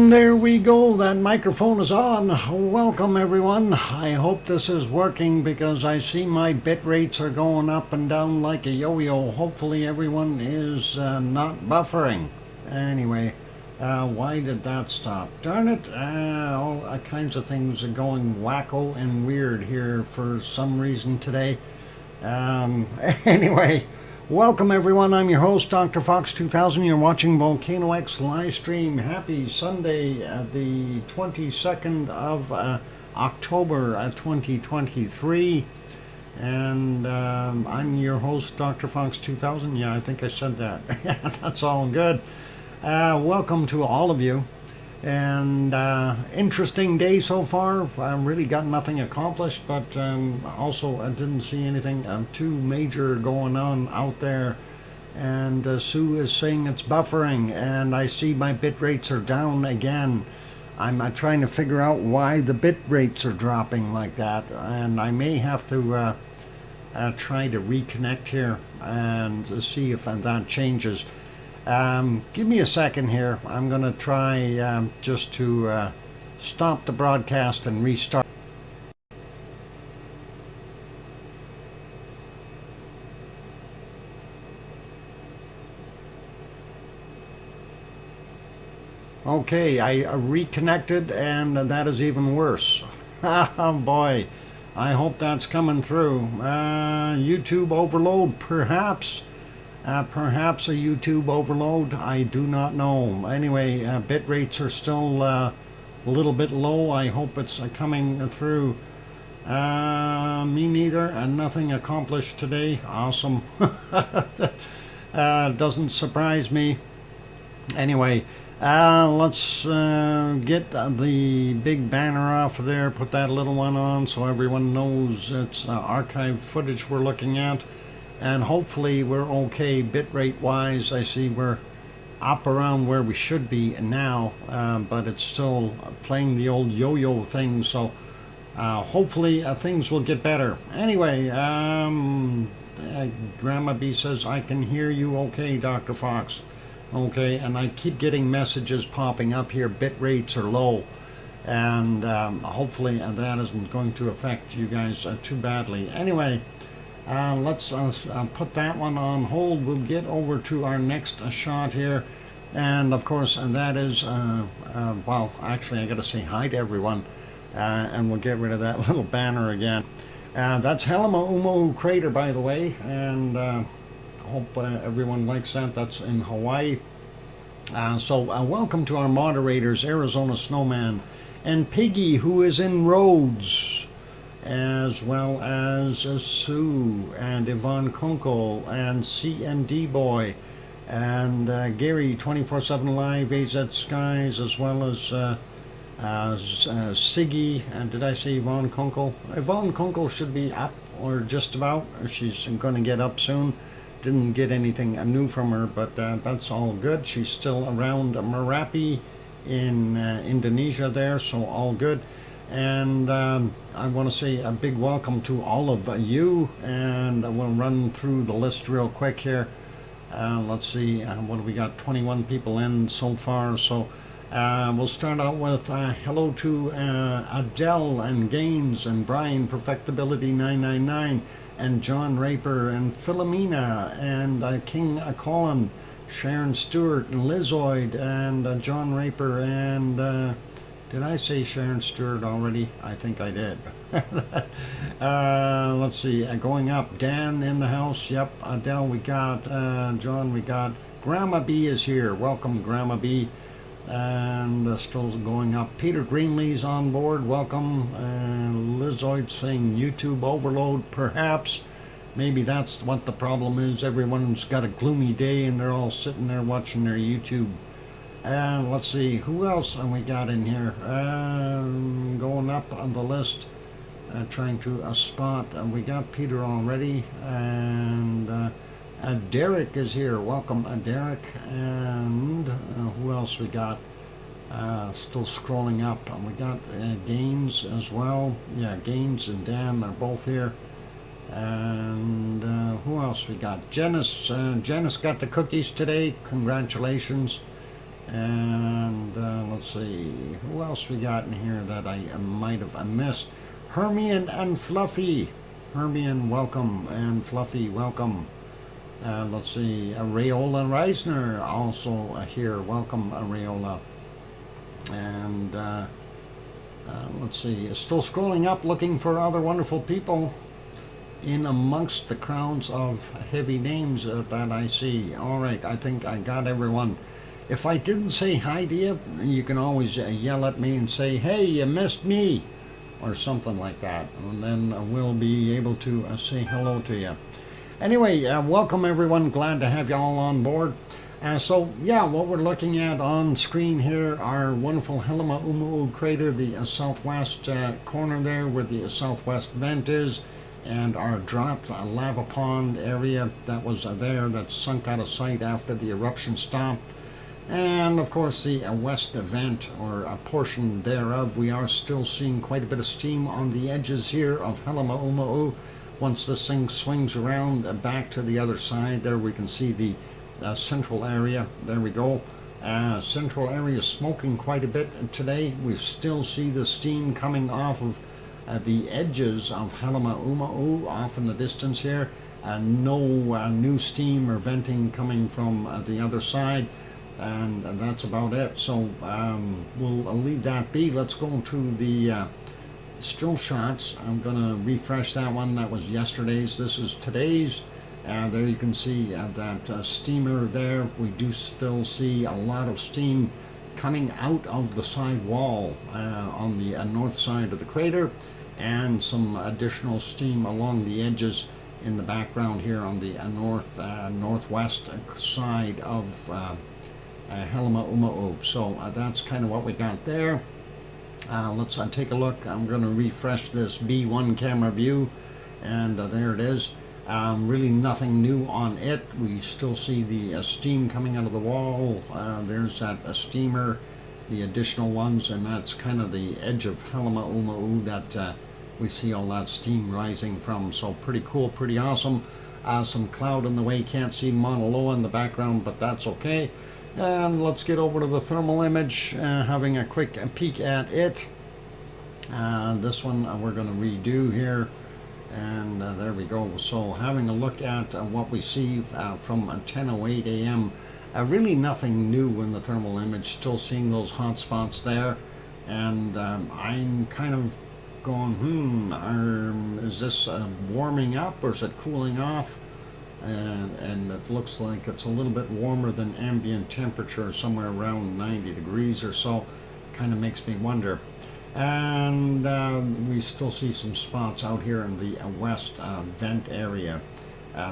And there we go, that microphone is on. Welcome everyone. I hope this is working because I see my bit rates are going up and down like a yo-yo. Hopefully everyone is not buffering. Anyway, why did that stop? Darn it, all kinds of things are going wacko and weird here for some reason today. Anyway, welcome everyone. I'm your host, DrFox2000. You're watching VolcanoX live stream. Happy Sunday, the 22nd of October 2023. And I'm your host, DrFox2000. Yeah, I think I said that. That's all good. Welcome to all of you. And interesting day so far. I've really got nothing accomplished, but also I didn't see anything too major going on out there. And Sue is saying it's buffering, and I see my bit rates are down again. I'm trying to figure out why the bit rates are dropping like that, and I may have to try to reconnect here and see if that changes. Give me a second here. I'm going to try just to stop the broadcast and restart. Okay, I reconnected, and that is even worse. Oh boy, I hope that's coming through. YouTube overload, perhaps. Perhaps a YouTube overload, I do not know. Anyway, bit rates are still a little bit low. I hope it's coming through. Me neither, and nothing accomplished today. Awesome. Doesn't surprise me. Anyway, let's get the big banner off there, put that little one on so everyone knows it's archived footage we're looking at. And hopefully we're okay bitrate wise. I see we're up around where we should be now, but it's still playing the old yo-yo thing, so hopefully things will get better. Anyway, Grandma B says I can hear you okay, Dr. Fox. Okay, and I keep getting messages popping up here, bit rates are low, and hopefully that isn't going to affect you guys too badly. Anyway, let's put that one on hold. We'll get over to our next shot here, and of course that is well, actually I gotta say hi to everyone, and we'll get rid of that little banner again. That's Helma Umo Crater, by the way, and I hope everyone likes that. That's in Hawaii. So welcome to our moderators, Arizona Snowman and Piggy, who is in Rhodes, as well as Sue and Yvonne Kunkel and CND Boy and Gary 24/7 Live, AZ Skies, as well as Siggy. And did I say Yvonne Kunkel? Yvonne Kunkel should be up, or just about. She's going to get up soon. Didn't get anything new from her, but that's all good. She's still around Merapi in Indonesia there, so all good. And I want to say a big welcome to all of you, and we'll run through the list real quick here. Let's see, what do we got? 21 people in so far, so we'll start out with hello to Adele and Gaines and Brian Perfectability 999 and John Raper and Philomena and King Colin, Sharon Stewart and Lizoid and John Raper and did I say Sharon Stewart already? I think I did. Let's see, going up, Dan in the house. Yep, Adele we got, John we got. Grandma B is here. Welcome, Grandma B. And still going up. Peter Greenlee's on board. Welcome. Lizoid saying YouTube overload, perhaps. Maybe that's what the problem is. Everyone's got a gloomy day and they're all sitting there watching their YouTube. And let's see, who else we got in here? Going up on the list, trying to spot. We got Peter already, and Derek is here. Welcome, Derek. And who else we got? Still scrolling up. We got Gaines as well. Yeah, Gaines and Dan are both here. And who else we got? Janice. Janice got the cookies today. Congratulations. And let's see, who else we got in here that I might have missed? Hermione and Fluffy. Hermione, welcome, and Fluffy, welcome. Let's see, Rayola Reisner also here. Welcome, Rayola. And let's see, still scrolling up looking for other wonderful people in amongst the crowds of heavy names that I see. All right, I think I got everyone. If I didn't say hi to you, you can always yell at me and say, hey, you missed me, or something like that. And then we'll be able to say hello to you. Anyway, welcome everyone. Glad to have you all on board. So yeah, what we're looking at on screen here, our wonderful Helma crater, the southwest corner there where the southwest vent is, and our dropped lava pond area that was there that sunk out of sight after the eruption stopped. And of course the west vent, or a portion thereof. We are still seeing quite a bit of steam on the edges here of Helma. Once this thing swings around back to the other side, there we can see the central area. There we go. Central area smoking quite a bit today. We still see the steam coming off of the edges of Helma off in the distance here. No new steam or venting coming from the other side. And that's about it. So we'll leave that be. Let's go to the still shots. I'm gonna refresh that one. That was yesterday's. This is today's. There you can see that steamer there. We do still see a lot of steam coming out of the side wall on the north side of the crater, and some additional steam along the edges in the background here on the northwest side of Helma. So that's kind of what we got there. Let's take a look. I'm going to refresh this B1 camera view, and there it is. Really nothing new on it. We still see the steam coming out of the wall. There's that steamer, the additional ones, and that's kind of the edge of Helma that we see all that steam rising from. So pretty cool, pretty awesome. Some cloud in the way, can't see Mauna Loa in the background, but that's okay. And let's get over to the thermal image, having a quick peek at it. This one we're going to redo here, and there we go. So having a look at what we see from 10:08 a.m. Really nothing new in the thermal image, still seeing those hot spots there, and I'm kind of going, is this warming up or is it cooling off? And it looks like it's a little bit warmer than ambient temperature, somewhere around 90 degrees or so. Kind of makes me wonder. And we still see some spots out here in the west vent area.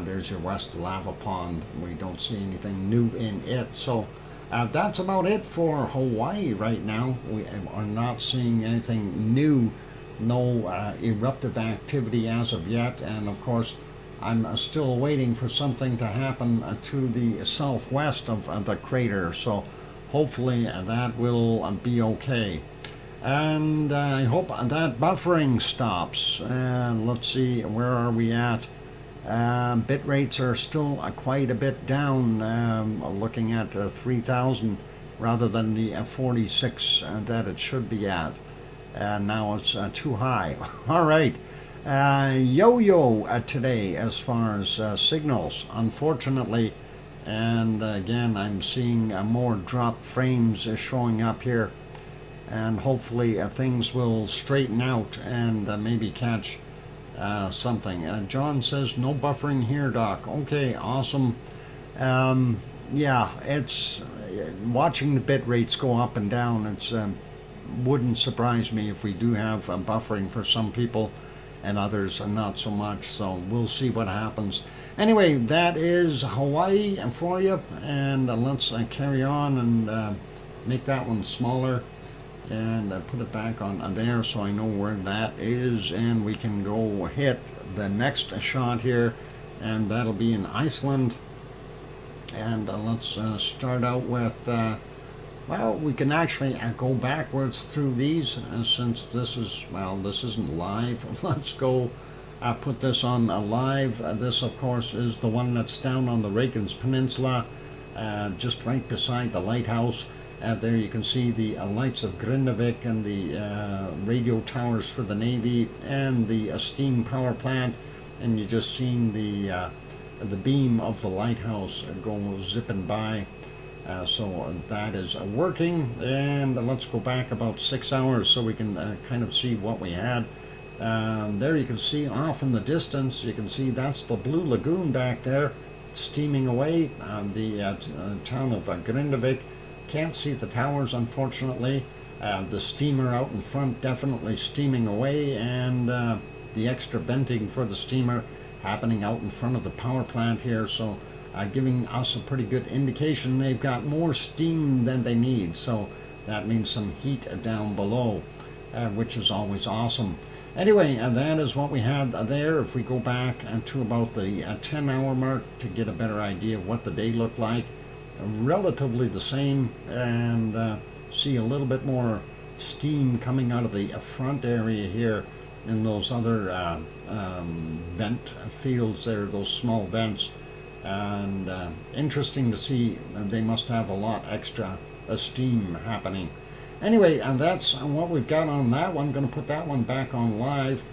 There's your west lava pond. We don't see anything new in it. So that's about it for Hawaii right now. We are not seeing anything new, no eruptive activity as of yet. And of course, I'm still waiting for something to happen to the southwest of the crater, so hopefully that will be okay. And I hope that buffering stops. Let's see, where are we at? Bit rates are still quite a bit down, looking at 3,000 rather than the 46 that it should be at. Now it's too high. All right. Yo-yo today as far as signals, unfortunately, and again I'm seeing more drop frames showing up here, and hopefully things will straighten out and maybe catch something. John says no buffering here, Doc. Okay, awesome. Yeah, it's watching the bit rates go up and down. It's wouldn't surprise me if we do have buffering for some people and others not so much, so we'll see what happens. Anyway, that is Hawaii for you, and let's carry on and make that one smaller and put it back on there so I know where that is, and we can go hit the next shot here, and that'll be in Iceland. And let's start out with well, we can actually go backwards through these since this is, well, this isn't live. Let's go put this on live. This, of course, is the one that's down on the Reykjanes Peninsula, just right beside the lighthouse. There you can see the lights of Grindavik and the radio towers for the Navy and the steam power plant, and you just seen the beam of the lighthouse go zipping by. So that is working, and let's go back about 6 hours so we can kind of see what we had. There you can see off in the distance, you can see that's the Blue Lagoon back there steaming away. The town of Grindavik. Can't see the towers, unfortunately. The steamer out in front definitely steaming away, and the extra venting for the steamer happening out in front of the power plant here, so giving us a pretty good indication they've got more steam than they need, so that means some heat down below, which is always awesome. Anyway, that is what we had there. If we go back to about the 10-hour mark to get a better idea of what the day looked like, relatively the same, and see a little bit more steam coming out of the front area here in those other vent fields there, those small vents, and interesting to see. They must have a lot extra steam happening. Anyway, and that's what we've got on that one. I'm going to put that one back on live,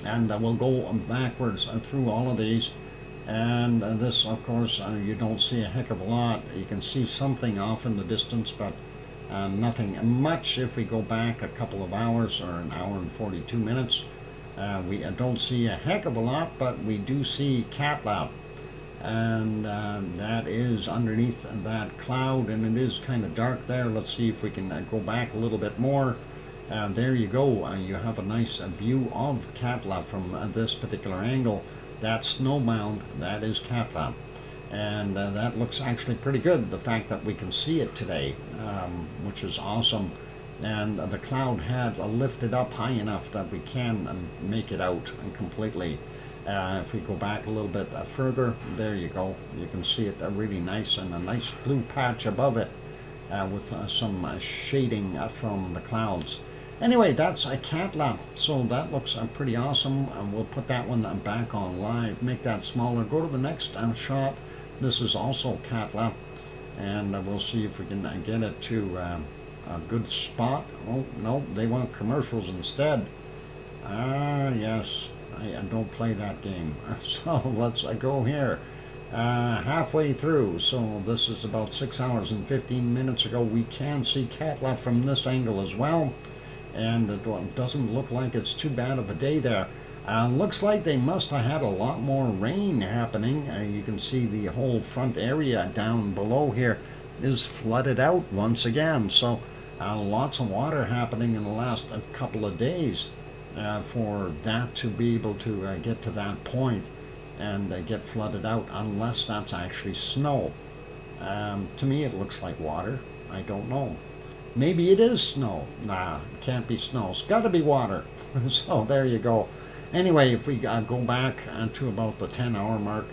and we'll go backwards through all of these. And this, of course, you don't see a heck of a lot. You can see something off in the distance, but nothing much. If we go back a couple of hours, or an hour and 42 minutes, we don't see a heck of a lot, but we do see Katla, and that is underneath that cloud, and it is kind of dark there. Let's see if we can go back a little bit more. There you go. You have a nice view of Katla from this particular angle. That snowbound, that is Katla, and that looks actually pretty good, the fact that we can see it today, which is awesome. And the cloud had lifted up high enough that we can make it out completely. If we go back a little bit further, there you go, you can see it really nice, and a nice blue patch above it with some shading from the clouds. Anyway, that's a Katla, so that looks pretty awesome, and we'll put that one back on live, make that smaller. Go to the next shot. This is also Katla, and we'll see if we can get it to a good spot. Oh, no, they want commercials instead. Yes, I don't play that game. So let's go here. Halfway through, so this is about 6 hours and 15 minutes ago. We can see Katla from this angle as well, and it doesn't look like it's too bad of a day there. Looks like they must have had a lot more rain happening. You can see the whole front area down below here is flooded out once again, so lots of water happening in the last couple of days for that to be able to get to that point and get flooded out, unless that's actually snow. To me it looks like water. I don't know. Maybe it is snow. Nah, it can't be snow. It's got to be water. So there you go. Anyway, if we go back to about the 10-hour mark,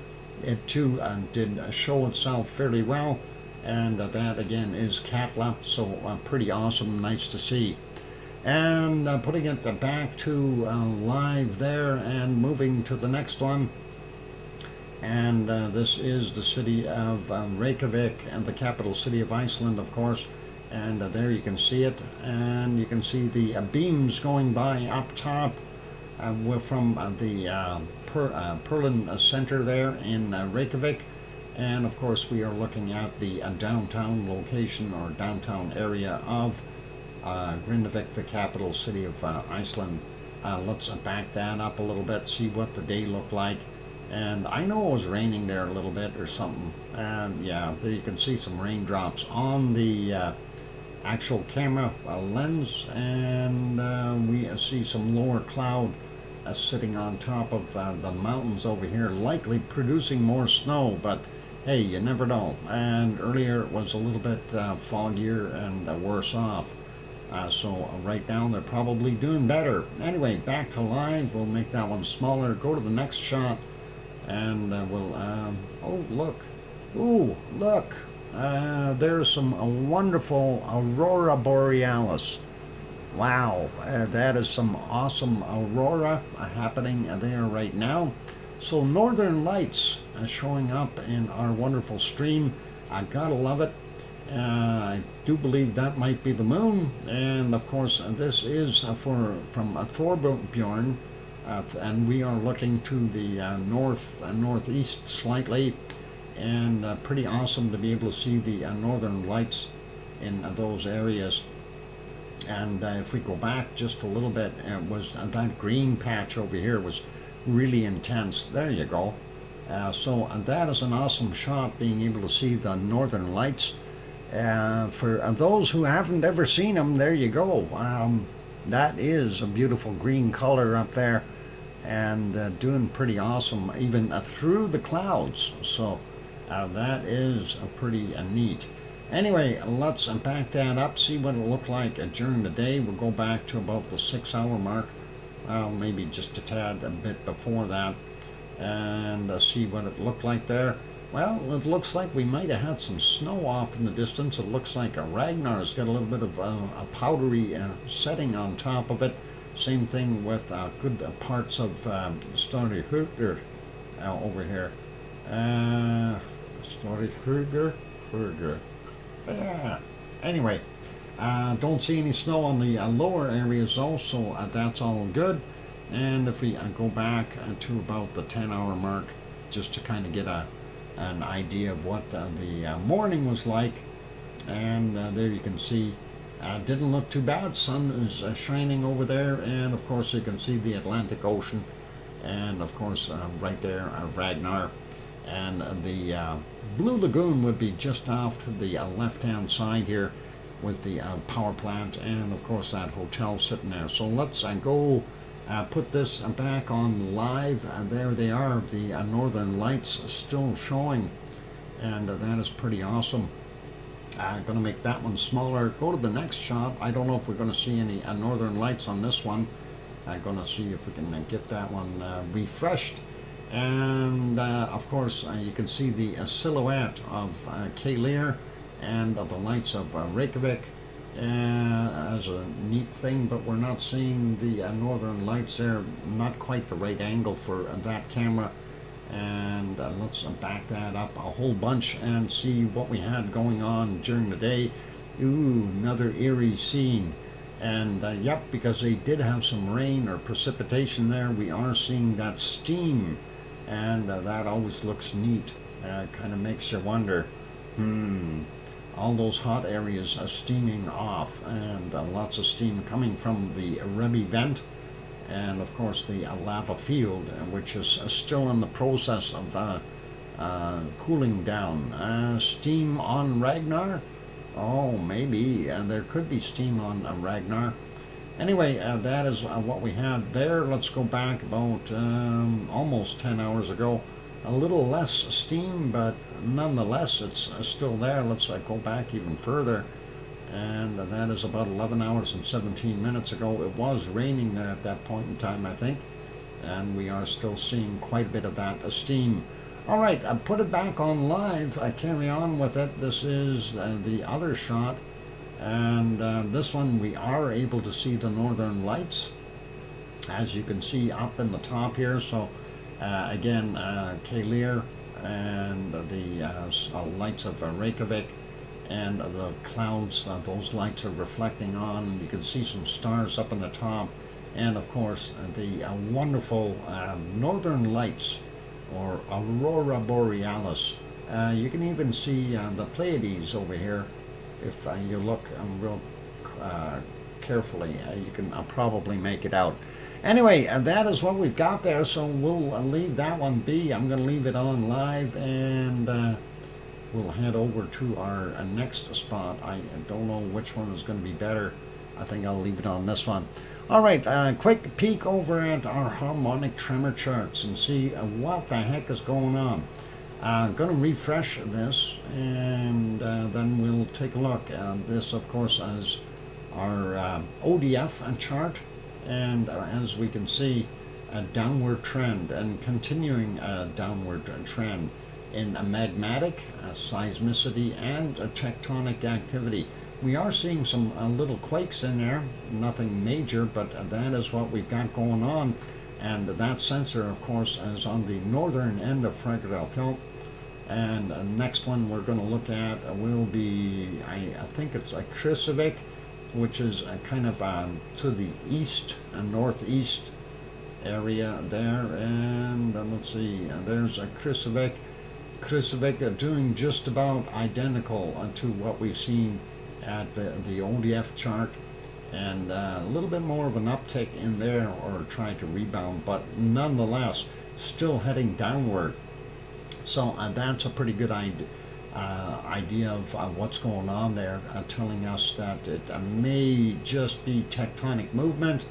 it too did show itself fairly well, and that again is Katla, so pretty awesome, nice to see. And putting it back to live there, and moving to the next one. And this is the city of Reykjavik, and the capital city of Iceland, of course. And there you can see it, and you can see the beams going by up top. We're from the Perlin Center there in Reykjavik, and of course we are looking at the downtown location, or downtown area of Grindavik, the capital city of Iceland. Let's back that up a little bit, see what the day looked like. And I know it was raining there a little bit or something, and yeah, there you can see some raindrops on the actual camera lens, and we see some lower cloud sitting on top of the mountains over here, likely producing more snow, but hey, you never know. And earlier it was a little bit foggier and worse off, so right now they're probably doing better. Anyway, back to live. We'll make that one smaller, go to the next shot, and we'll oh look, ooh look, there's some wonderful aurora borealis. Wow, that is some awesome aurora happening there right now. So northern lights showing up in our wonderful stream. I gotta love it. I do believe that might be the moon, and of course this is from Thorbjorn, and we are looking to the northeast slightly, and pretty awesome to be able to see the northern lights in those areas. And if we go back just a little bit, it was that green patch over here was really intense. There you go. So that is an awesome shot, being able to see the northern lights. For those who haven't ever seen them, there you go. That is a beautiful green color up there, and doing pretty awesome even through the clouds. So that is pretty neat. Anyway, let's back that up, see what it looked like during the day. We'll go back to about the 6-hour mark, maybe just a tad a bit before that, and see what it looked like there. Well, it looks like we might have had some snow off in the distance. It looks like Ragnar's got a little bit of a powdery setting on top of it. Same thing with good parts of Storihurger over here. Storihurger. Yeah. Anyway, don't see any snow on the lower areas though, so that's all good. And if we go back to about the 10-hour mark, just to kind of get an idea of what the morning was like, and there you can see didn't look too bad. Sun is shining over there, and of course you can see the Atlantic Ocean, and of course right there Ragnar, and the Blue Lagoon would be just off to the left-hand side here with the power plant, and of course that hotel sitting there. So let's go put this back on live. There they are, the northern lights still showing, and that is pretty awesome. I'm going to make that one smaller. Go to the next shot. I don't know if we're going to see any northern lights on this one. I'm going to see if we can get that one refreshed. And of course you can see the silhouette of Keilir and of the lights of Reykjavik as a neat thing, but we're not seeing the northern lights there. Not quite the right angle for that camera. And let's back that up a whole bunch and see what we had going on during the day. Ooh, another eerie scene. And yep, because they did have some rain or precipitation there, we are seeing that steam, and that always looks neat. Kind of makes you wonder, all those hot areas are steaming off, and lots of steam coming from the Rebbe vent, and of course the lava field, which is still in the process of cooling down. Steam on Ragnar? Oh, maybe. There could be steam on Ragnar. Anyway, that is what we had there. Let's go back about almost 10 hours ago. A little less steam, but nonetheless it's still there. Let's go back even further, and that is about 11 hours and 17 minutes ago. It was raining there at that point in time, I think, and we are still seeing quite a bit of that steam. All right, I put it back on live. I carry on with it. This is the other shot, and this one we are able to see the northern lights, as you can see up in the top here. So again, Keilir and the lights of Reykjavik, and the clouds, those lights are reflecting on. You can see some stars up in the top, and of course the wonderful northern lights, or aurora borealis. You can even see the Pleiades over here. If you look real carefully, you can probably make it out. Anyway, that is what we've got there, so we'll leave that one be. I'm going to leave it on live, and we'll head over to our next spot. I don't know which one is going to be better. I think I'll leave it on this one. All right, quick peek over at our harmonic tremor charts and see what the heck is going on. I'm going to refresh this, and then we'll take a look. This, of course, is our ODF chart, and as we can see, a downward trend, and continuing downward trend in a magmatic, seismicity, and tectonic activity. We are seeing some little quakes in there, nothing major, but that is what we've got going on. And that sensor, of course, is on the northern end of Freyr, And next one we're going to look at will be, I think it's a Krusevik, which is kind of to the east and northeast area there. And let's see, there's a Krusevik. Krusevik doing just about identical to what we've seen at the ODF chart, and a little bit more of an uptick in there, or trying to rebound, but nonetheless still heading downward. So that's a pretty good idea of what's going on there, telling us that it may just be tectonic movement.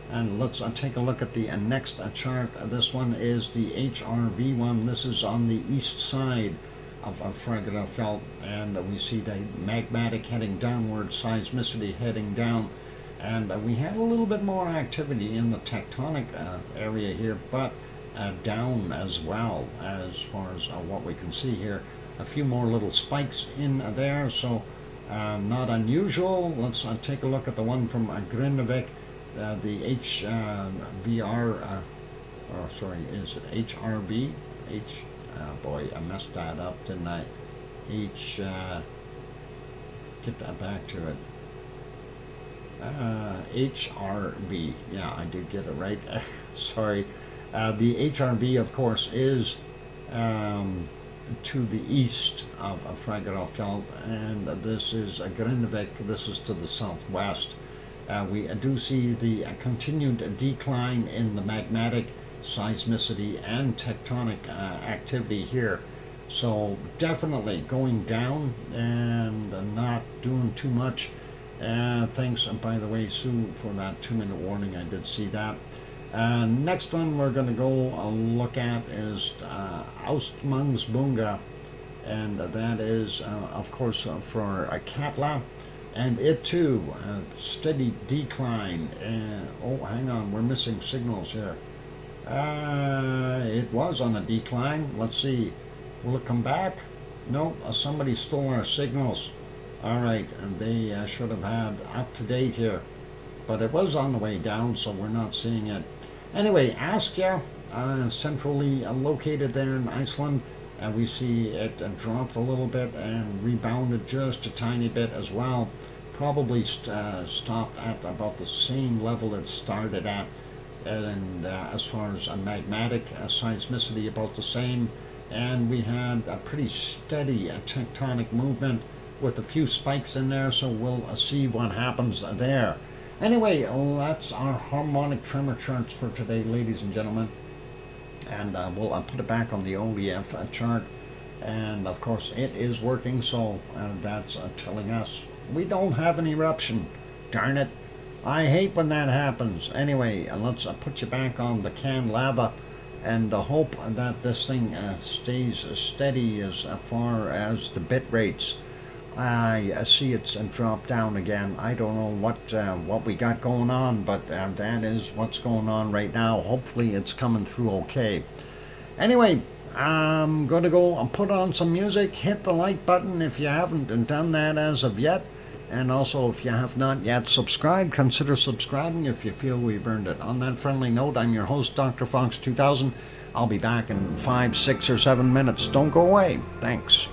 And let's take a look at the next chart. This one is the HRV one. This is on the east side of Fraggerfjall, and we see the magmatic heading downward, seismicity heading down, and we had a little bit more activity in the tectonic area here, but down as well, as far as what we can see here. A few more little spikes in there, so not unusual. Let's take a look at the one from Grindavik. The HVR, sorry, is it HRV? Boy, I messed that up, didn't I? Get that back to it. HRV, yeah, I did get it right. Sorry. The HRV, of course, is to the east of Fraggerfjall, and this is Grindavik. This is to the southwest. We do see the continued decline in the magmatic, seismicity, and tectonic activity here. So definitely going down and not doing too much. Thanks, by the way, Sue, for that 2-minute warning. I did see that. Next one we're going to go look at is Austmangsbunga, and that is, of course, for Katla. And it too, steady decline. Oh, hang on, we're missing signals here. It was on a decline. Let's see, will it come back? Nope, somebody stole our signals. All right, and they should have had up to date here, but it was on the way down, so we're not seeing it. Anyway, Askja, centrally located there in Iceland, and we see it dropped a little bit and rebounded just a tiny bit as well. Probably stopped at about the same level it started at, and as far as a magmatic seismicity, about the same. And we had a pretty steady tectonic movement with a few spikes in there, so we'll see what happens there. Anyway, that's our harmonic tremor charts for today, ladies and gentlemen. And we'll put it back on the ODF chart. And of course, it is working, so that's telling us we don't have an eruption. Darn it. I hate when that happens. Anyway, let's put you back on the canned lava and hope that this thing stays steady as far as the bit rates. I see it's dropped down again. I don't know what we got going on, but that is what's going on right now. Hopefully it's coming through okay. Anyway, I'm going to go and put on some music. Hit the like button if you haven't done that as of yet. And also, if you have not yet subscribed, consider subscribing if you feel we've earned it. On that friendly note, I'm your host, DrFox2000. I'll be back in 5, 6, or 7 minutes. Don't go away. Thanks.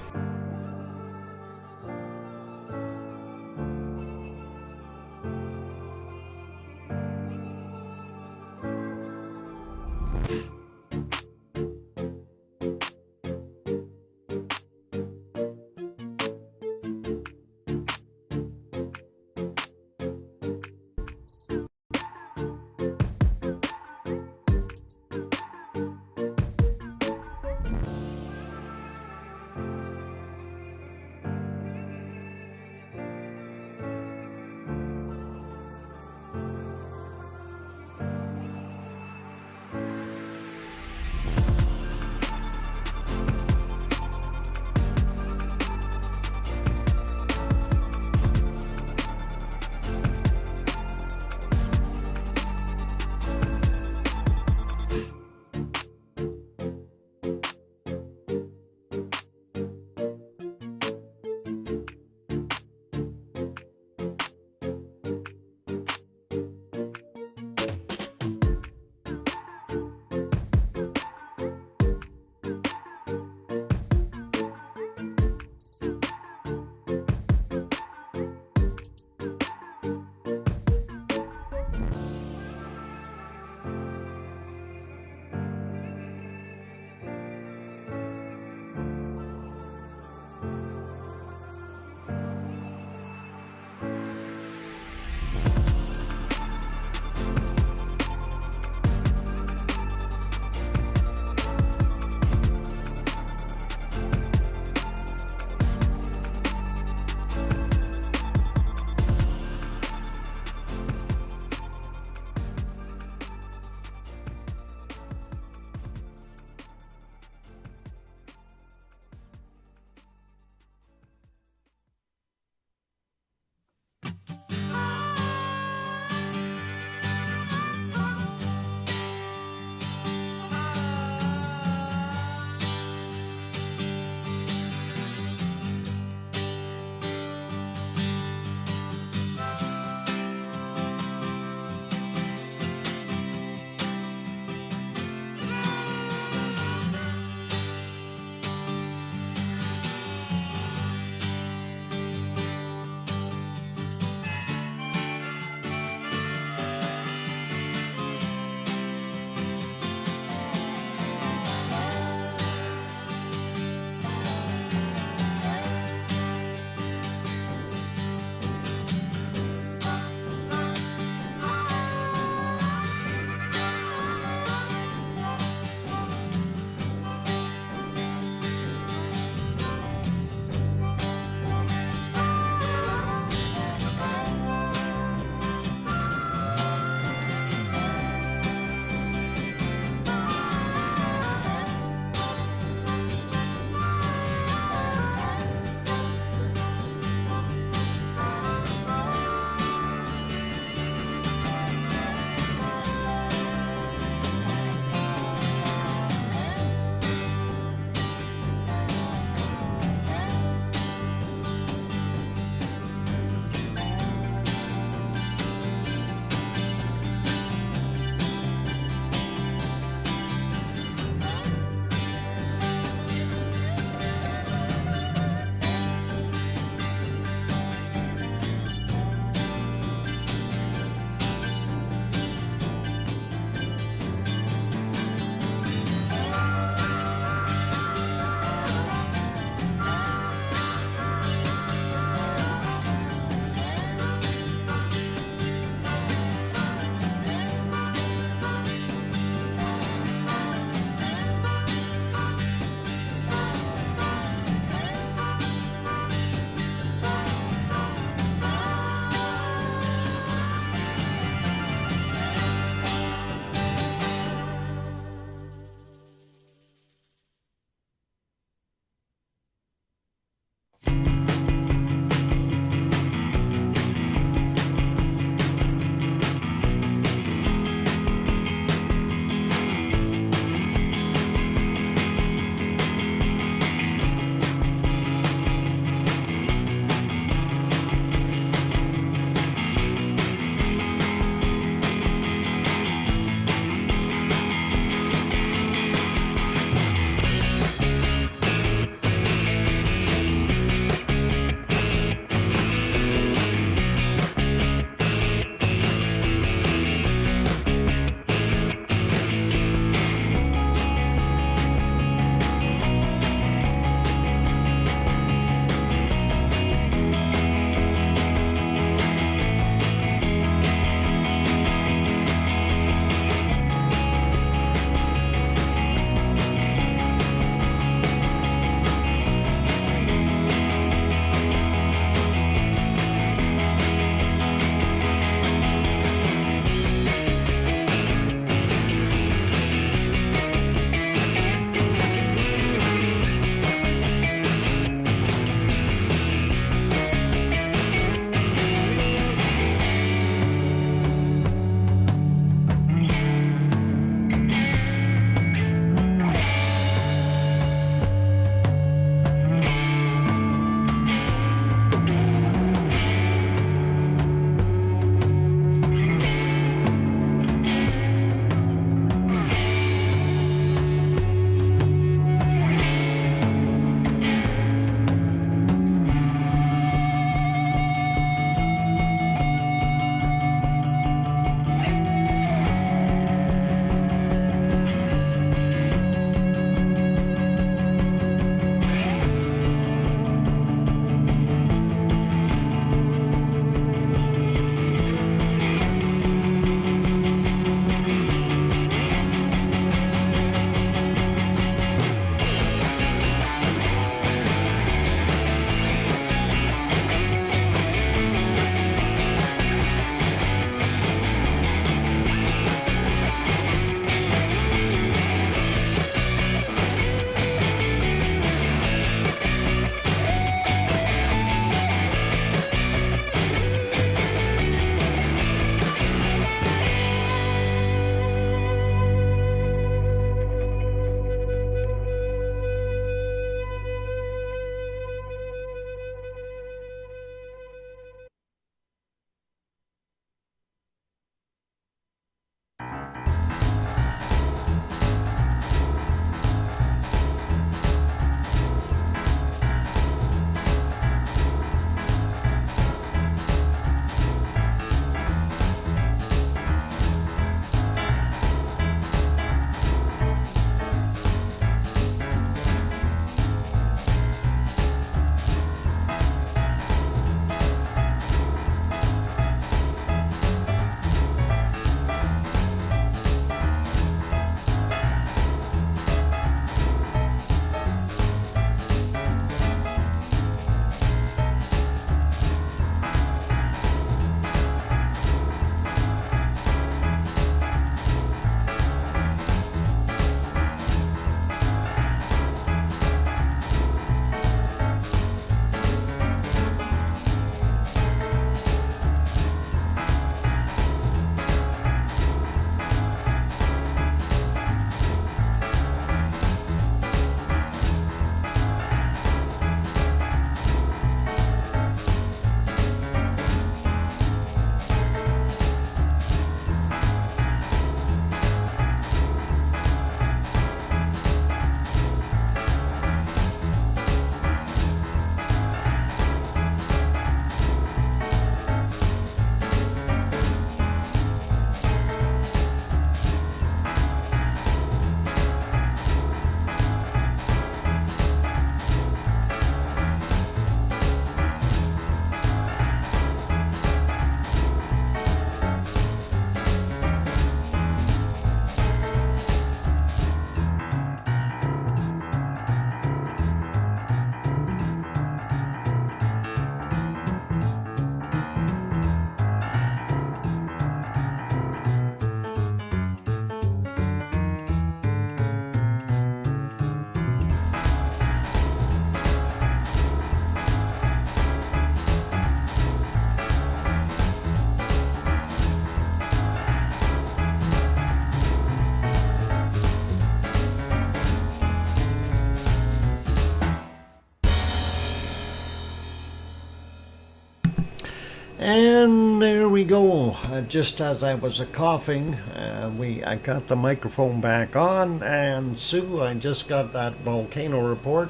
And there we go. Just as I was coughing, I got the microphone back on. And Sue, I just got that volcano report.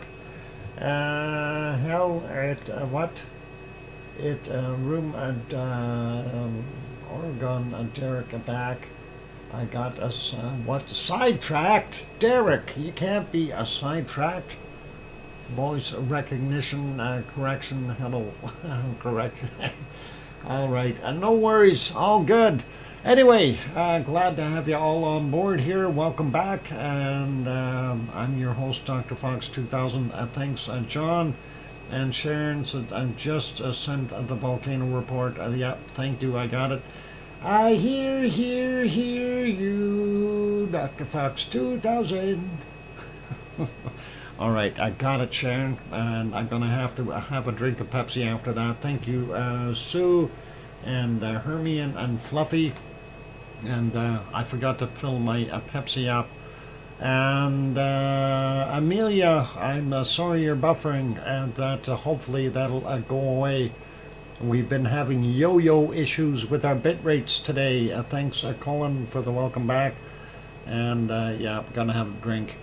Room at Oregon, Derek back. I got us sidetracked. Derek, you can't be sidetracked. Voice recognition, correction, hello, correct. All right, no worries, all good. Anyway, glad to have you all on board here. Welcome back, and I'm your host, DrFox2000. Thanks, John and Sharon. So I just sent the volcano report. Yep, thank you, I got it. I hear you, DrFox2000. All right, I got it, Sharon, and I'm going to have a drink of Pepsi after that. Thank you, Sue, and Hermione, and Fluffy, and I forgot to fill my Pepsi up. And Amelia, I'm sorry you're buffering, and that hopefully that'll go away. We've been having yo-yo issues with our bit rates today. Thanks, Colin, for the welcome back. And yeah, I'm going to have a drink.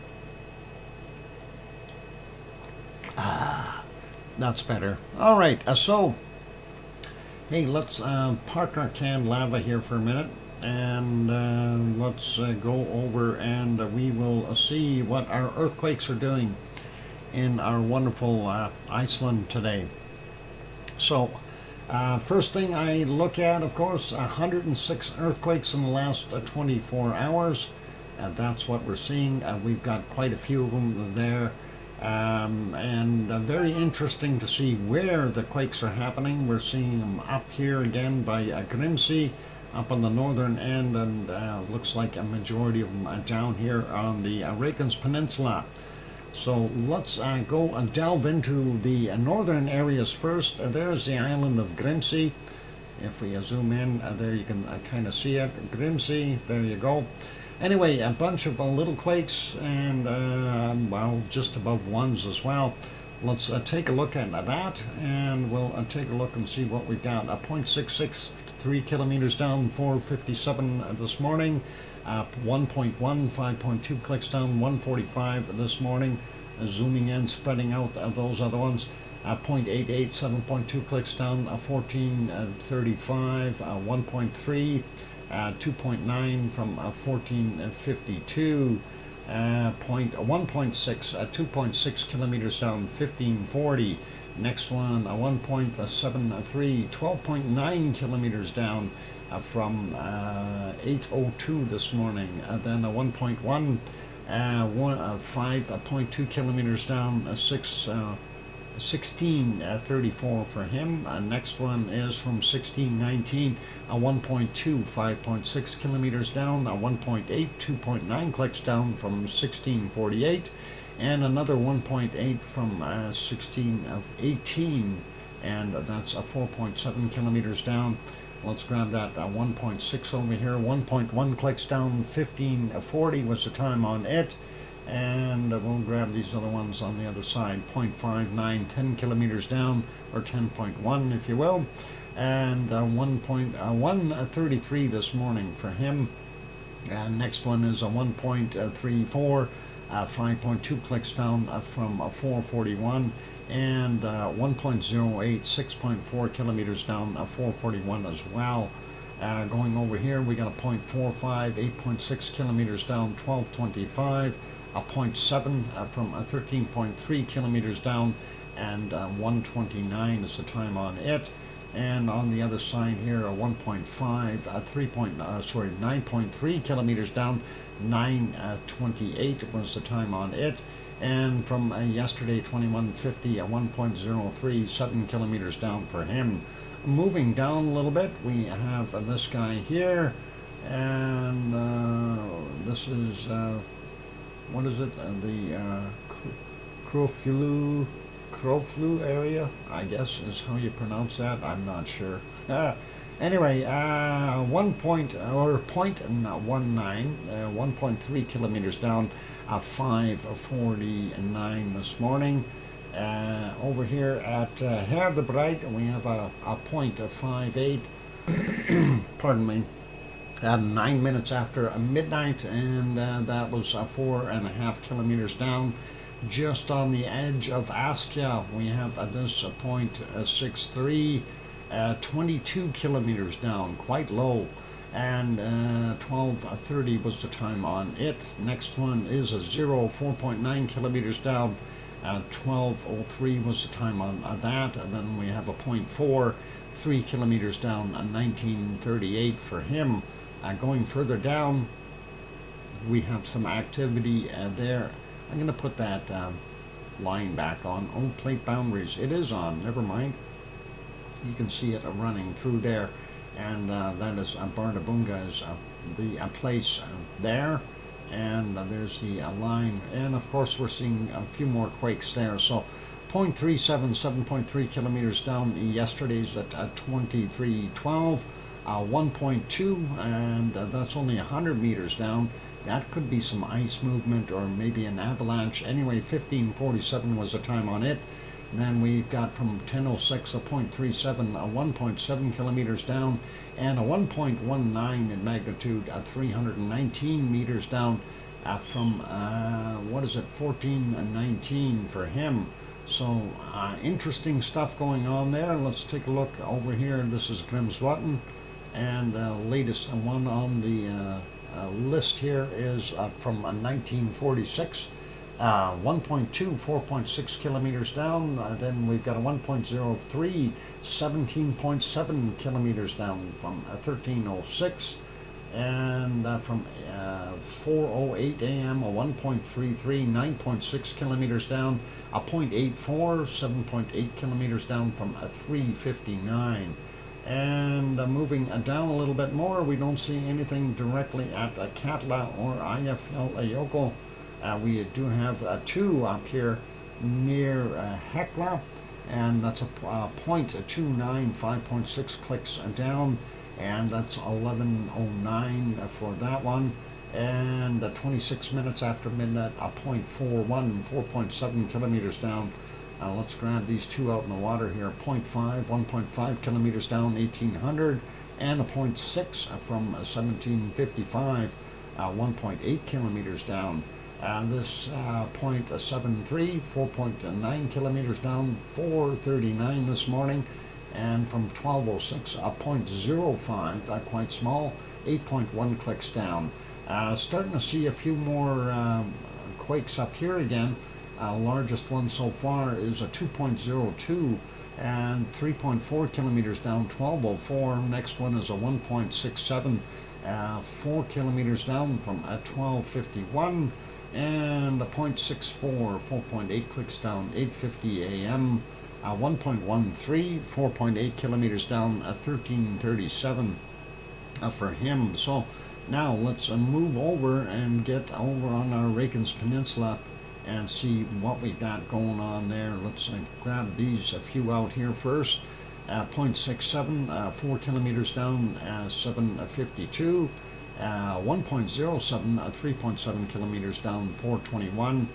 That's better. All right, so hey, let's park our canned lava here for a minute, and let's go over and we will see what our earthquakes are doing in our wonderful Iceland today. So first thing I look at, of course, 106 earthquakes in the last 24 hours. That's what we're seeing. We've got quite a few of them there. And very interesting to see where the quakes are happening. We're seeing them up here again by Grimsey, up on the northern end, and looks like a majority of them down here on the Reykjanes Peninsula. So let's go and delve into the northern areas first. There's the island of Grimsey. If we zoom in, there you can kind of see it. Grimsey, there you go. Anyway, a bunch of little quakes, and well, just above ones as well. Let's take a look at that, and we'll take a look and see what we've got. 0.663 kilometers down, 4:57 this morning. 1.1, 5.2 clicks down, 1:45 this morning. Zooming in, spreading out those other ones. 0.88, 7.2 clicks down, 14:35, 1.3. 2.9 from 1452, 1.6, 2.6 kilometers down, 1540. Next one, 1.73, 12.9 kilometers down from 802 this morning. Then a 1.1, 5.2 kilometers down, 1634 for him. Next one is from 1619, 1.2, 5.6 kilometers down, 1.8, 2.9 clicks down from 1648, and another 1.8 from 1618, and that's 4.7 kilometers down. Let's grab that 1.6 over here. 1.1 clicks down, 1540 was the time on it. And we'll grab these other ones on the other side. 0.59, 10 kilometers down, or 10.1 if you will. And 1.133 this morning for him. Next one is a 1.34, 5.2 clicks down from 441. And 1.08, 6.4 kilometers down, 441 as well. Going over here, we got a 0.45, 8.6 kilometers down, 1225. A 0.7 from 13.3 kilometers down, and 129 is the time on it. And on the other side here, a 1.5, 9.3 kilometers down, 928 was the time on it. And from yesterday, 2150, a 1.03, 7 kilometers down for him. Moving down a little bit, we have this guy here, and this is what is it? The Kroflu area, I guess is how you pronounce that. I'm not sure. Anyway, 1.19, 1.3 kilometers down, 5:49 this morning. Over here at Herdebreit, we have a point of 5.8, pardon me, 9 minutes after midnight, and that was 4.5 kilometers down. Just on the edge of Askja, we have this point 6.3, 22 kilometers down, quite low, and 12:30 was the time on it. Next one is a 4.9 kilometers down, 12:03 was the time on that, and then we have a point 4, 3 kilometers down, 19:38 for him. Going further down, we have some activity there. I'm going to put that line back on. Oh, plate boundaries. It is on. Never mind. You can see it running through there. And that is Bardabunga is the place there. And there's the line. And of course, we're seeing a few more quakes there. So 0.37, 7.3 kilometers down. Yesterday's at 23:12. 1.2, and that's only 100 meters down. That could be some ice movement or maybe an avalanche. Anyway, 15:47 was the time on it. And then we've got from 10:06 a 0.37, a 1.7 kilometers down, and a 1.19 in magnitude, 319 meters down from, 14:19 for him. So interesting stuff going on there. Let's take a look over here. This is Grimsvötn, and the latest one on the list here is from 1946. 1.2, 4.6 kilometers down. Then we've got a 1.03, 17.7 kilometers down from 13:06. And from 4:08 a.m. a 1.33, 9.6 kilometers down. A 0.84, 7.8 kilometers down from 3:59. And moving down a little bit more, we don't see anything directly at Katla or Eyjafjallajökull. We do have two up here near Hekla, and that's a 0.29, 5.6 clicks down, and that's 11:09 for that one. And 26 minutes after midnight, a 0.41, 4.7 kilometers down. Let's grab these two out in the water here. 0.5, 1.5 kilometers down, 1800, and a 0.6 from 1755, 1.8 kilometers down. This 0.73, 4.9 kilometers down, 4:39 this morning, and from 12:06, a 0.05, quite small, 8.1 clicks down. Starting to see a few more quakes up here again. Largest one so far is a 2.02 and 3.4 kilometers down, 12:04. Next one is a 1.67, 4 kilometers down from 12:51, and a 0.64, 4.8 clicks down, 8:50 a.m. 1.13, 4.8 kilometers down, 13:37 for him. So now let's move over and get over on our Reykjanes Peninsula and see what we got going on there. Let's grab these a few out here first. 0.67, 4 kilometers down, 7:52. 1.07, 3.7 kilometers down, 4:21.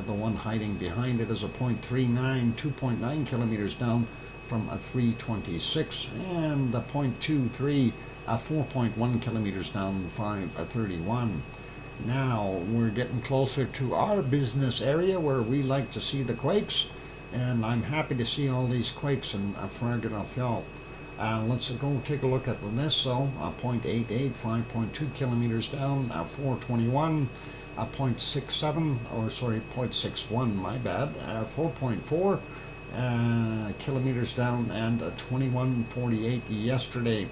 The one hiding behind it is a 0.39, 2.9 kilometers down from 3:26, and a 0.23, 4.1 kilometers down, 5:31. Now we're getting closer to our business area where we like to see the quakes, and I'm happy to see all these quakes in Fagradalsfjall. Let's go take a look at this. So 0.88, 5.2 kilometers down, 4:21, 0.67, or sorry, 0.61, my bad, 4.4 kilometers down, and 21:48 yesterday.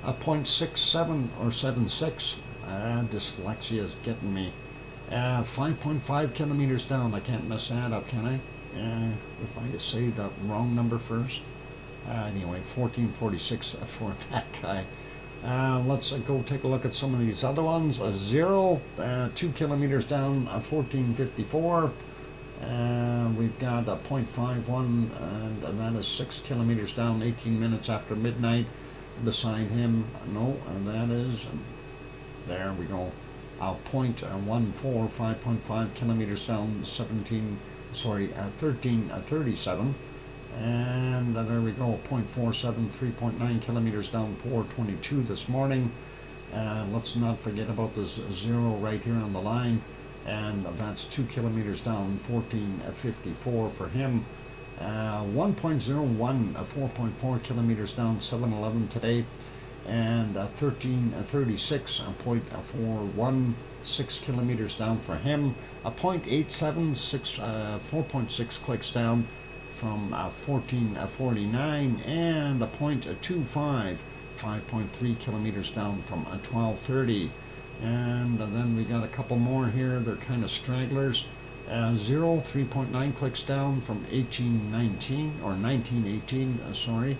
0.67 or 7.6. Dyslexia is getting me. 5.5 kilometers down. I can't mess that up, can I? If I say the wrong number first. Anyway, 14:46 for that guy. Let's go take a look at some of these other ones. 0, 2 kilometers down, 14:54. We've got a 0.51, and that is 6 kilometers down, 18 minutes after midnight. Beside him, no, and that is, there we go, 0.14, 5.5 kilometers down, 17 1337. And there we go, 0.47, 3.9 kilometers down, 422 this morning. Let's not forget about this zero right here on the line, and that's 2 kilometers down, 1454 for him. 1.01, 4.4 kilometers down, 711 today, and 1336, 0.41, 6 kilometers down for him. A 0.87, 4.6 clicks down from 1449, and a 0.25, 5.3 kilometers down from 1230. And then we got a couple more here. They're kind of stragglers. 3.9 clicks down from 1819 or 1918, sorry.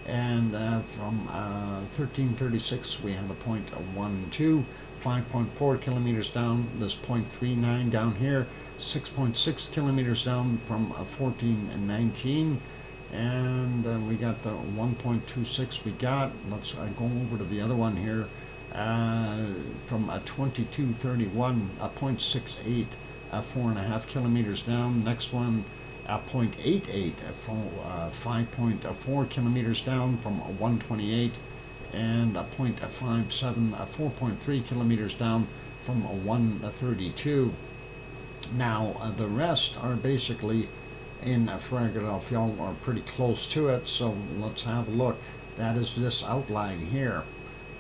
And from 1336 we have a 0.12, 5.4 kilometers down. This 0.39 down here, 6.6 kilometers down from 1419. And we got the 1.26 we got. Let's go over to the other one here. From 2231, 0.68, 4.5 kilometers down. Next one, 0.88, 5.4 kilometers down from 128, and 0.57, 4.3 kilometers down from 132. Now the rest are basically in Philadelphia, or pretty close to it. So let's have a look. That is this outline here.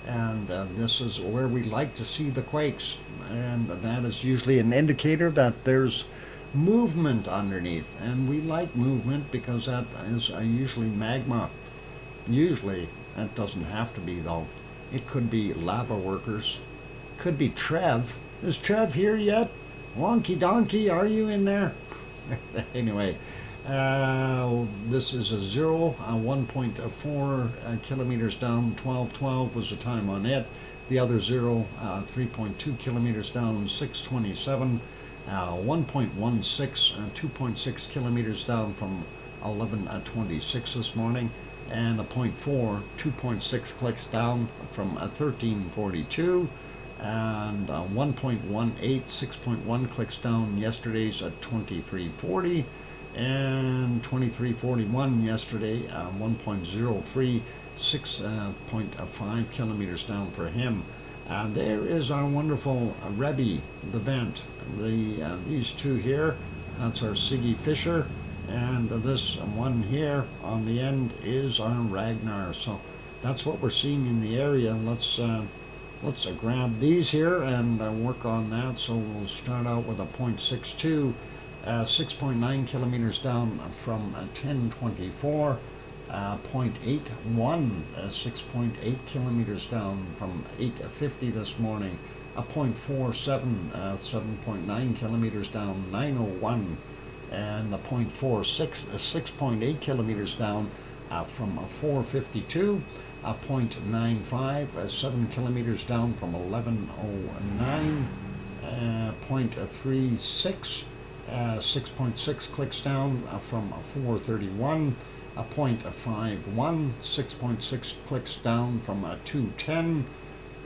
And this is where we like to see the quakes, and that is usually an indicator that there's movement underneath, and we like movement because that is usually magma. Usually, that doesn't have to be though. It could be lava workers, could be Trev. Is Trev here yet? Wonky donkey, are you in there? Anyway, this is a 1.4 kilometers down, 1212 was the time on it. The other 3.2 kilometers down, 627. 1.16, 2.6 kilometers down from 1126 this morning. And a 0.4, 2.6 clicks down from 1342. And 1.18, 6.1 clicks down yesterday's at 2340. And 2341 yesterday, 1.03, 6.5 kilometers down for him. There is our wonderful Rebbe, the vent. These two here, that's our Siggy Fisher, and this one here on the end is our Ragnar. So that's what we're seeing in the area. Let's grab these here and work on that. So we'll start out with a 0.62. 6.9 kilometers down from 1024, 0.81, 6.8 kilometers down from 850 this morning, a 0.47, 7.9 kilometers down, 901, and a 0.46, 6.8 kilometers down from 452, a 0.95, 7 kilometers down from 1109, 0.36, 6.6 clicks down from 431, a 0.51, 6.6 clicks down from 210,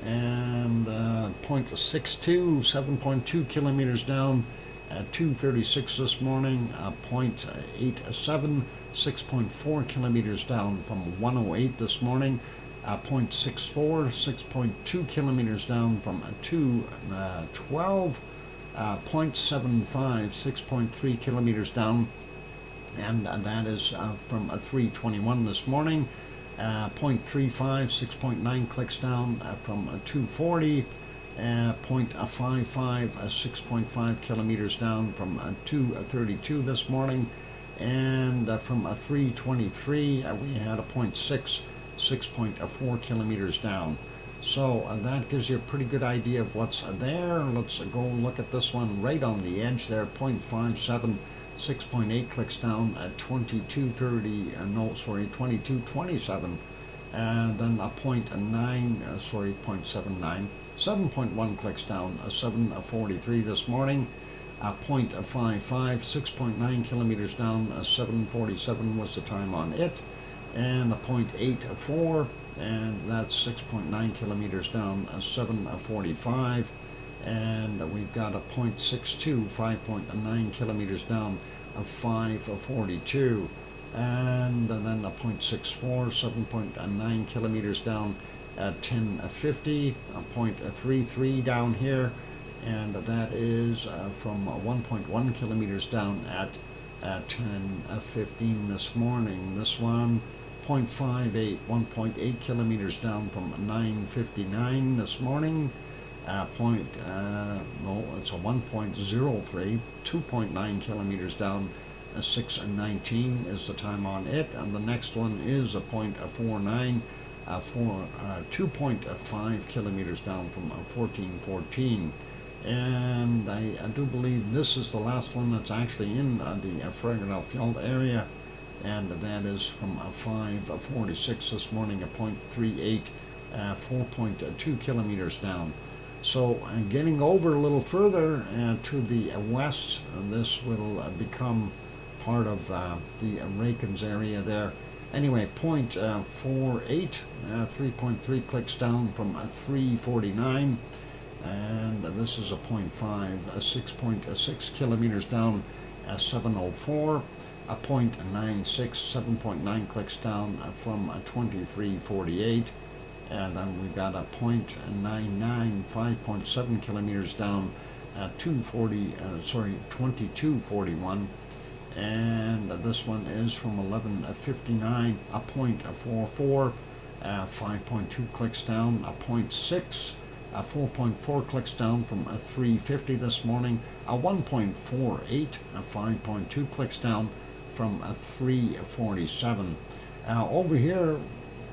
and 0.62, 7.2 kilometers down at 236 this morning, 0.87, 6.4 kilometers down from 108 this morning, 0.64, 6.2 kilometers down from 212, 0.75, 6.3 kilometers down, and that is from 321 this morning. 0.35, 6.9 clicks down from 240, 0.55, 6.5 kilometers down from 232 this morning, and from 323 we had a 0.6, 6.4 kilometers down. So that gives you a pretty good idea of what's there. Let's go look at this one right on the edge there, 0.57, 6.8 clicks down at 2227, and then a 0.9, 0.79, 7.1 clicks down, 743 this morning, 0.55, 6.9 kilometers down, 747 was the time on it, and a 0.84, and that's 6.9 kilometers down, 745, and we've got a 0.62, 5.9 kilometers down, 5:42, and then a 0.64, 7.9 kilometers down at 10:50, a 0.33 down here, and that is from 1.1 kilometers down at 10:15 this morning. This one 0.58, 1.8 kilometers down from 9:59 this morning. No, it's a 1.03, 2.9 kilometers down, 6:19 is the time on it, and the next one is a 0.49, 2.5 kilometers down from 14:14. And I do believe this is the last one that's actually in the Fragile Fjord area, and that is from 5:46 this morning, a 0.38, 4.2 kilometers down. So getting over a little further to the west, this will become part of the Reykjanes area there. Anyway, 0.48, 3.3 clicks down from 3:49. And this is a 0.5, 6.6 kilometers down, 7:04, a 0.96, 7.9 clicks down from 23:48, and then we've got a 0.99, 5.7 kilometers down at 22:41, and this one is from 11:59, a 0.44, 5.2 clicks down, a 0.6. 4.4 clicks down from 3:50 this morning, a 1.48, 5.2 clicks down from 3:47. Over here,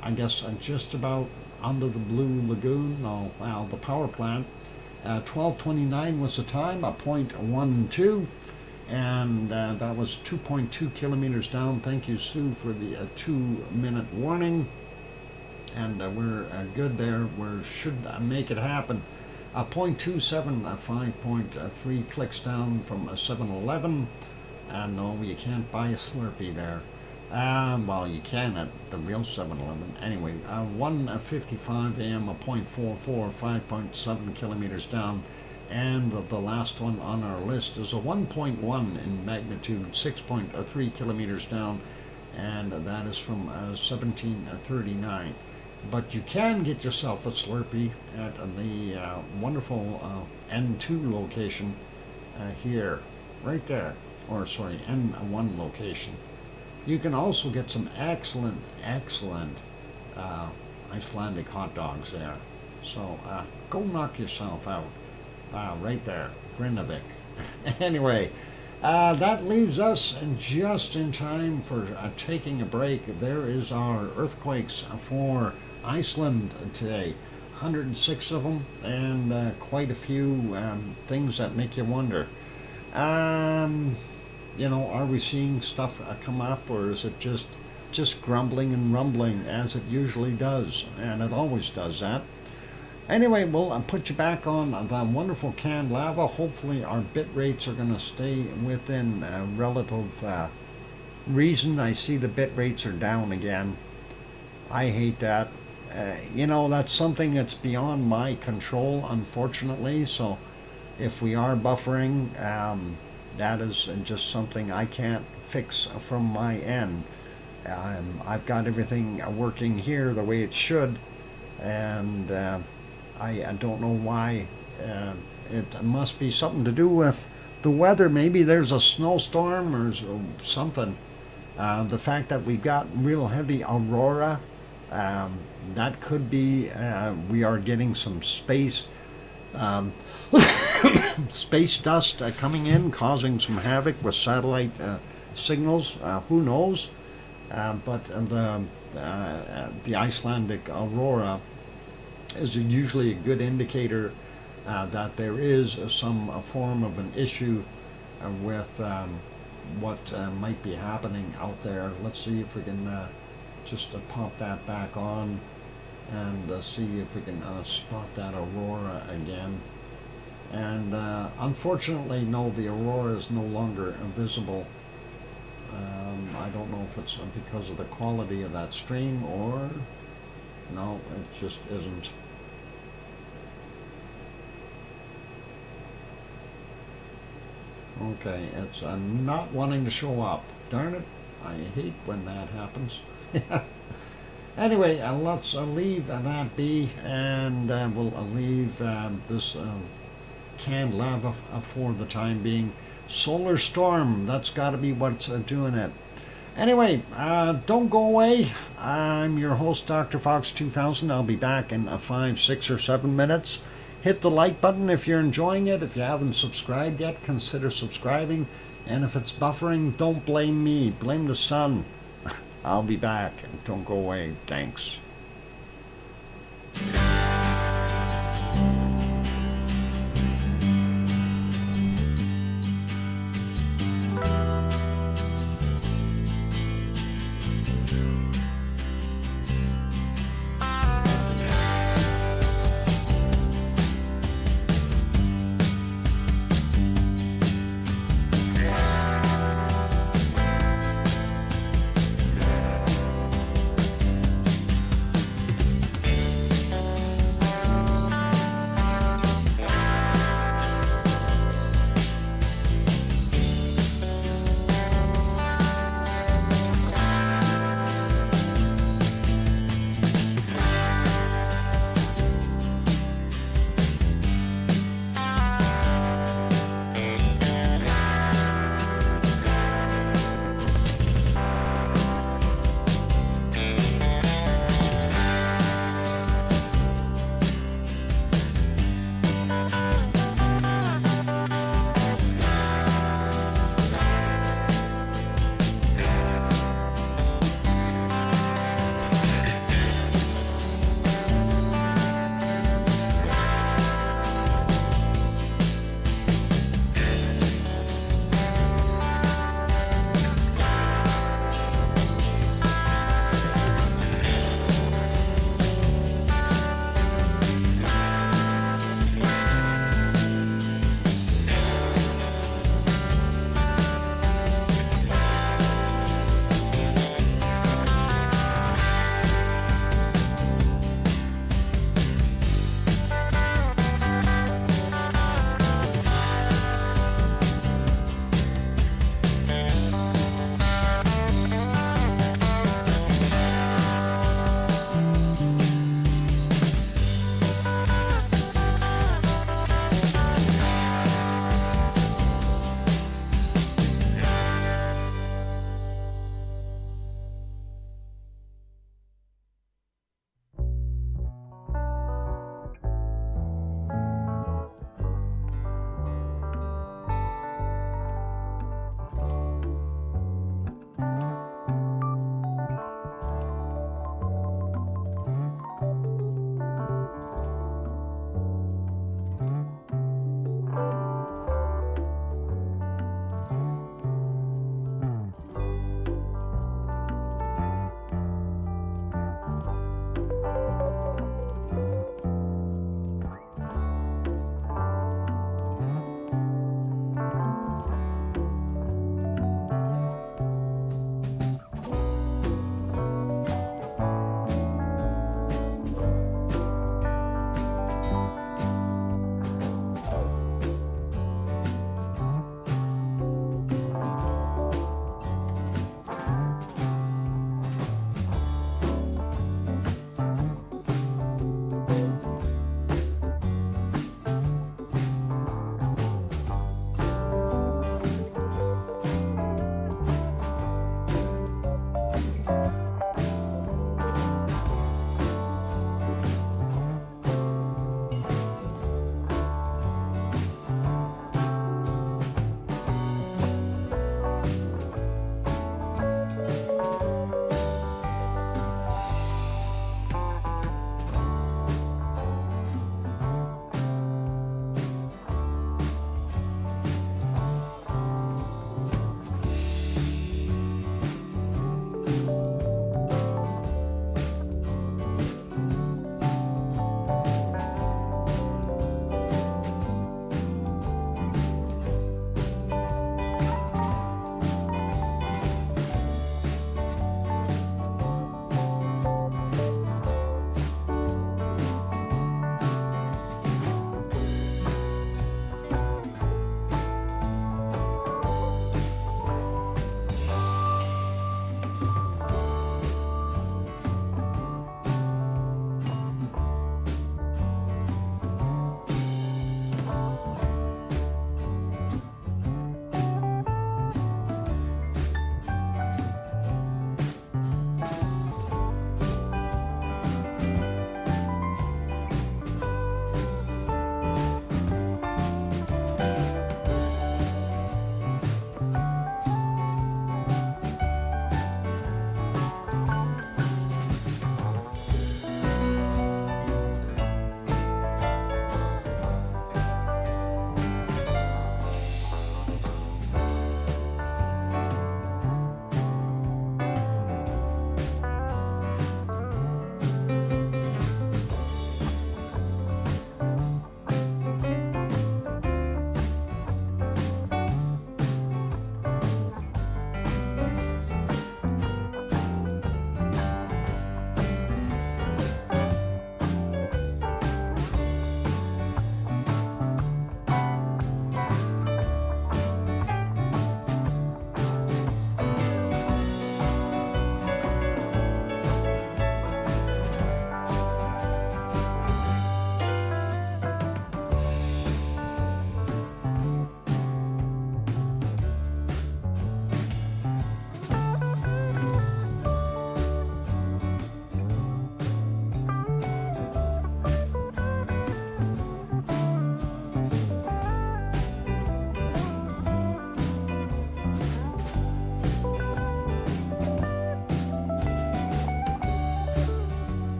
I guess just about under the Blue Lagoon, the power plant, 12:29 was the time, a 0.12, and that was 2.2 kilometers down. Thank you, Sue, for the 2-minute warning. And we're good there. We should make it happen. 0.27, 5.3 clicks down from 7-Eleven. No, you can't buy a Slurpee there. Well, you can at the real 7-Eleven. Anyway, 1:55 a.m., a 0.44, 5.7 kilometers down. And the last one on our list is a 1.1 in magnitude, 6.3 kilometers down. And that is from 17:39. But you can get yourself a Slurpee at the wonderful N2 location here, right there, or sorry, N1 location. You can also get some excellent Icelandic hot dogs there. So go knock yourself out right there, Grindavik. Anyway, that leaves us just in time for taking a break. There is our earthquakes for Iceland today, 106 of them, and quite a few things that make you wonder. Are we seeing stuff come up, or is it just grumbling and rumbling as it usually does? And it always does that. Anyway, we'll put you back on the wonderful canned lava. Hopefully our bit rates are going to stay within relative reason. I see the bit rates are down again. I hate that. That's something that's beyond my control, unfortunately. So if we are buffering, that is just something I can't fix from my end. I've got everything working here the way it should, and I don't know why. It must be something to do with the weather. Maybe there's a snowstorm or something. The fact that we got real heavy aurora, that could be we are getting some space space dust coming in, causing some havoc with satellite signals. Who knows? But the Icelandic aurora is usually a good indicator that there is some form of an issue with what might be happening out there. Let's see if we can just pop that back on and see if we can spot that aurora again. And unfortunately, no, the aurora is no longer visible. I don't know if it's because of the quality of that stream or no, it just isn't. Okay, it's not wanting to show up. Darn it. I hate when that happens. Anyway, let's leave that be, and we'll leave this canned lava for the time being. Solar storm, that's got to be what's doing it. Anyway, don't go away. I'm your host, DrFox2000. I'll be back in 5, 6, or 7 minutes. Hit the like button if you're enjoying it. If you haven't subscribed yet, consider subscribing. And if it's buffering, don't blame me. Blame the sun. I'll be back. Don't go away. Thanks.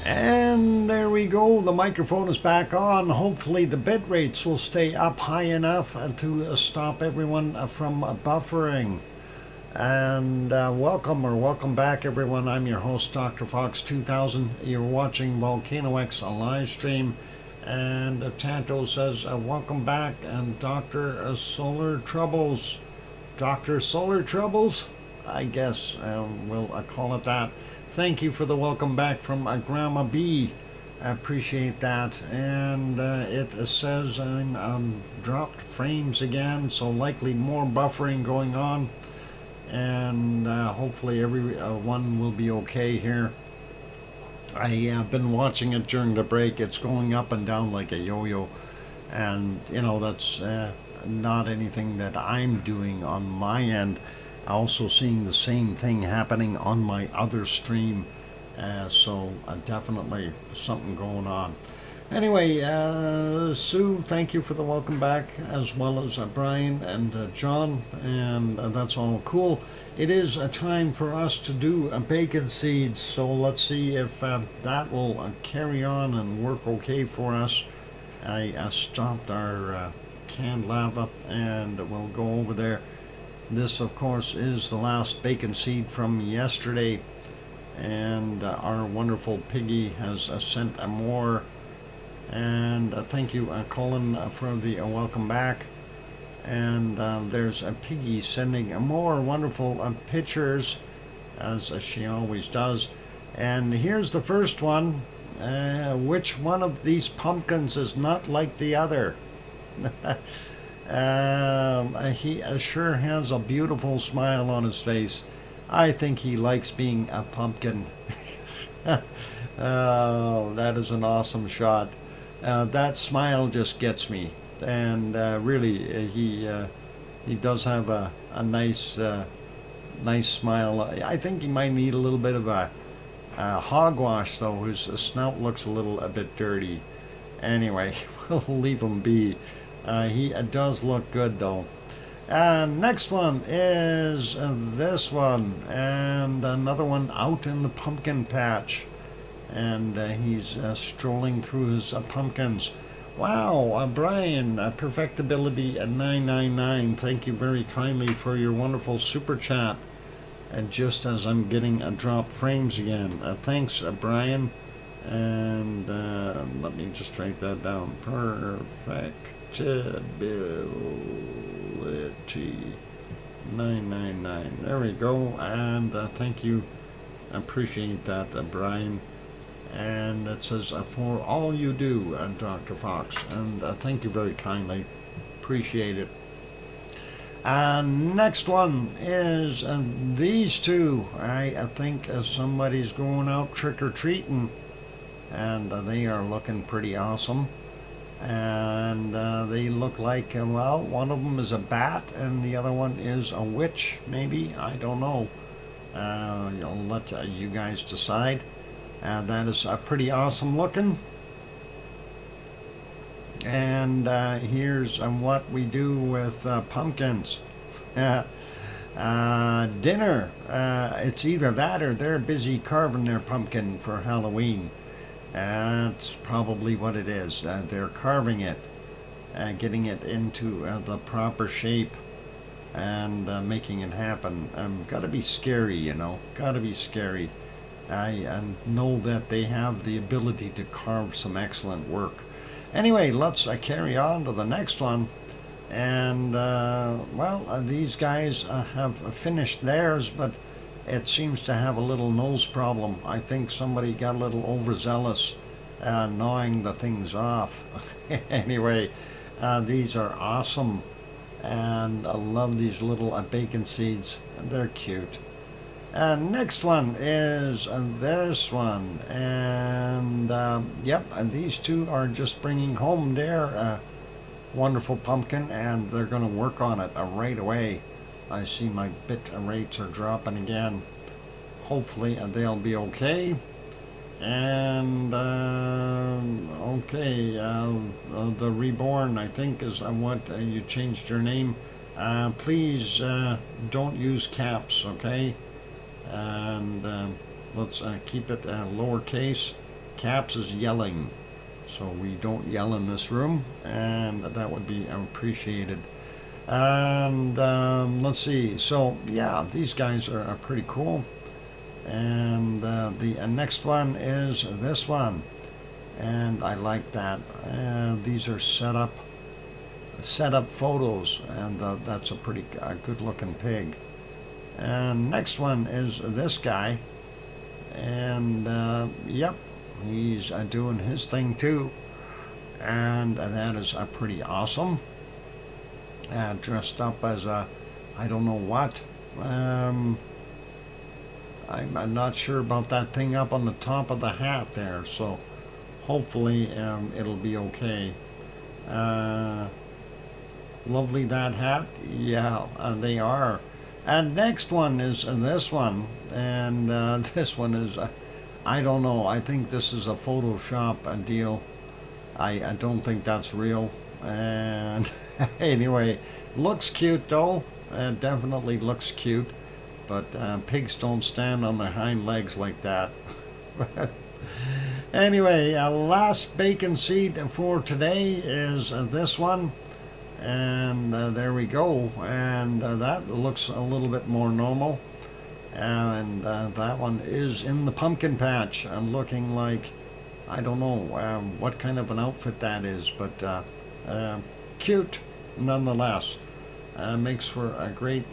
And there we go, the microphone is back on. Hopefully the bit rates will stay up high enough to stop everyone from buffering. And welcome back everyone. I'm your host, DrFox2000. You're watching VolcanoX live stream. And Tanto says, welcome back, and Dr. Solar Troubles. Dr. Solar Troubles? I guess we'll call it that. Thank you for the welcome back from Grandma B. I appreciate that. And it says I'm dropped frames again, so likely more buffering going on. And hopefully everyone will be okay here. I've been watching it during the break. It's going up and down like a yo-yo. And, you know, that's not anything that I'm doing on my end. Also seeing the same thing happening on my other stream, so definitely something going on. Anyway, Sue, thank you for the welcome back, as well as Brian and John, and that's all cool. It is a time for us to do bacon seeds, so let's see if that will carry on and work okay for us. I stopped our canned lava, and we'll go over there. This, of course, is the last bacon seed from yesterday, and our wonderful Piggy has sent more. And thank you, Colin, for the welcome back. And there's a Piggy sending more wonderful pictures, as she always does. And here's the first one. Which one of these pumpkins is not like the other? He sure has a beautiful smile on his face. I think he likes being a pumpkin. Oh, that is an awesome shot. That smile just gets me. And really, he does have a nice smile. I think he might need a little bit of a hogwash, though. His snout looks a bit dirty. Anyway, we'll leave him be. He does look good, though. Next one is this one, and another one out in the pumpkin patch. And he's strolling through his pumpkins. Wow, Brian, Perfectability at 999, thank you very kindly for your wonderful super chat. And just as I'm getting drop frames again. Thanks, Brian. And let me just write that down. Perfectibility 999. There we go. And thank you. I appreciate that, Brian. And it says, for all you do, Dr. Fox. And thank you very kindly. Appreciate it. Next one is these two. I think somebody's going out trick-or-treating. And they are looking pretty awesome. And they look like, well, one of them is a bat and the other one is a witch, maybe. I don't know. I'll let you guys decide. That is pretty awesome looking. And here's what we do with pumpkins. Dinner. It's either that or they're busy carving their pumpkin for Halloween. That's probably what it is. They're carving it, getting it into the proper shape, and making it happen. Gotta be scary, you know. Gotta be scary. I know that they have the ability to carve some excellent work. Anyway, let's carry on to the next one. And, well, these guys have finished theirs, but it seems to have a little nose problem. I think somebody got a little overzealous gnawing the things off. Anyway, these are awesome. And I love these little bacon seeds. They're cute. Next one is this one, and yep, and these two are just bringing home their wonderful pumpkin, and they're going to work on it right away. I see my bit rates are dropping again. Hopefully they'll be okay. And okay, the Reborn, I think, is what you changed your name. Please don't use caps, okay? And let's keep it lowercase. Caps is yelling, so we don't yell in this room, and that would be appreciated. And let's see. So yeah, these guys are pretty cool. And the next one is this one, and I like that. These are setup photos, and that's a pretty good looking pig. And next one is this guy, and yep, he's doing his thing too, and that is pretty awesome. Dressed up as a, I don't know what. I'm not sure about that thing up on the top of the hat there, so hopefully it'll be okay. Lovely, that hat. Yeah, they are. And next one is this one, and this one is, I don't know, I think this is a Photoshop deal. I don't think that's real. And anyway, looks cute though. Definitely looks cute. But pigs don't stand on their hind legs like that. Anyway, last bacon seed for today is this one. And there we go. And that looks a little bit more normal. And that one is in the pumpkin patch, looking like, I don't know what kind of an outfit that is, but cute nonetheless. Makes for a great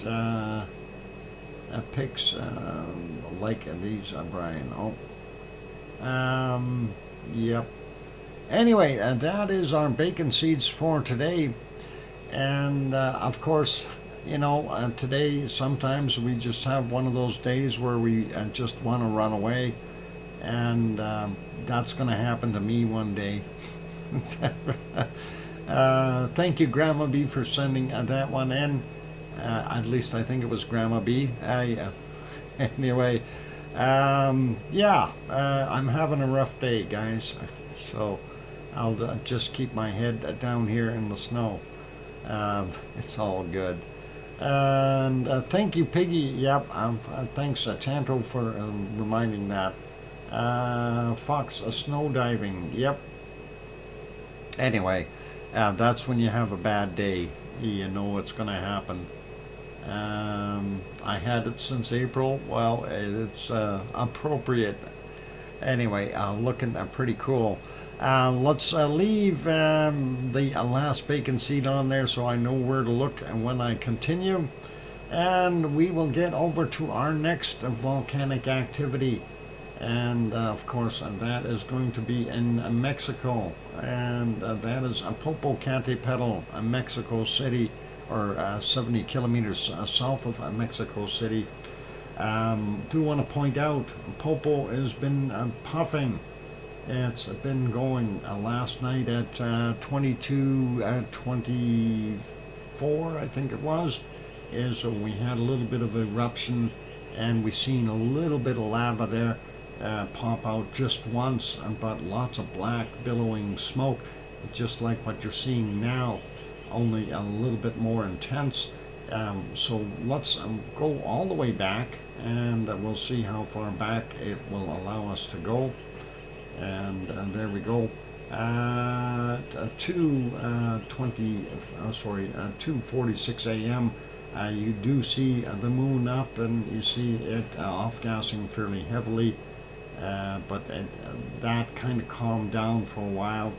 pics like these, Brian. Yep. Anyway, that is our bacon seeds for today. And of course, you know, today sometimes we just have one of those days where we just want to run away, and that's going to happen to me one day. Thank you, Grandma B, for sending that one in. At least I think it was Grandma B. Anyway, yeah, I'm having a rough day, guys. So I'll just keep my head down here in the snow. It's all good. And thank you, Piggy. Yep, thanks, Tanto, for reminding that. Fox, snow diving. Yep. Anyway, that's when you have a bad day. You know what's going to happen. I had it since April. Well, it's appropriate. Anyway, looking pretty cool. Let's leave the last bacon seed on there so I know where to look and when I continue. And we will get over to our next volcanic activity. And of course, that is going to be in Mexico. And that is Popocatépetl, Mexico City, or 70 kilometers south of Mexico City. Do want to point out, Popo has been puffing. It's been going last night at 22:24, I think it was. We had a little bit of eruption, and we seen a little bit of lava there pop out just once, but lots of black billowing smoke, just like what you're seeing now, only a little bit more intense. So let's go all the way back, and we'll see how far back it will allow us to go. And there we go. At 2:46 a.m. You do see the moon up, and you see it off-gassing fairly heavily. But that kind of calmed down for a while.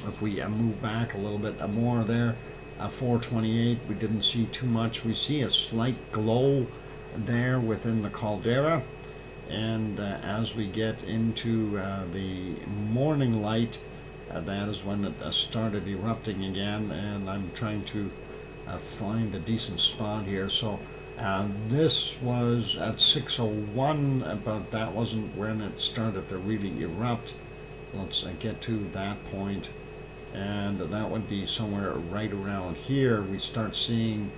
If we move back a little bit more there, 4:28, we didn't see too much. We see a slight glow there within the caldera. And as we get into the morning light, that is when it started erupting again, and I'm trying to find a decent spot here. So this was at 6:01, but that wasn't when it started to really erupt. Let's get to that point, and that would be somewhere right around here. We start seeing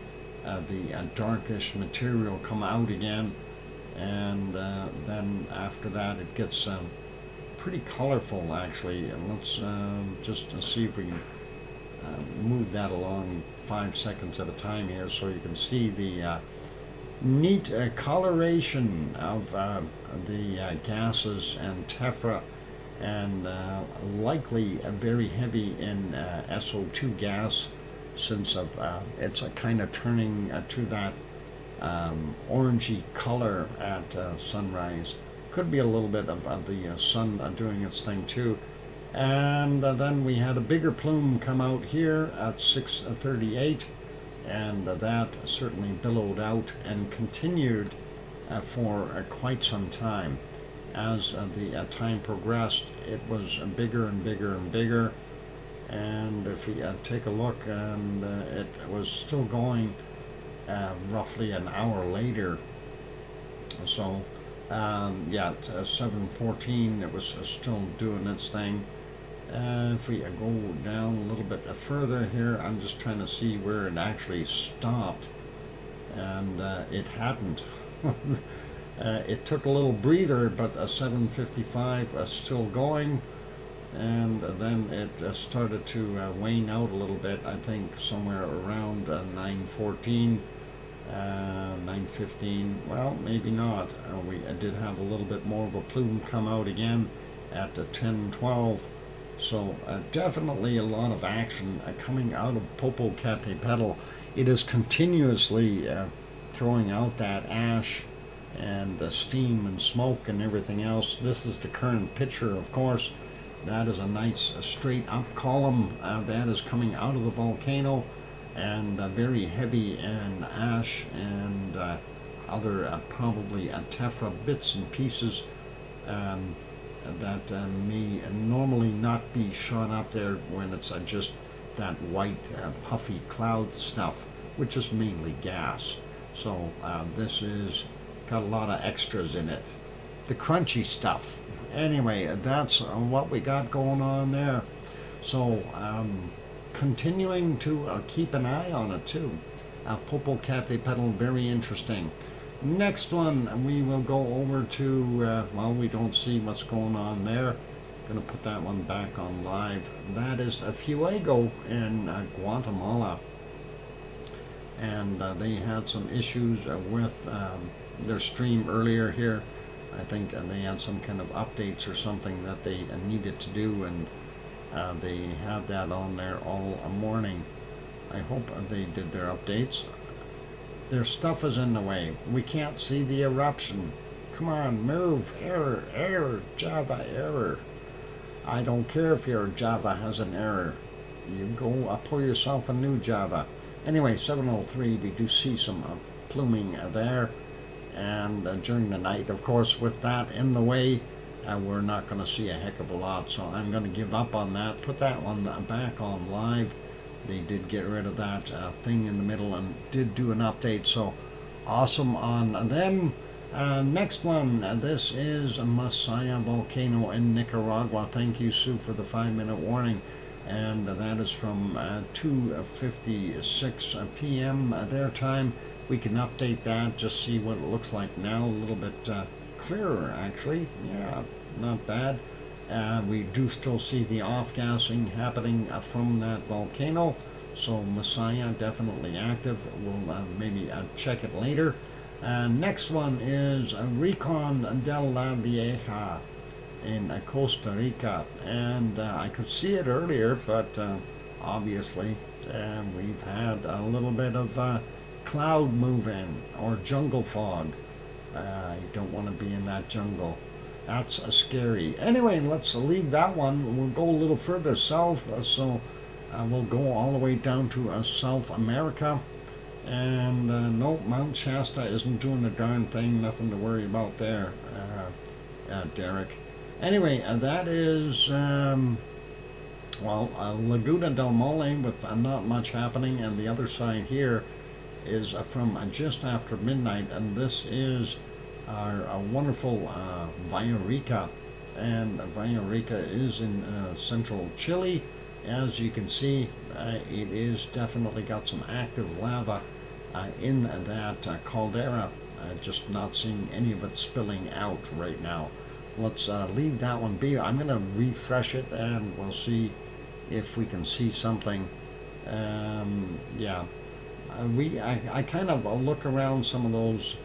the darkish material come out again. And then after that it gets pretty colorful, actually. And let's just see if we can move that along 5 seconds at a time here, so you can see the neat coloration of the gases and tephra and likely very heavy in SO2 gas, since of it's kind of turning to that orangey color at sunrise. Could be a little bit of the sun doing its thing too. And then we had a bigger plume come out here at 6:38, and that certainly billowed out and continued for quite some time. As the time progressed, it was bigger and bigger and bigger. And if we take a look, and it was still going roughly an hour later. So yeah, at 7:14, it was still doing its thing. If we go down a little bit further here, I'm just trying to see where it actually stopped, and it hadn't. It took a little breather, but 7:55 still going, and then it started to wane out a little bit. I think somewhere around 9:14, 9:15. Well, maybe not. We did have a little bit more of a plume come out again at 10:12. So definitely a lot of action coming out of Popocatépetl. It is continuously throwing out that ash and steam and smoke and everything else. This is the current picture, of course. That is a nice straight up column that is coming out of the volcano, and very heavy in ash and other probably tephra bits and pieces that may normally not be shot up there when it's just that white puffy cloud stuff, which is mainly gas. So this is got a lot of extras in it, the crunchy stuff. Anyway, that's what we got going on there. So continuing to keep an eye on it too. Popocatépetl, very interesting. Next one, we will go over to, well, we don't see what's going on there. Going to put that one back on live. That is a Fuego in Guatemala. And they had some issues with their stream earlier here. I think they had some kind of updates or something that they needed to do, and they had that on there all morning. I hope they did their updates. Their stuff is in the way. We can't see the eruption. Come on, move. Error, error, Java, error. I don't care if your Java has an error. You go pull yourself a new Java. Anyway, 7:03, we do see some pluming there. And during the night, of course, with that in the way, we're not going to see a heck of a lot. So I'm going to give up on that. Put that one back on live. They did get rid of that thing in the middle and did do an update, so awesome on them. Next one, this is a Masaya volcano in Nicaragua. Thank you, Sue, for the 5-minute warning. And that is from 2:56 p.m. Their time. We can update that, just see what it looks like now. A little bit clearer, actually. Yeah, not bad. We do still see the off-gassing happening from that volcano, so Masaya definitely active. We'll maybe check it later. Next one is Recon de la Vieja in Costa Rica, and I could see it earlier, but obviously we've had a little bit of cloud moving or jungle fog. You don't want to be in that jungle. That's scary. Anyway, let's leave that one. We'll go a little further south, so we'll go all the way down to South America. And no, Mount Shasta isn't doing a darn thing. Nothing to worry about there, Derek. Anyway, that is, well, Laguna del Mole with not much happening. And the other side here is from just after midnight. And this is our wonderful Villarrica, and Villarrica is in central Chile. As you can see, it is definitely got some active lava in that caldera, just not seeing any of it spilling out right now. Let's leave that one be. I'm going to refresh it and we'll see if we can see something. Yeah, I kind of look around some of those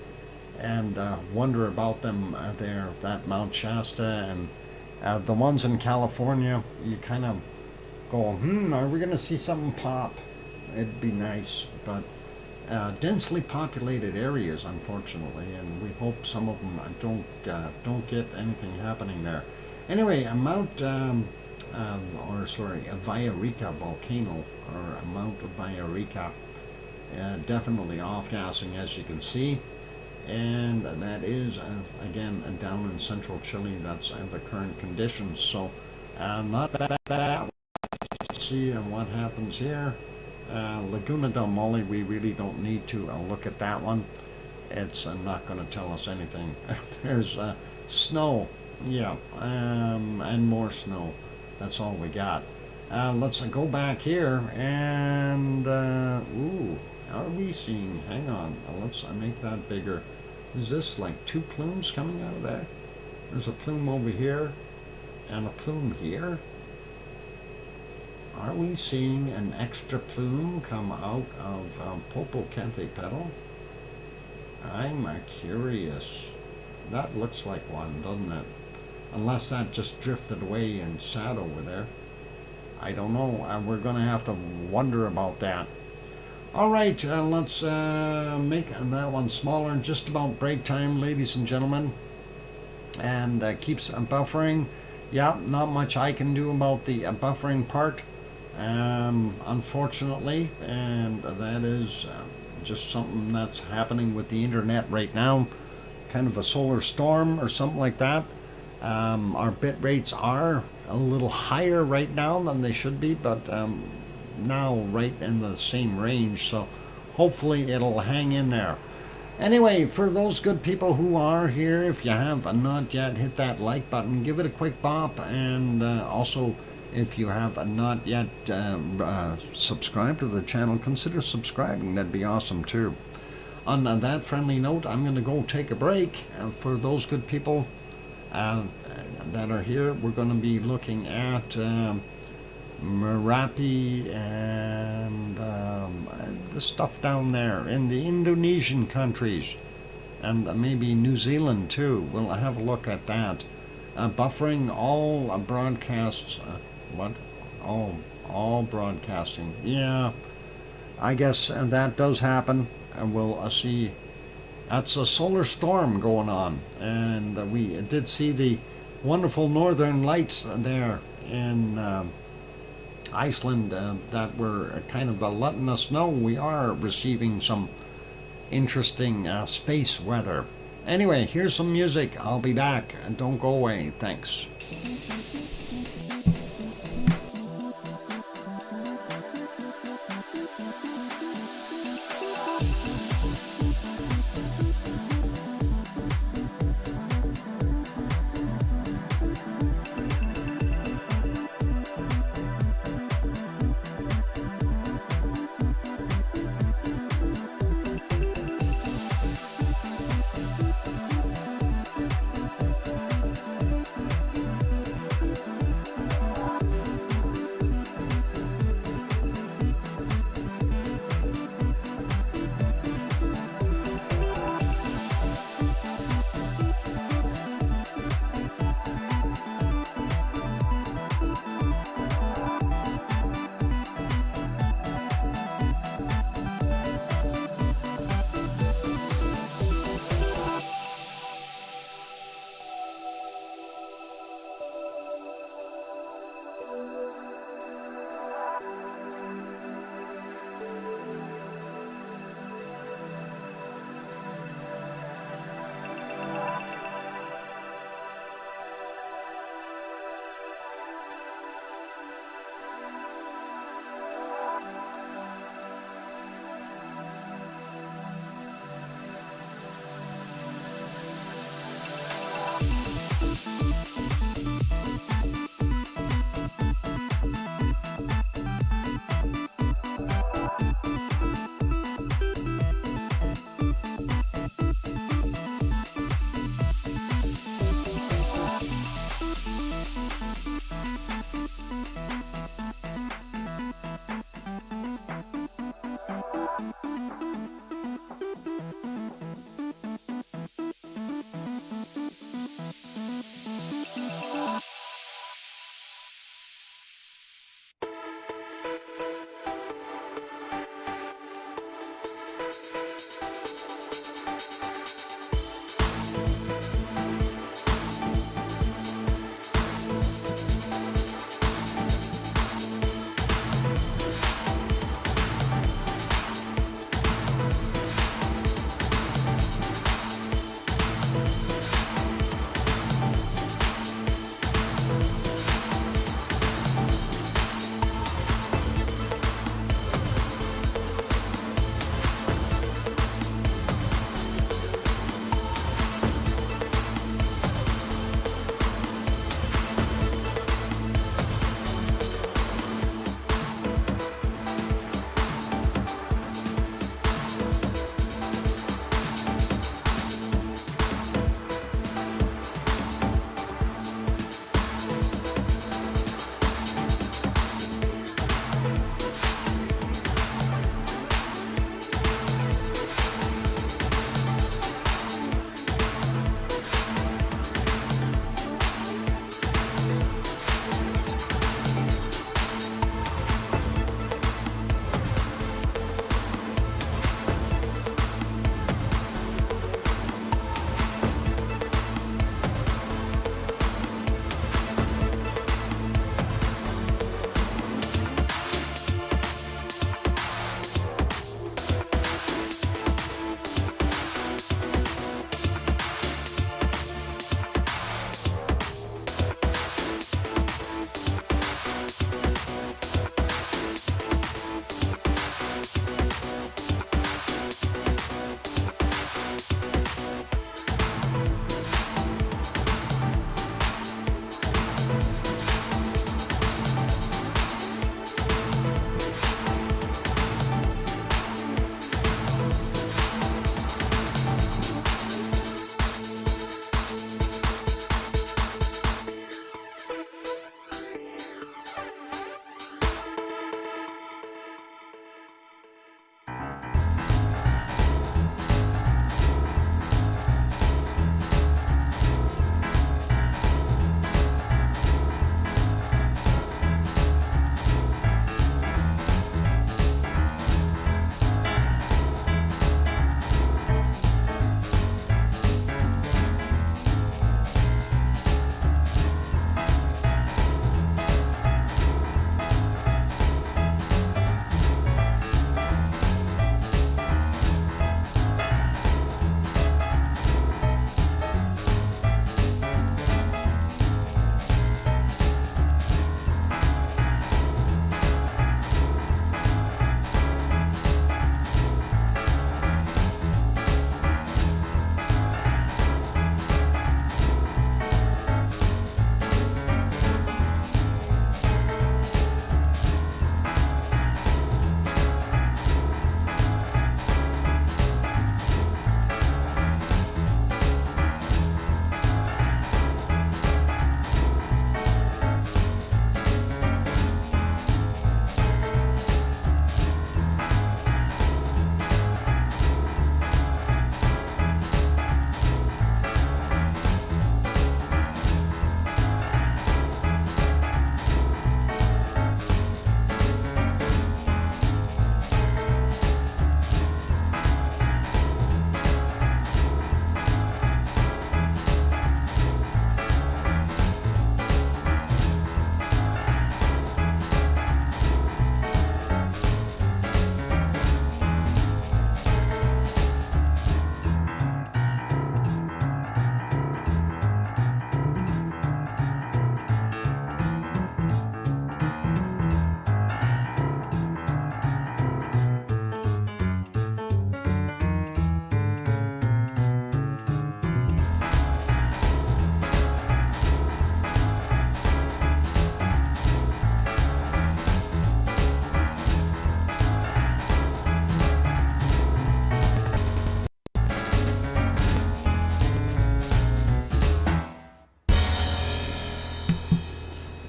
and wonder about them there, that Mount Shasta and The ones in California, you kind of go, are we going to see something pop? It'd be nice, but densely populated areas, unfortunately, and we hope some of them don't get anything happening there. Anyway, Villarrica volcano, or Mount of Villarrica, definitely off-gassing, as you can see, and that is again down in central Chile. That's the current conditions. So not bad. Let's see what happens here. Laguna del Mole, we really don't need to look at that one. It's not going to tell us anything. There's snow, yeah, and more snow. That's all we got. Let's go back here and are we seeing? Hang on, let's make that bigger. Is this like two plumes coming out of there? There's a plume over here and a plume here. Are we seeing an extra plume come out of Popocatépetl? I'm curious. That looks like one, doesn't it? Unless that just drifted away and sat over there. I don't know. We're going to have to wonder about that. All right, let's make that one smaller. Just about break time, ladies and gentlemen. And keeps buffering. Yeah, not much I can do about the buffering part. Unfortunately, and that is just something that's happening with the internet right now, kind of a solar storm or something like that. Our bit rates are a little higher right now than they should be, but now right in the same range, so hopefully it'll hang in there. Anyway, for those good people who are here, if you have not yet hit that like button, give it a quick bop, and also if you have not yet subscribed to the channel, consider subscribing. That'd be awesome too. On that friendly note, I'm going to go take a break. For those good people that are here, we're going to be looking at Merapi and the stuff down there in the Indonesian countries, and maybe New Zealand too. We'll have a look at that. Buffering all broadcasts. What? All broadcasting. Yeah, I guess that does happen, and we'll see. That's a solar storm going on, and we did see the wonderful northern lights there in Iceland that were kind of letting us know we are receiving some interesting space weather. Anyway, here's some music. I'll be back. Don't go away. Thanks.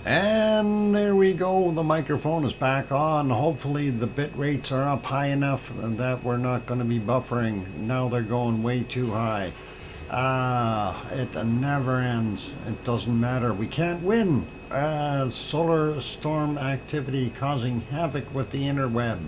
And there we go, the microphone is back on. Hopefully the bit rates are up high enough that we're not going to be buffering. Now they're going way too high. It never ends. It doesn't matter. We can't win. Solar storm activity causing havoc with the interweb.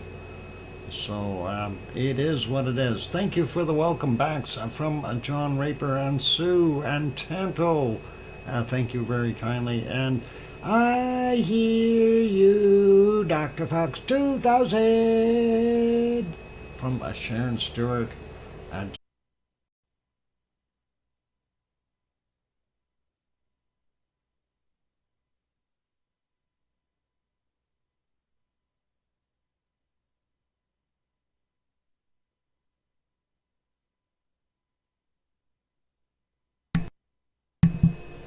So it is what it is. Thank you for the welcome backs from John Raper and Sue and Tanto. Thank you very kindly. And I hear you, DrFox2000 from Sharon Stewart.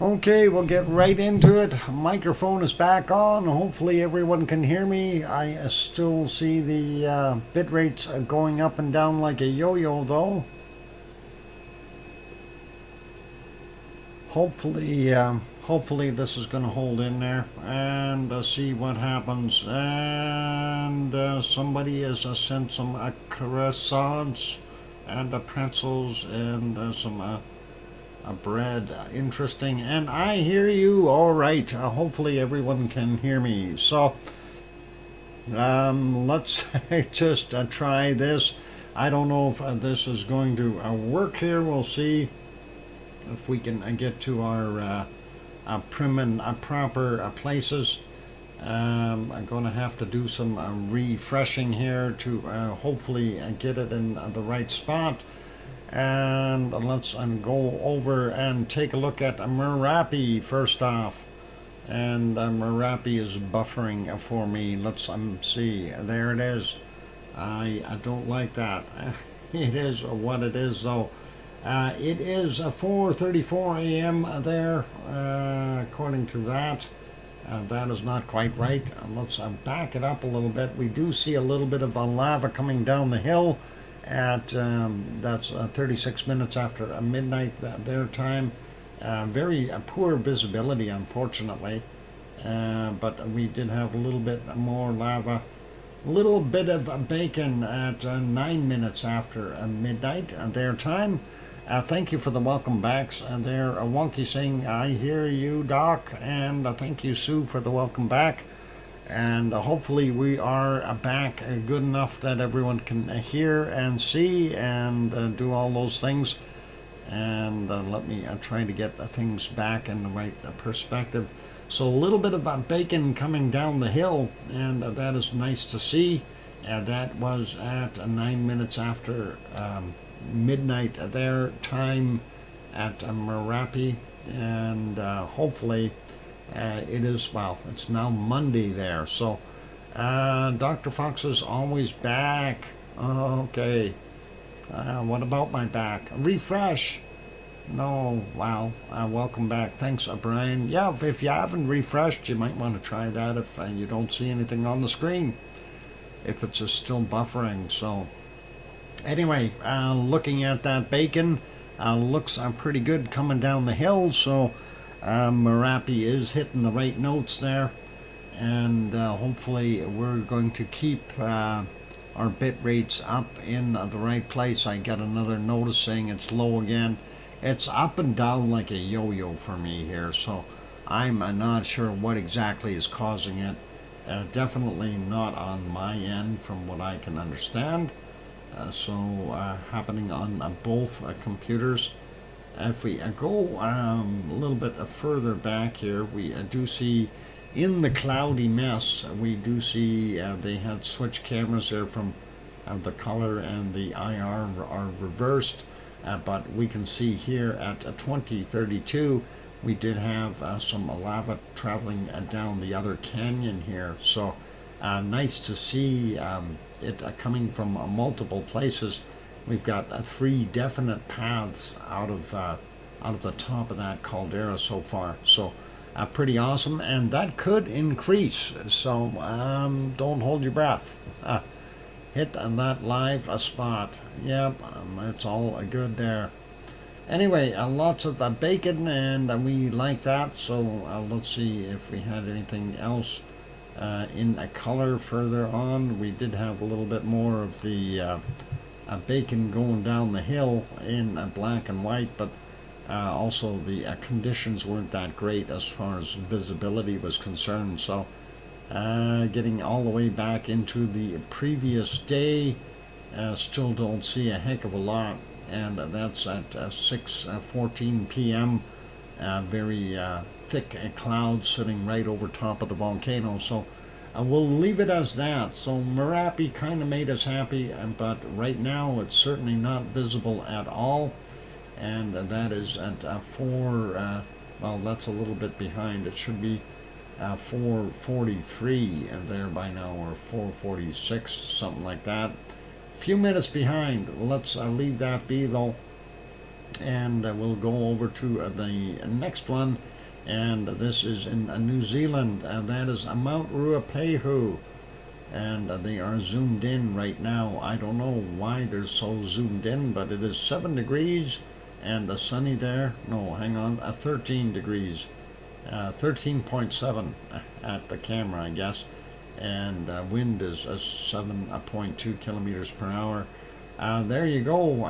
Okay, we'll get right into it. Microphone is back on. Hopefully everyone can hear me. I still see the bit rates going up and down like a yo-yo though. Hopefully this is going to hold in there and see what happens. And somebody has sent some croissants and pretzels and some bread. Interesting. And I hear you all right. Hopefully everyone can hear me. So let's just try this. I don't know if this is going to work here. We'll see if we can get to our prim and proper places. I'm going to have to do some refreshing here to hopefully get it in the right spot. And let's go over and take a look at Merapi first off. And Merapi is buffering for me. Let's see. There it is. I don't like that. It is what it is though. It is 4:34 a.m. there, according to that. That is not quite right. Let's back it up a little bit. We do see a little bit of lava coming down the hill at that's 36 minutes after midnight their time. Very poor visibility, unfortunately, but we did have a little bit more lava, a little bit of bacon at 9 minutes after midnight their time. Thank you for the welcome backs there. Wonky saying I hear you, Doc, and thank you, Sue, for the welcome back. And hopefully we are back good enough that everyone can hear and see and do all those things. And let me try to get things back in the right perspective. So a little bit of bacon coming down the hill, and that is nice to see. That was at 9 minutes after midnight their time at Merapi, and hopefully it is, well, it's now Monday there. So Dr. Fox is always back. Okay. What about my back? Refresh. No. Wow. Welcome back. Thanks, Brian. Yeah, if you haven't refreshed, you might want to try that if you don't see anything on the screen, if it's still buffering. So anyway, looking at that bacon, looks pretty good coming down the hill. So Merapi is hitting the right notes there, and hopefully we're going to keep our bit rates up in the right place. I got another notice saying it's low again. It's up and down like a yo-yo for me here, so I'm not sure what exactly is causing it. Definitely not on my end from what I can understand. Happening on both computers. If we go a little bit further back here, we do see in the cloudy mess, we do see they had switched cameras there from the color and the IR are reversed, but we can see here at 2032 we did have some lava traveling down the other canyon here. So nice to see it coming from multiple places. We've got 3 definite paths out of the top of that caldera so far. So pretty awesome, and that could increase. So don't hold your breath. Hit on that live spot. Yep, it's all good there. Anyway, lots of bacon, and we like that. So let's see if we had anything else in a color further on. We did have a little bit more of the bacon going down the hill in black and white, but also the conditions weren't that great as far as visibility was concerned. So getting all the way back into the previous day, still don't see a heck of a lot, and that's at 6:14 p.m. Very thick clouds sitting right over top of the volcano. So we'll leave it as that. So Merapi kind of made us happy, but right now it's certainly not visible at all, and that is at 4, well, that's a little bit behind. It should be 4:43 there by now, or 4:46, something like that. A few minutes behind. Let's leave that be though, and we'll go over to the next one, and this is in New Zealand, and that is Mount Ruapehu, and they are zoomed in right now. I don't know why they're so zoomed in, but it is 7 degrees and sunny there. No, hang on, 13 degrees, 13.7 at the camera, I guess, and wind is 7.2 kilometers per hour. There you go.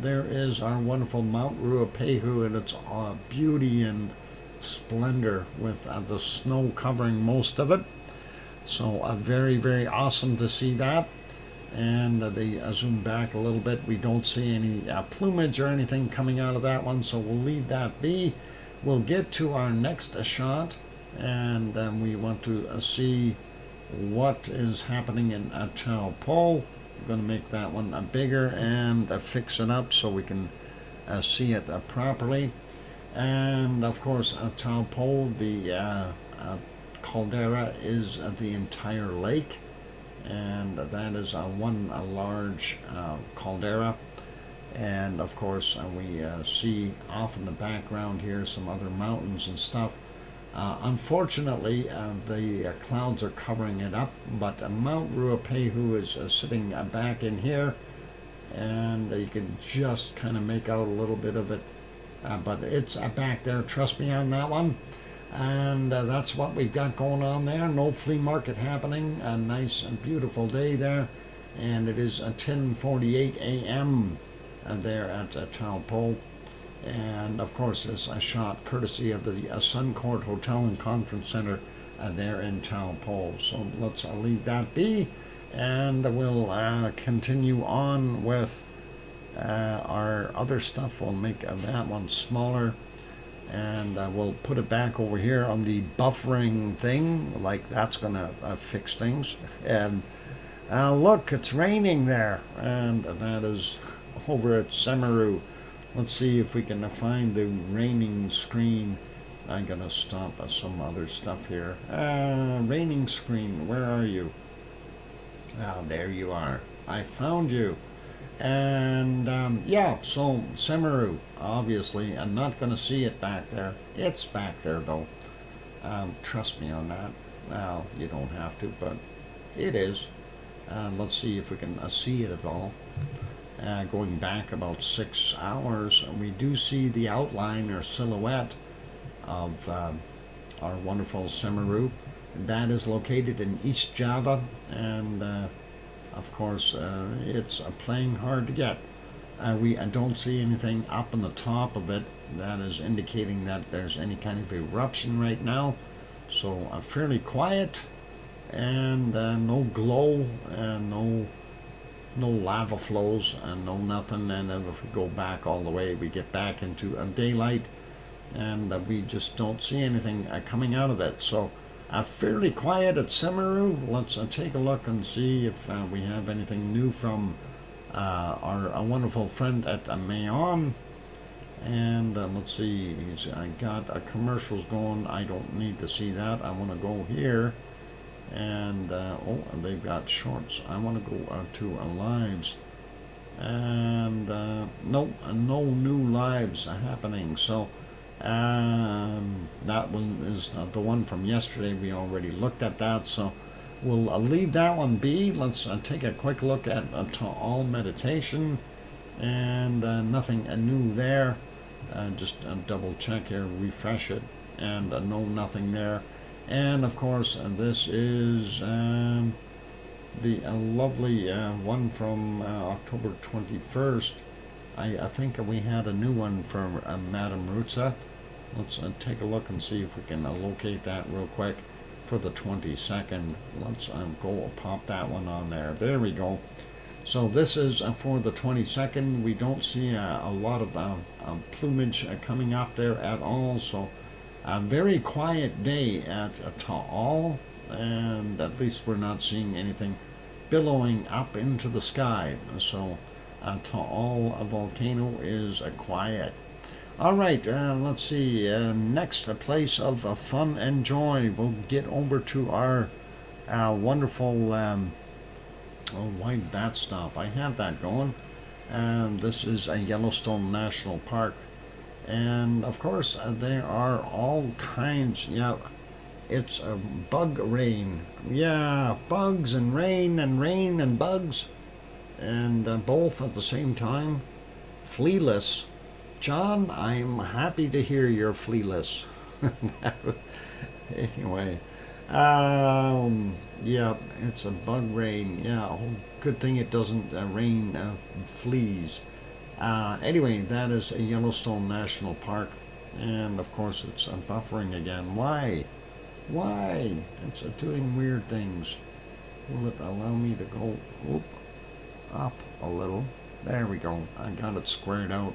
There is our wonderful Mount Ruapehu, and its beauty and splendor with the snow covering most of it. So very, very awesome to see that. And they zoom back a little bit. We don't see any plumage or anything coming out of that one, so we'll leave that be. We'll get to our next shot, and we want to see what is happening in Taupo. We're going to make that one bigger and fix it up so we can see it properly. And of course, Taupo, the caldera, is the entire lake, and that is one large caldera. And of course, we see off in the background here some other mountains and stuff. Unfortunately, the clouds are covering it up, but Mount Ruapehu is sitting back in here, and you can just kind of make out a little bit of it, but it's back there, trust me on that one. And that's what we've got going on there. No flea market happening. A nice and beautiful day there, and it is 10:48 a.m. There at Taupo. And of course, it's a shot courtesy of the Suncourt Hotel and Conference Center there in Taupo. So let's leave that be, and we'll continue on with our other stuff. We'll make that one smaller, and we'll put it back over here on the buffering thing, like that's gonna fix things. And look, it's raining there, and that is over at Semeru. Let's see if we can find the raining screen. I'm gonna stop some other stuff here. Raining screen, where are you? Oh, there you are. I found you. And yeah, so Semeru, obviously, I'm not gonna see it back there. It's back there though. Trust me on that. Well, you don't have to, but it is. Let's see if we can see it at all. Going back about 6 hours, we do see the outline or silhouette of our wonderful Semeru. That is located in East Java, and of course it's playing hard to get. We don't see anything up on the top of it that is indicating that there's any kind of eruption right now, so fairly quiet, and no glow, and no lava flows, and no nothing. And if we go back all the way, we get back into daylight, and we just don't see anything coming out of it. So fairly quiet at Semeru. Let's take a look and see if we have anything new from our wonderful friend at Mayon. And let's see, he's got commercials going. I don't need to see that. I want to go here, and oh, they've got shorts. I want to go to lives, and nope, no new lives happening. So that one is the one from yesterday. We already looked at that, so we'll leave that one be. Let's take a quick look at All Meditation, and nothing new there. Just double check here, refresh it, and no, nothing there. And of course, this is the lovely one from October 21st. I think we had a new one from Madame Rutza. Let's take a look and see if we can locate that real quick for the 22nd. Let's go pop that one on there. There we go. So this is for the 22nd. We don't see a lot of plumage coming up there at all. So a very quiet day at Taal, and at least we're not seeing anything billowing up into the sky. So Taal volcano is quiet. All right, let's see. Next, a place of fun and joy. We'll get over to our wonderful. Oh, why did that stop? I had that going. And this is a Yellowstone National Park. And of course, there are all kinds. Yeah, it's a bug rain. Yeah, bugs and rain and bugs. And both at the same time. Flealess. John, I'm happy to hear you're flealess. Anyway, yeah, it's a bug rain. Yeah, oh, good thing it doesn't rain fleas. Anyway, that is a Yellowstone National Park, and of course it's buffering again. Why? Why? It's doing weird things. Will it allow me to go up a little? There we go. I got it squared out.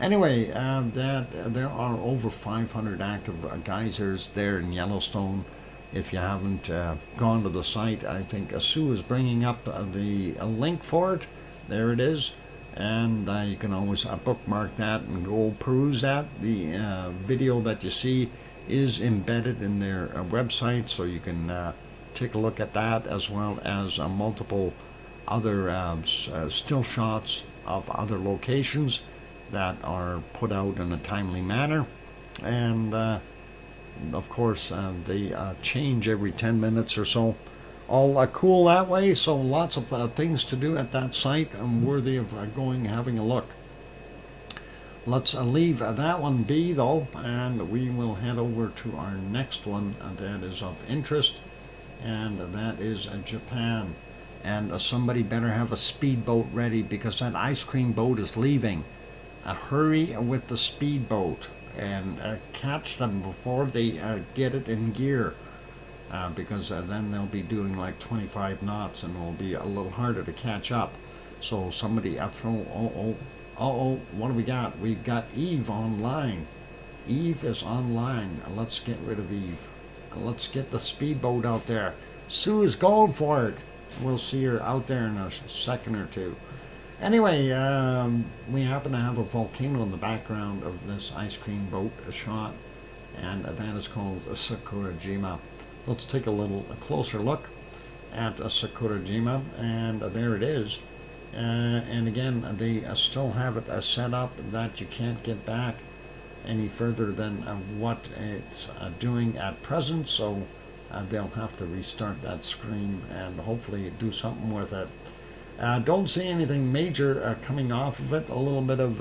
Anyway, there are over 500 active geysers there in Yellowstone. If you haven't gone to the site, I think Sue is bringing up the link for it. There it is. And you can always bookmark that and go peruse that. The video that you see is embedded in their website, so you can take a look at that, as well as multiple other still shots of other locations that are put out in a timely manner. And of course they change every 10 minutes or so. All cool that way, so lots of things to do at that site, and worthy of going having a look. Let's leave that one be though, and we will head over to our next one that is of interest, and that is Japan. And somebody better have a speedboat ready, because that ice cream boat is leaving. Hurry with the speedboat and catch them before they get it in gear, because then they'll be doing like 25 knots and it will be a little harder to catch up. So somebody throw, what do we got? We've got Eve online. Eve is online. Let's get rid of Eve. Let's get the speedboat out there. Sue is going for it. We'll see her out there in a second or two. Anyway, we happen to have a volcano in the background of this ice cream boat shot, and that is called Sakurajima. Let's take a closer look at Sakurajima, and there it is. And again, they still have it set up that you can't get back any further than what it's doing at present, so they'll have to restart that screen and hopefully do something with it. Don't see anything major coming off of it. A little bit of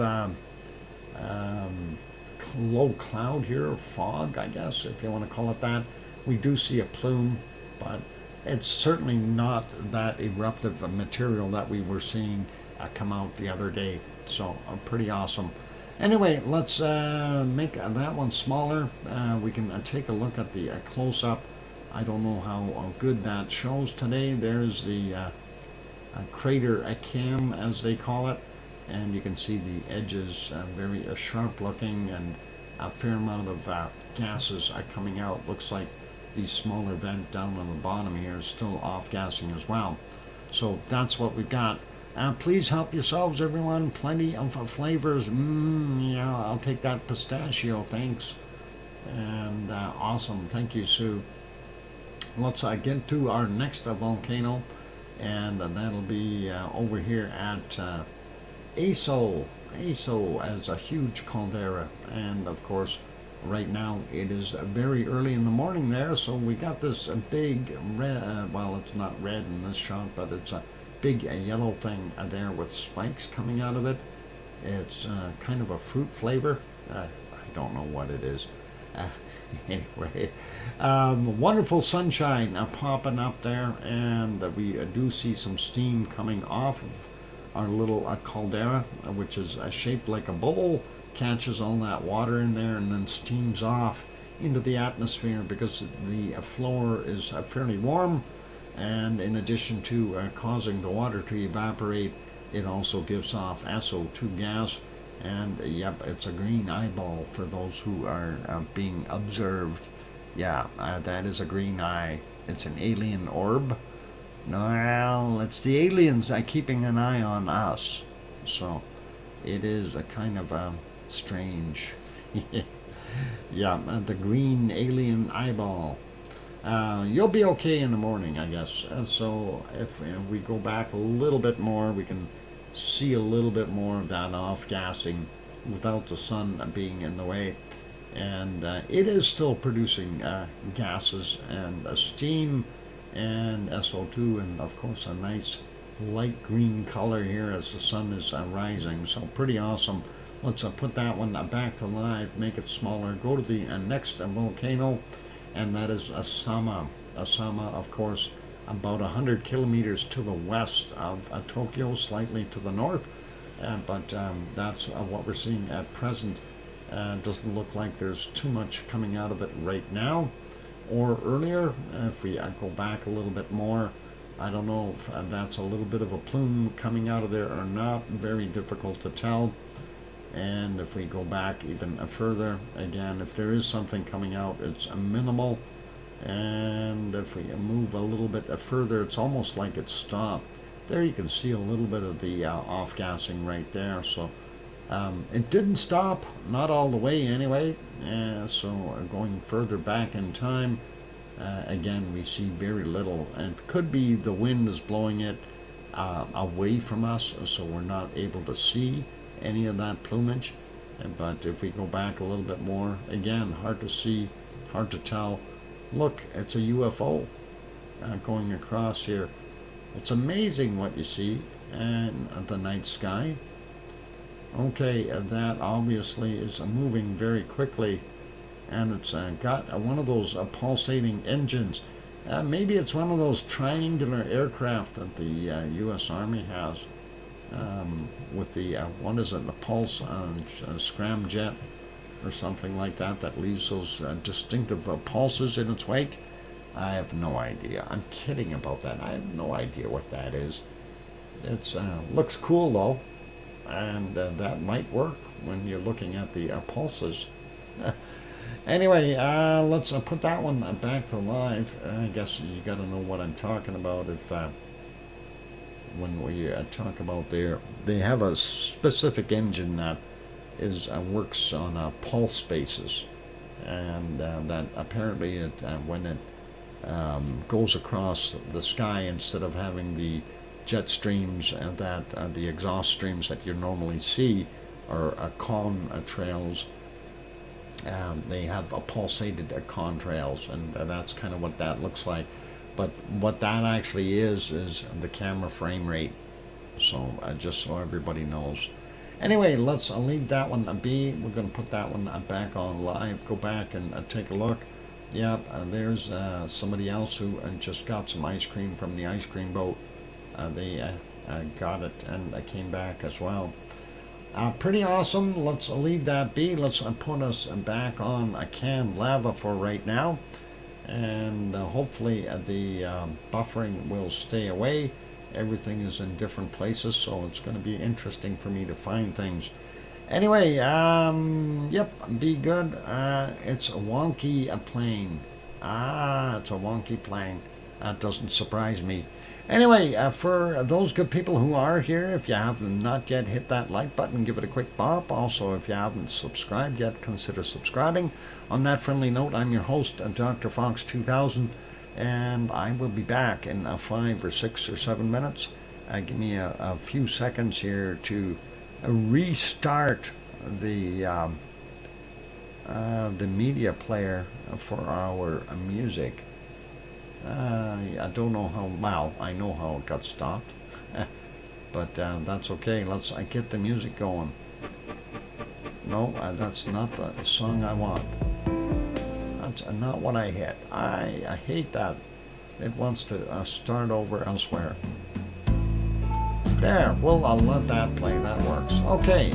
low cloud here, or fog, I guess, if you want to call it that. We do see a plume, but it's certainly not that eruptive material that we were seeing come out the other day. So pretty awesome. Anyway, let's make that one smaller. We can take a look at the close-up. I don't know how good that shows today. There's the crater cam, as they call it, and you can see the edges very sharp looking, and a fair amount of gases coming out. Looks like the smaller vent down on the bottom here is still off gassing as well. So that's what we've got. Please help yourselves, everyone. Plenty of flavors. Yeah, I'll take that pistachio, thanks. And awesome, thank you, Sue. Let's get to our next volcano, and that'll be over here at Aso. Aso as a huge caldera, and of course right now it is very early in the morning there, so we got this big red, well, it's not red in this shot, but it's a big yellow thing there with spikes coming out of it, It's kind of a fruit flavor. I don't know what it is. Uh, anyway, wonderful sunshine popping up there, and we do see some steam coming off of our little caldera, which is shaped like a bowl, catches all that water in there and then steams off into the atmosphere because the floor is fairly warm, and in addition to causing the water to evaporate, it also gives off SO2 gas. And yep, it's a green eyeball for those who are being observed. Yeah, that is a green eye. It's an alien orb. Well, it's the aliens keeping an eye on us. So it is a kind of strange. Yeah, the green alien eyeball. You'll be okay in the morning, I guess. So if we go back a little bit more, we can see a little bit more of that off-gassing without the sun being in the way. And it is still producing gases and steam and SO2, and of course a nice light green color here as the sun is rising. So pretty awesome. Let's put that one back to live, make it smaller, go to the next volcano, and that is Asama. Asama, of course, about 100 kilometers to the west of Tokyo, slightly to the north, but that's what we're seeing at present. Doesn't look like there's too much coming out of it right now or earlier. If we go back a little bit more, I don't know if that's a little bit of a plume coming out of there or not. Very difficult to tell. And if we go back even further, again, if there is something coming out, it's minimal. And if we move a little bit further, it's almost like it's stopped. There you can see a little bit of the off-gassing right there. So it didn't stop, not all the way anyway. So going further back in time, again, we see very little. And it could be the wind is blowing it away from us, so we're not able to see any of that plumage. But if we go back a little bit more, again, hard to see, hard to tell. Look, it's a UFO going across here. It's amazing what you see in the night sky. Okay, that obviously is moving very quickly, and it's got one of those pulsating engines. Maybe it's one of those triangular aircraft that the U.S. Army has with the, what is it, the pulse scramjet or something like that, that leaves those distinctive pulses in its wake. I have no idea. I'm kidding about that. I have no idea what that is. It's looks cool though, and that might work when you're looking at the pulses. Anyway, let's put that one back to live. I guess you got to know what I'm talking about if when we talk about they have a specific engine that is works on pulse basis, and that apparently it, when it goes across the sky, instead of having the jet streams and that the exhaust streams that you normally see or contrails, they have a pulsated contrails, and that's kind of what that looks like. But what that actually is the camera frame rate. So just so everybody knows. Anyway, let's leave that one be. We're going to put that one back on live. Go back and take a look. Yep, there's somebody else who just got some ice cream from the ice cream boat. They got it and came back as well. Pretty awesome. Let's leave that be. Let's put us back on a canned lava for right now. And hopefully the buffering will stay away. Everything is in different places, so it's going to be interesting for me to find things. Anyway, yep, be good. It's a wonky plane. It's a wonky plane. That doesn't surprise me. Anyway, for those good people who are here, if you have not yet hit that like button, give it a quick bop. Also, if you haven't subscribed yet, consider subscribing. On that friendly note, I'm your host, DrFox2000, and I will be back in 5 or 6 or 7 minutes. Give me a few seconds here to restart the media player for our music. I don't know how, well, I know how it got stopped, but that's okay. Let's get the music going. No, that's not the song I want. That's not what I hit. I hate that. It wants to start over elsewhere. There, well, I'll let that play. That works. Okay.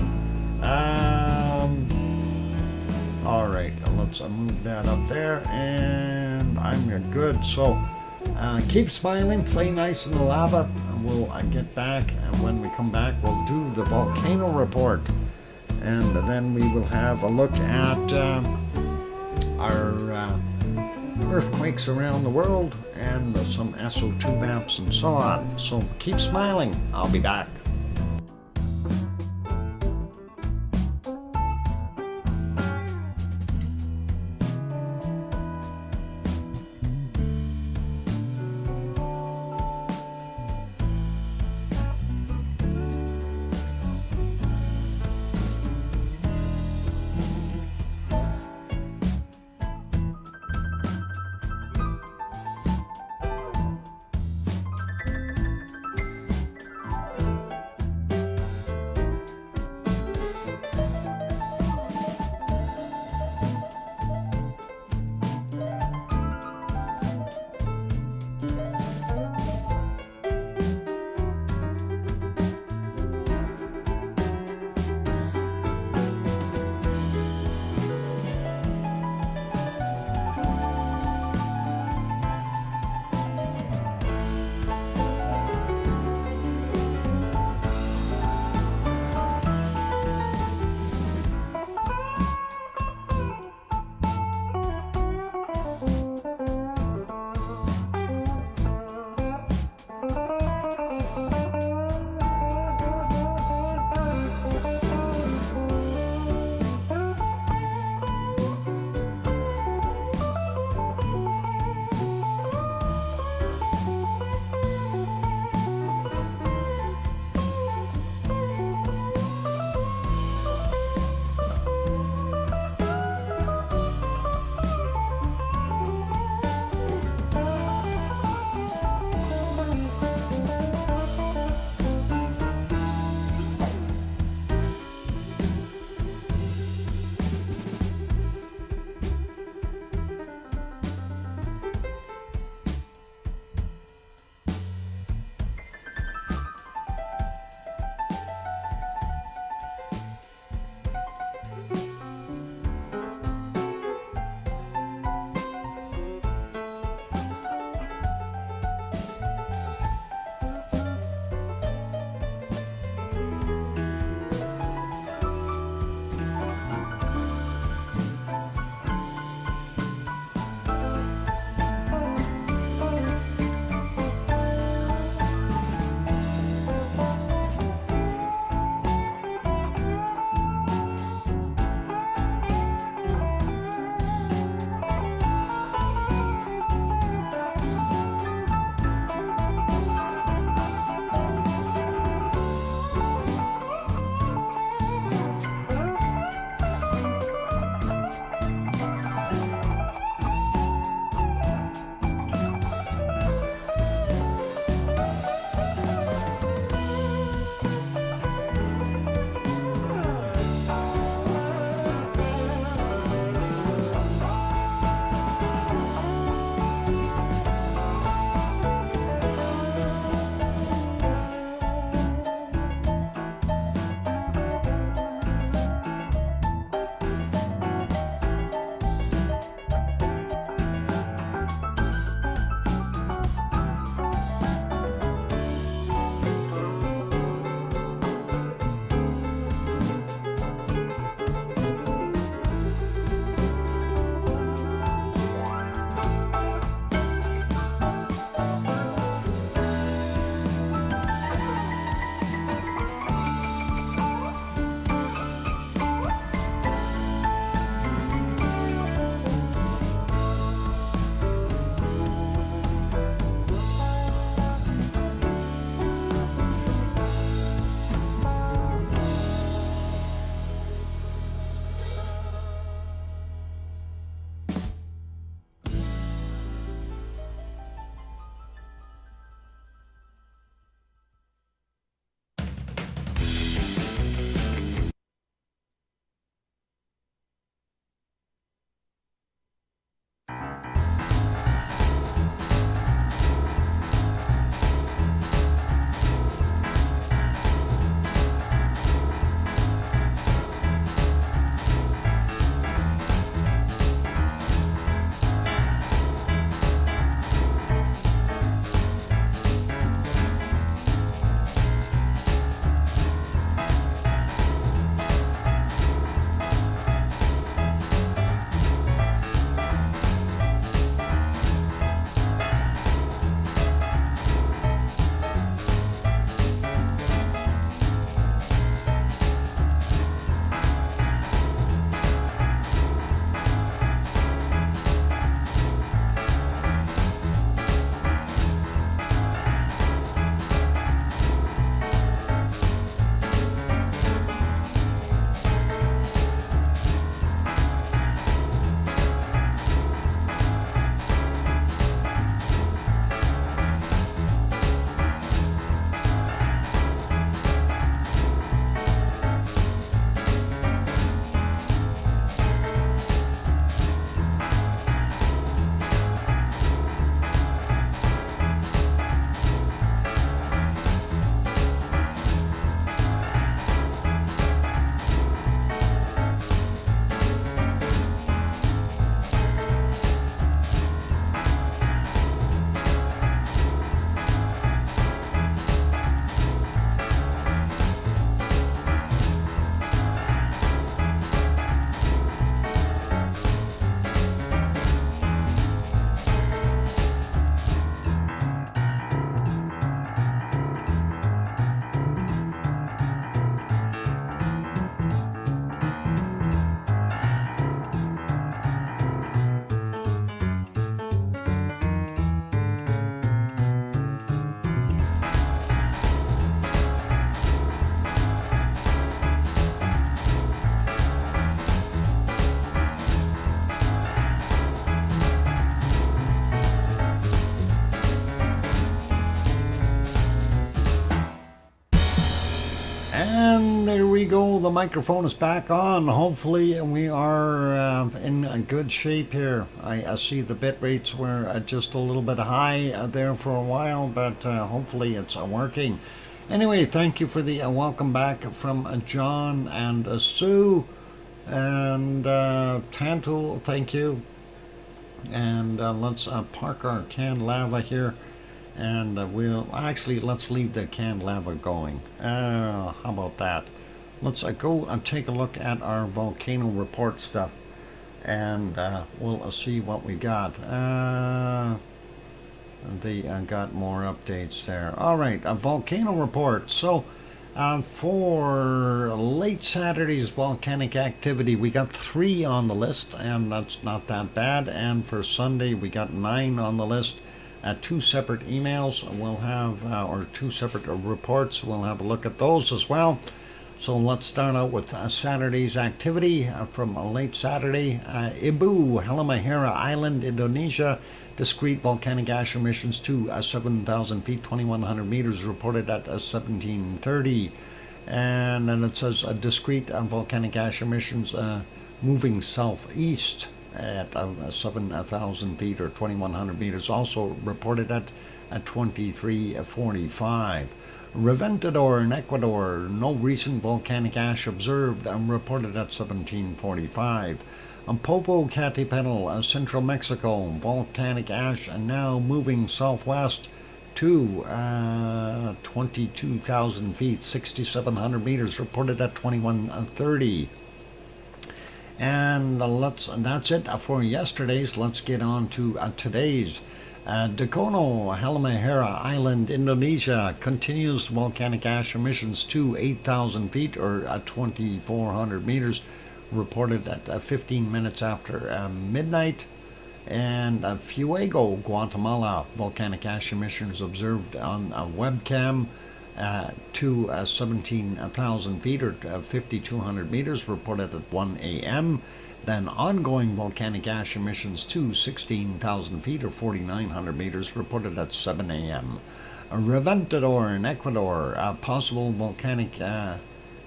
All right, let's move that up there, and I'm good. So, keep smiling, play nice in the lava, and we'll get back. And when we come back, we'll do the volcano report, and then we will have a look at our earthquakes around the world and some SO2 maps and so on. So keep smiling. I'll be back. And there we go. The microphone is back on. Hopefully we are in a good shape here. I see the bit rates were just a little bit high there for a while, but hopefully it's working. Anyway, thank you for the welcome back from John and Sue and Tanto. Thank you. And let's park our canned lava here. And let's leave the canned lava going. How about that? Let's go and take a look at our volcano report stuff, and we'll see what we got. They got more updates there. All right, a volcano report. So for late Saturday's volcanic activity, we got 3 on the list, and that's not that bad. And for Sunday, we got 9 on the list. 2 separate emails we'll have, or 2 separate reports. We'll have a look at those as well. So let's start out with Saturday's activity from late Saturday. Ibu, Halmahera Island, Indonesia. Discrete volcanic ash emissions to 7,000 feet, 2,100 meters, reported at 17:30. And then it says discrete volcanic ash emissions moving southeast at 7,000 feet or 2,100 meters, also reported at 23:45. Reventador in Ecuador, no recent volcanic ash observed, reported at 17:45. Popocatépetl, central Mexico, volcanic ash now moving southwest to 22,000 feet, 6,700 meters, reported at 21:30. And that's it for yesterday's. Let's get on to today's. Dakono, Halmahera Island, Indonesia, continues volcanic ash emissions to 8,000 feet or 2,400 meters, reported at 15 minutes after midnight. And Fuego, Guatemala, volcanic ash emissions observed on a webcam to 17,000 feet or 5,200 meters, reported at 1 a.m. Then ongoing volcanic ash emissions to 16,000 feet or 4,900 meters, reported at 7 a.m. Reventador in Ecuador, possible volcanic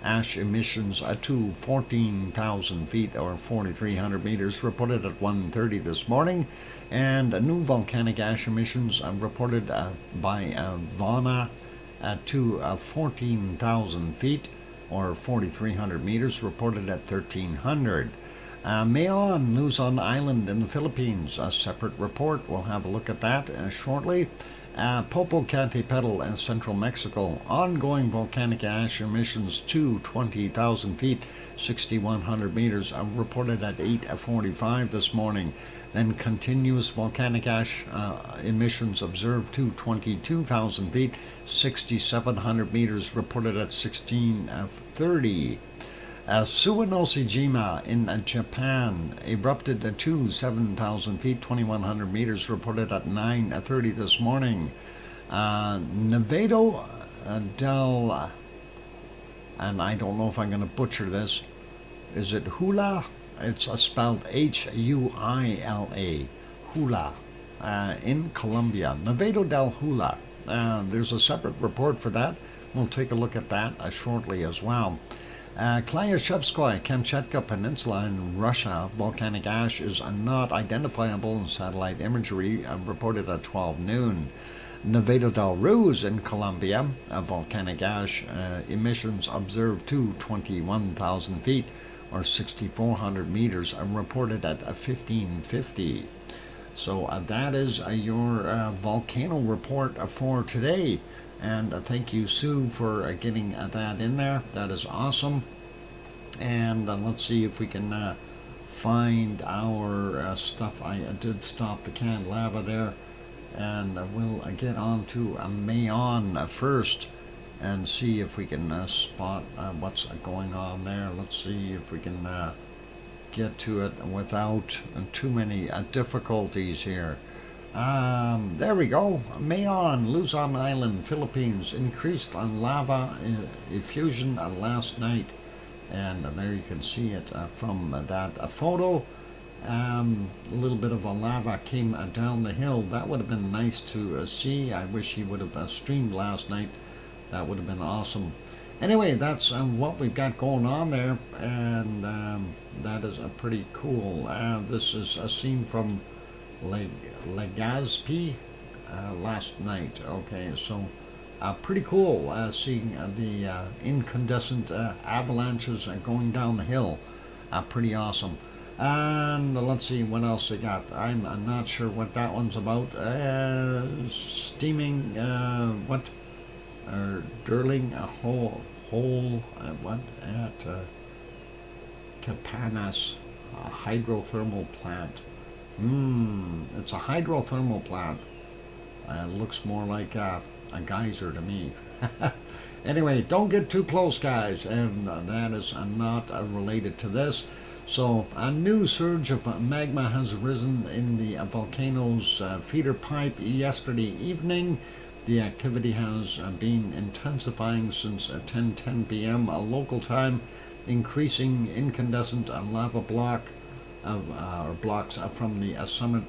ash emissions to 14,000 feet or 4,300 meters, reported at 1:30 this morning. And new volcanic ash emissions reported by Vana to 14,000 feet or 4,300 meters, reported at 1,300. Mayon, Luzon Island in the Philippines, a separate report. We'll have a look at that shortly. Popocatépetl in central Mexico, ongoing volcanic ash emissions to 20,000 feet, 6,100 meters, reported at 8:45 this morning. Then continuous volcanic ash emissions observed to 22,000 feet, 6,700 meters, reported at 16:30. Suwanosejima in Japan erupted to 7,000 feet, 2,100 meters, reported at 9:30 this morning. Nevado del, and I don't know if I'm going to butcher this, is it Hula? It's spelled Huila, Hula, in Colombia. Nevado del Hula. There's a separate report for that. We'll take a look at that shortly as well. Klyashevskoye, Kamchatka Peninsula in Russia, volcanic ash is not identifiable in satellite imagery, reported at 12 noon. Nevado del Ruiz in Colombia, volcanic ash emissions observed to 21,000 feet or 6,400 meters, reported at 15:50. So that is your volcano report for today. And thank you, Sue, for getting that in there. That is awesome. And let's see if we can find our stuff. I did stop the canned lava there. And we'll get on to Mayon first and see if we can spot what's going on there. Let's see if we can get to it without too many difficulties here. There we go. Mayon, Luzon Island, Philippines, increased lava effusion last night. And there you can see it from that photo. A little bit of a lava came down the hill. That would have been nice to see. I wish he would have streamed last night. That would have been awesome. Anyway, that's what we've got going on there, and that is pretty cool. This is a scene from Legazpi last night. Okay, so pretty cool seeing the incandescent avalanches going down the hill. Pretty awesome. And let's see what else they got. I'm not sure what that one's about. Steaming, what? Drilling a hole what? At Capanas hydrothermal plant. It's a hydrothermal plant. It looks more like a geyser to me. Anyway, don't get too close, guys, and that is not related to this. So, a new surge of magma has risen in the volcano's feeder pipe yesterday evening. The activity has been intensifying since 10:10 p.m. Local time, increasing incandescent lava blocks from the summit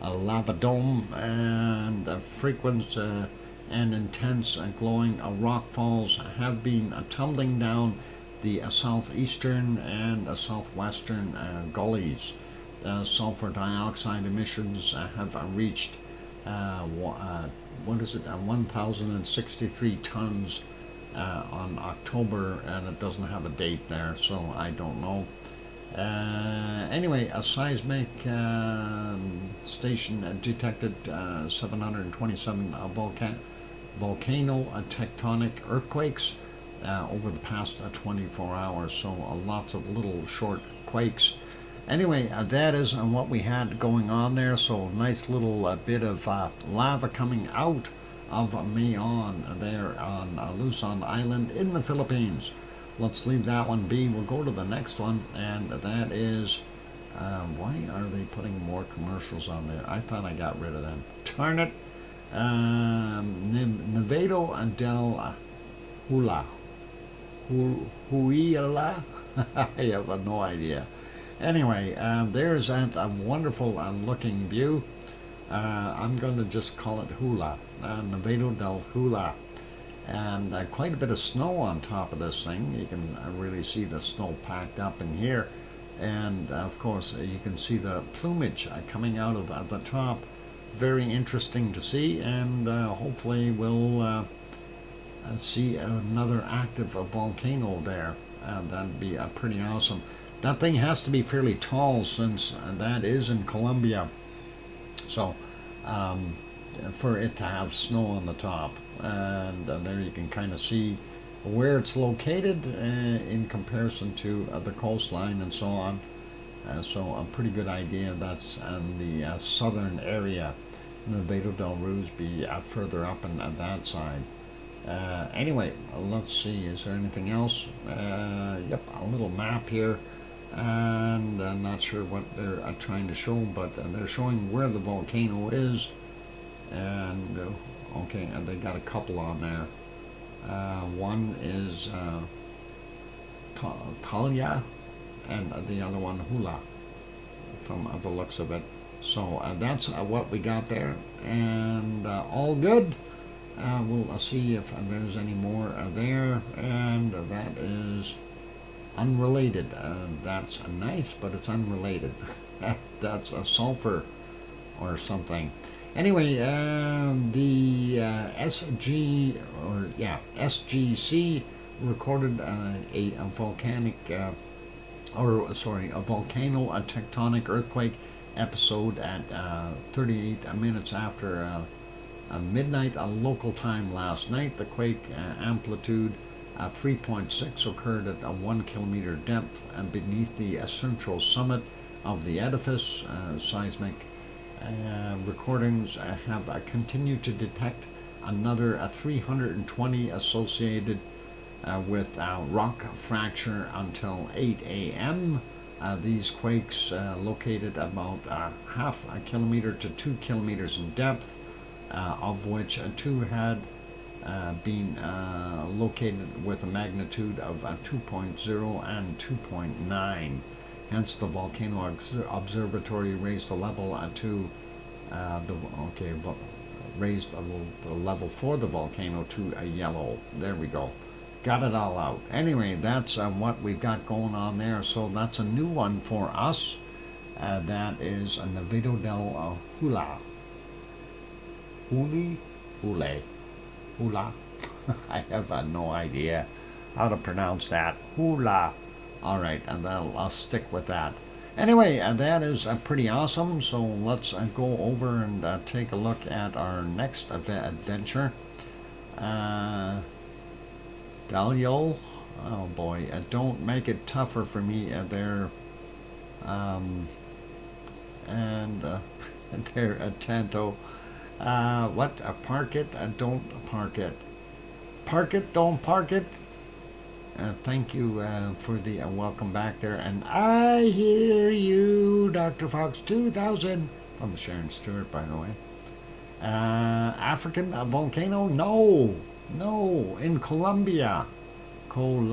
lava dome, and frequent and intense glowing rock falls have been tumbling down the southeastern and southwestern gullies. Sulfur dioxide emissions have reached 1,063 tons on October, and it doesn't have a date there, so I don't know. Anyway, a seismic station detected 727 volcano tectonic earthquakes over the past 24 hours, so lots of little short quakes. Anyway, that is what we had going on there, so nice little bit of lava coming out of Mayon there on Luzon Island in the Philippines. Let's leave that one be. We'll go to the next one, and that is, why are they putting more commercials on there? I thought I got rid of them. Darn it. Nevado del Huila. Huila? I have no idea. Anyway, there's that wonderful looking view. I'm going to just call it Hula, Nevado del Hula. And quite a bit of snow on top of this thing. You can really see the snow packed up in here. And of course, you can see the plumage coming out of the top. Very interesting to see, and hopefully we'll see another active volcano there. That'd be pretty awesome. That thing has to be fairly tall, since that is in Colombia. So, for it to have snow on the top. And there you can kind of see where it's located in comparison to the coastline and so on. So a pretty good idea. That's in the southern area. Nevado del Ruz be further up on that side. Anyway, let's see, is there anything else? Yep, a little map here, and I'm not sure what they're trying to show, but they're showing where the volcano is, and okay, and they got a couple on there. One is Talia, and the other one Hula, from the looks of it. So that's what we got there, and all good. We'll see if there's any more there, and that is unrelated. That's nice, but it's unrelated. That's a sulfur or something. Anyway, the SGC recorded a volcano tectonic earthquake episode at 38 minutes after midnight local time last night. The quake amplitude 3.6 occurred at a 1 kilometer depth beneath the central summit of the edifice. Seismic recordings have continued to detect another 320 associated with rock fracture until 8 a.m. These quakes located about half a kilometer to 2 kilometers in depth, of which two had been located with a magnitude of 2.0 and 2.9. Hence, the Volcano Observatory raised the level raised the level for the volcano to a yellow. There we go. got it all out. Anyway, that's what we've got going on there. So that's a new one for us. That is a Navido del Hula. Hula. I have no idea how to pronounce that. Hula. All right, and I'll stick with that. Anyway, that is pretty awesome. So let's go over and take a look at our next adventure. Daliol. Oh boy, don't make it tougher for me there. And there, Tanto. What? Park it? Don't park it. Park it, don't park it. Thank you for the welcome back there. And I hear you, DrFox2000. From Sharon Stewart, by the way. African volcano? No. No. In Colombia. In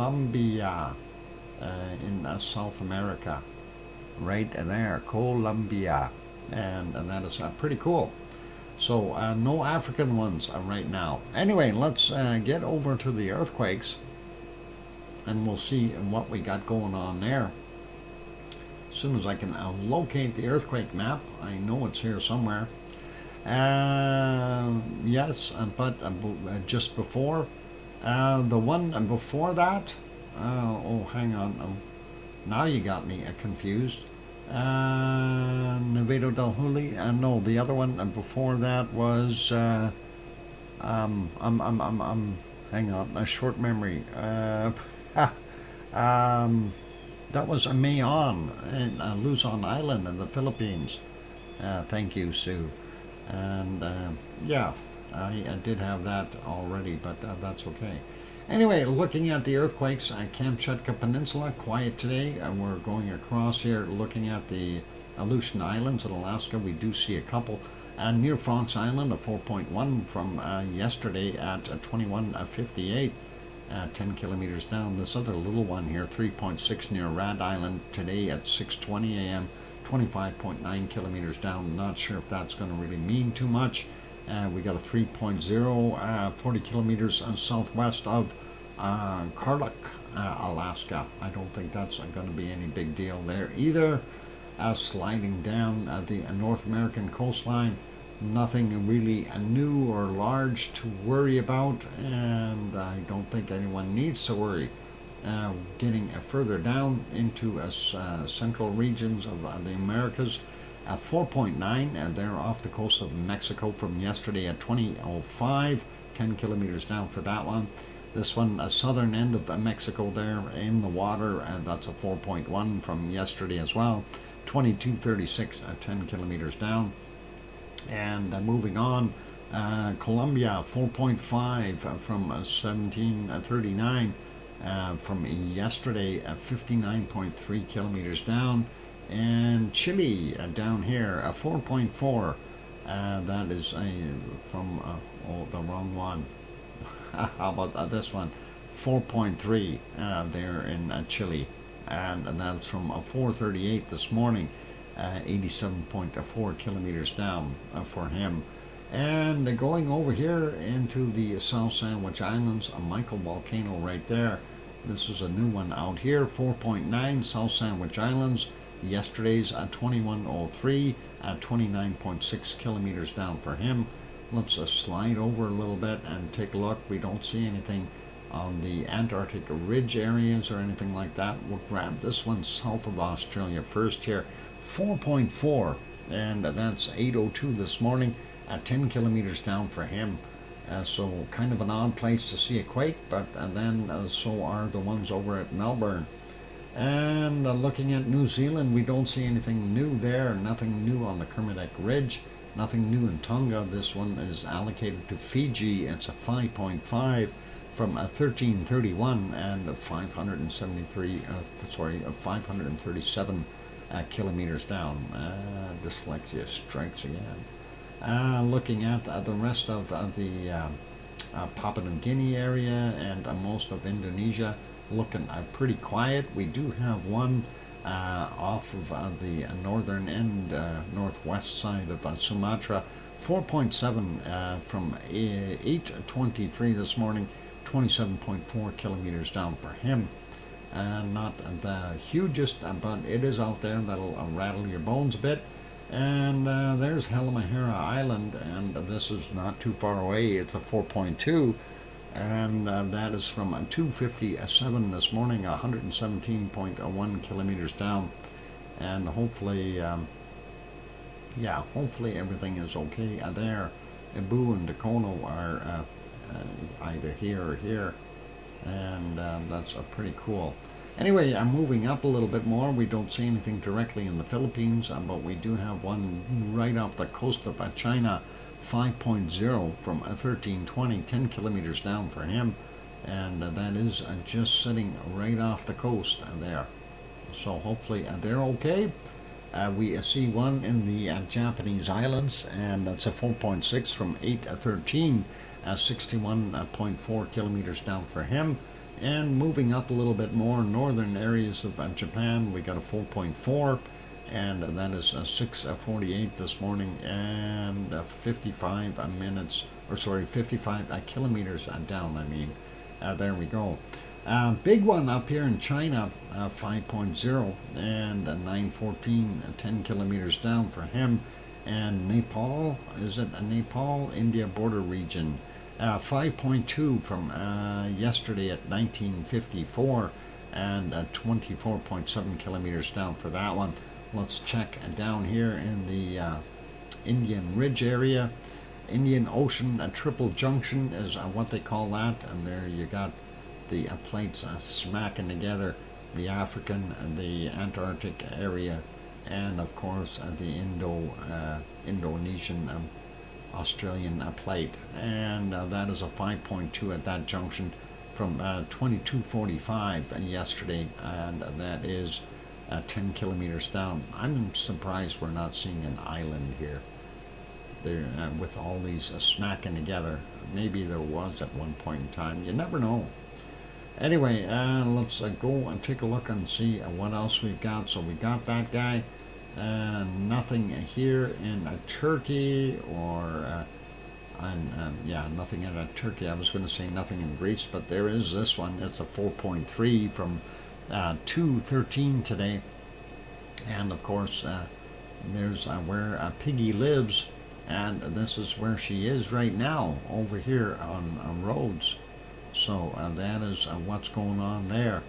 South America. Right there. Colombia. And that is pretty cool. So no African ones right now. Anyway, let's get over to the earthquakes, and we'll see what we got going on there. As soon as I can locate the earthquake map, I know it's here somewhere. Yes, but just before, the one before that, oh, hang on, now you got me confused. Navido del Huli. No, the other one before that was hang on, a short memory. That was a Mayon in Luzon Island in the Philippines. Thank you, Sue. And yeah, I did have that already, but that's okay. Anyway, looking at the earthquakes, Kamchatka Peninsula, quiet today. We're going across here, looking at the Aleutian Islands in Alaska. We do see a couple. Near Franz Island, a 4.1 from yesterday at 21:58, 10 kilometers down. This other little one here, 3.6 near Rad Island, today at 6:20 a.m., 25.9 kilometers down. Not sure if that's going to really mean too much. We got a 3.0, 40 kilometers southwest of Karluk, Alaska. I don't think that's going to be any big deal there either. Sliding down the North American coastline, nothing really new or large to worry about, and I don't think anyone needs to worry. Getting further down into central regions of the Americas, 4.9, and they're off the coast of Mexico from yesterday at 20:05, 10 kilometers down for that one. This one, southern end of Mexico there in the water, and that's a 4.1 from yesterday as well, 22:36, 10 kilometers down. And moving on, Colombia, 4.5 from 1739 from yesterday, 59.3 kilometers down. And Chile down here, 4.4. That is from the wrong one. How about this one? 4.3 there in Chile, and that's from 4:38 this morning. 87.4 kilometers down for him. And going over here into the South Sandwich Islands, a Michael volcano right there. This is a new one out here, 4.9 South Sandwich Islands. Yesterday's 21:03 at 29.6 kilometers down for him. Let's slide over a little bit and take a look. We don't see anything on the Antarctic ridge areas or anything like that. We'll grab this one south of Australia first here, 4.4, and that's 8:02 this morning at 10 kilometers down for him. So kind of an odd place to see a quake, but then so are the ones over at Melbourne. And looking at New Zealand, we don't see anything new there. Nothing new on the Kermadec Ridge. Nothing new in Tonga. This one is allocated to Fiji. It's a 5.5 from 1331 and 537 kilometers down. Dyslexia strikes again. Looking at the rest of the Papua New Guinea area and most of Indonesia, looking pretty quiet. We do have one off of the northern end, northwest side of Sumatra, 4.7 from 8:23 this morning, 27.4 kilometers down for him. Not the hugest, but it is out there. That'll rattle your bones a bit. And there's Halmahera Island, and this is not too far away. It's a 4.2, and that is from 2:57 this morning, 117.1 kilometers down. And hopefully, hopefully everything is okay there. Ibu and Dakono are either here or here, and that's pretty cool. Anyway, I'm moving up a little bit more. We don't see anything directly in the Philippines, but we do have one right off the coast of China, 5.0 from 1320, 10 kilometers down for him, and that is just sitting right off the coast there. So hopefully they're okay. We see one in the Japanese islands, and that's a 4.6 from 813, 61.4 kilometers down for him. And moving up a little bit more, northern areas of Japan, we got a 4.4, and that is 6:48 this morning, and 55 kilometers down. There we go. Big one up here in China, 5.0, and 914, 10 kilometers down for him. And Nepal, is it a Nepal-India border region? 5.2 from yesterday at 1954, and 24.7 kilometers down for that one. Let's check down here in the Indian Ridge area. Indian Ocean, a triple junction is what they call that, and there you got the plates smacking together, the African and the Antarctic area, and of course the Indonesian Australian plate, and that is a 5.2 at that junction from 22:45 yesterday, and that is 10 kilometers down. I'm surprised we're not seeing an island here. There, with all these smacking together. Maybe there was at one point in time. You never know. Anyway, let's go and take a look and see what else we've got. So we got that guy. Nothing here in Turkey, or nothing in Turkey. I was going to say nothing in Greece, but there is this one. It's a 4.3 from 2:13 today, and of course there's where Piggy lives, and this is where she is right now, over here on Rhodes. So that is what's going on there.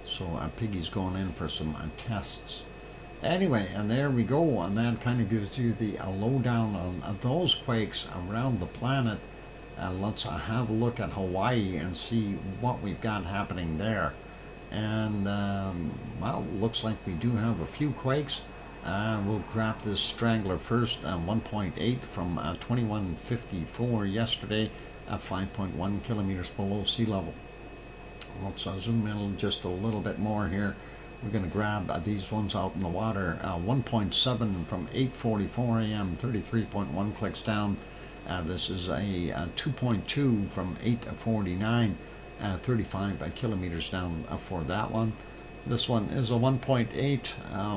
So Piggy's going in for some tests. Anyway, and there we go, and that kind of gives you the lowdown on those quakes around the planet. Let's have a look at Hawaii and see what we've got happening there. And, well, looks like we do have a few quakes. We'll grab this straggler first, 1.8 from 21:54 yesterday, 5.1 kilometers below sea level. Let's zoom in just a little bit more here. We're going to grab these ones out in the water. 1.7 from 8:44 a.m., 33.1 clicks down. This is a 2.2 from 8:49, 35 kilometers down for that one. This one is a 1.8,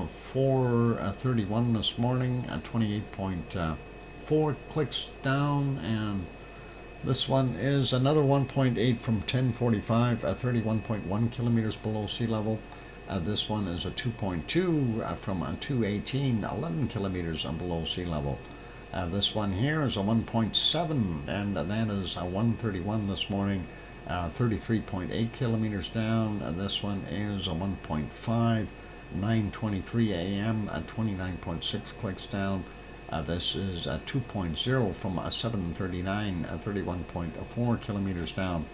4:31 this morning, 28.4 clicks down. And this one is another 1.8 from 10:45, 31.1 kilometers below sea level. This one is a 2.2 from 2:18, 11 kilometers below sea level. This one here is a 1.7, and that is a 1:31 this morning, 33.8 kilometers down. This one is a 1.5, 9:23 a.m., 29.6 clicks down. This is a 2.0 from 7:39, 31.4 kilometers down.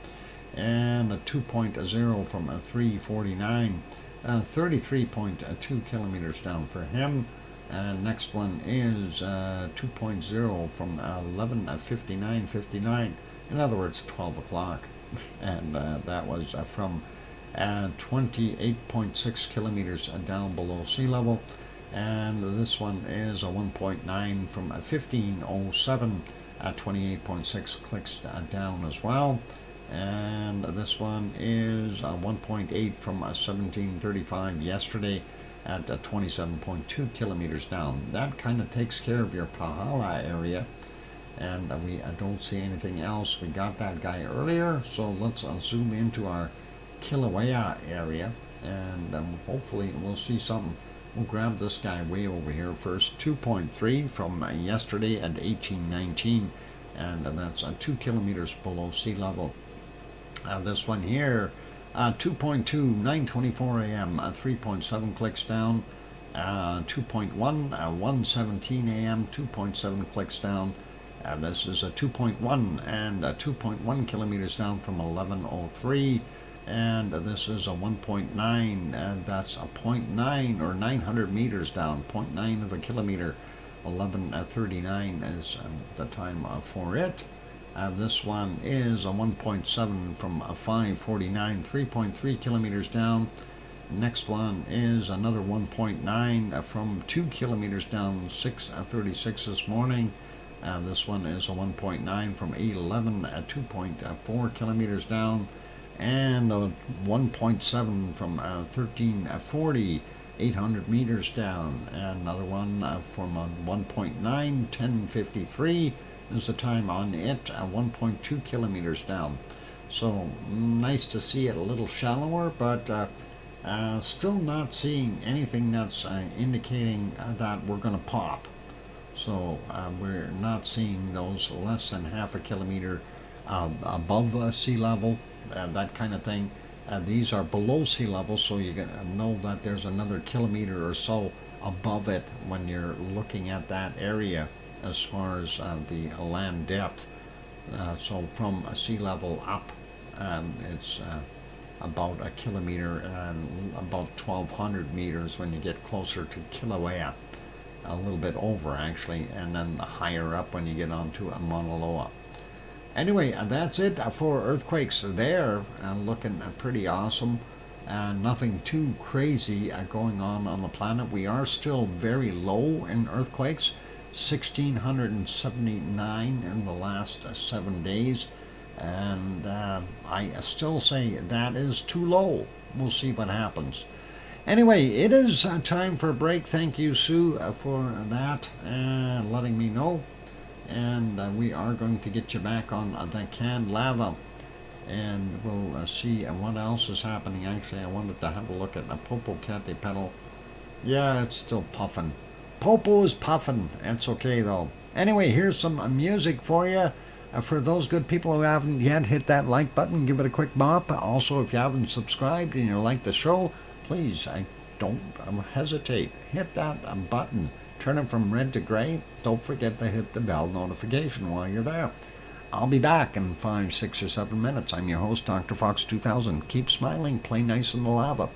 And a 2.0 from 3:49, 33.2 kilometers down for him. And next one is 2.0 from 11:59:59. In other words, 12 o'clock. And that was from 28.6 kilometers down below sea level. And this one is a 1.9 from 15:07, 28.6 clicks down as well. And this one is 1.8 from 17:35 yesterday at 27.2 kilometers down. That kind of takes care of your Pahala area. and we don't see anything else. We got that guy earlier, so let's zoom into our Kilauea area, and hopefully we'll see something. We'll grab this guy way over here first. 2.3 from yesterday at 1819, and that's 2 kilometers below sea level. This one here, 2.2, 9:24 a.m., 3.7 clicks down. 2.1, 1:17 a.m., 2.7 clicks down. This is a 2.1 and 2.1 kilometers down from 11:03. And this is a 1.9, and that's a 0.9 or 900 meters down, 0.9 of a kilometer. 11:39 is the time for it. This one is a 1.7 from 5:49, 3.3 kilometers down. Next one is another 1.9 from 2 kilometers down, 6:36 this morning. This one is a 1.9 from 8:11 at 2.4 kilometers down. And a 1.7 from 13:40, 800 meters down. And another one from 1.9, 10:53 is the time on it, 1.2 kilometers down. So nice to see it a little shallower, but still not seeing anything that's indicating that we're going to pop. So we're not seeing those less than half a kilometer above sea level. That kind of thing. These are below sea level, so you know that there's another kilometer or so above it when you're looking at that area as far as the land depth. So from sea level up, it's about a kilometer and about 1,200 meters when you get closer to Kilauea, a little bit over actually, and then higher up when you get onto Mauna Loa. Anyway, that's it for earthquakes there. Looking pretty awesome. Nothing too crazy going on the planet. We are still very low in earthquakes. 1,679 in the last 7 days. And I still say that is too low. We'll see what happens. Anyway, it is time for a break. Thank you, Sue, for that and letting me know. And we are going to get you back on the canned lava, and we'll see what else is happening. Actually, I wanted to have a look at the Popocatépetl. Yeah, it's still puffing. Popo is puffing. It's okay though. Anyway, here's some music for you. For those good people who haven't yet, hit that like button, give it a quick bop. Also, if you haven't subscribed and you like the show, please, don't hesitate. Hit that button. Turn it from red to gray. Don't forget to hit the bell notification while you're there. I'll be back in 5, 6, or 7 minutes. I'm your host, DrFox2000. Keep smiling. Play nice in the lava.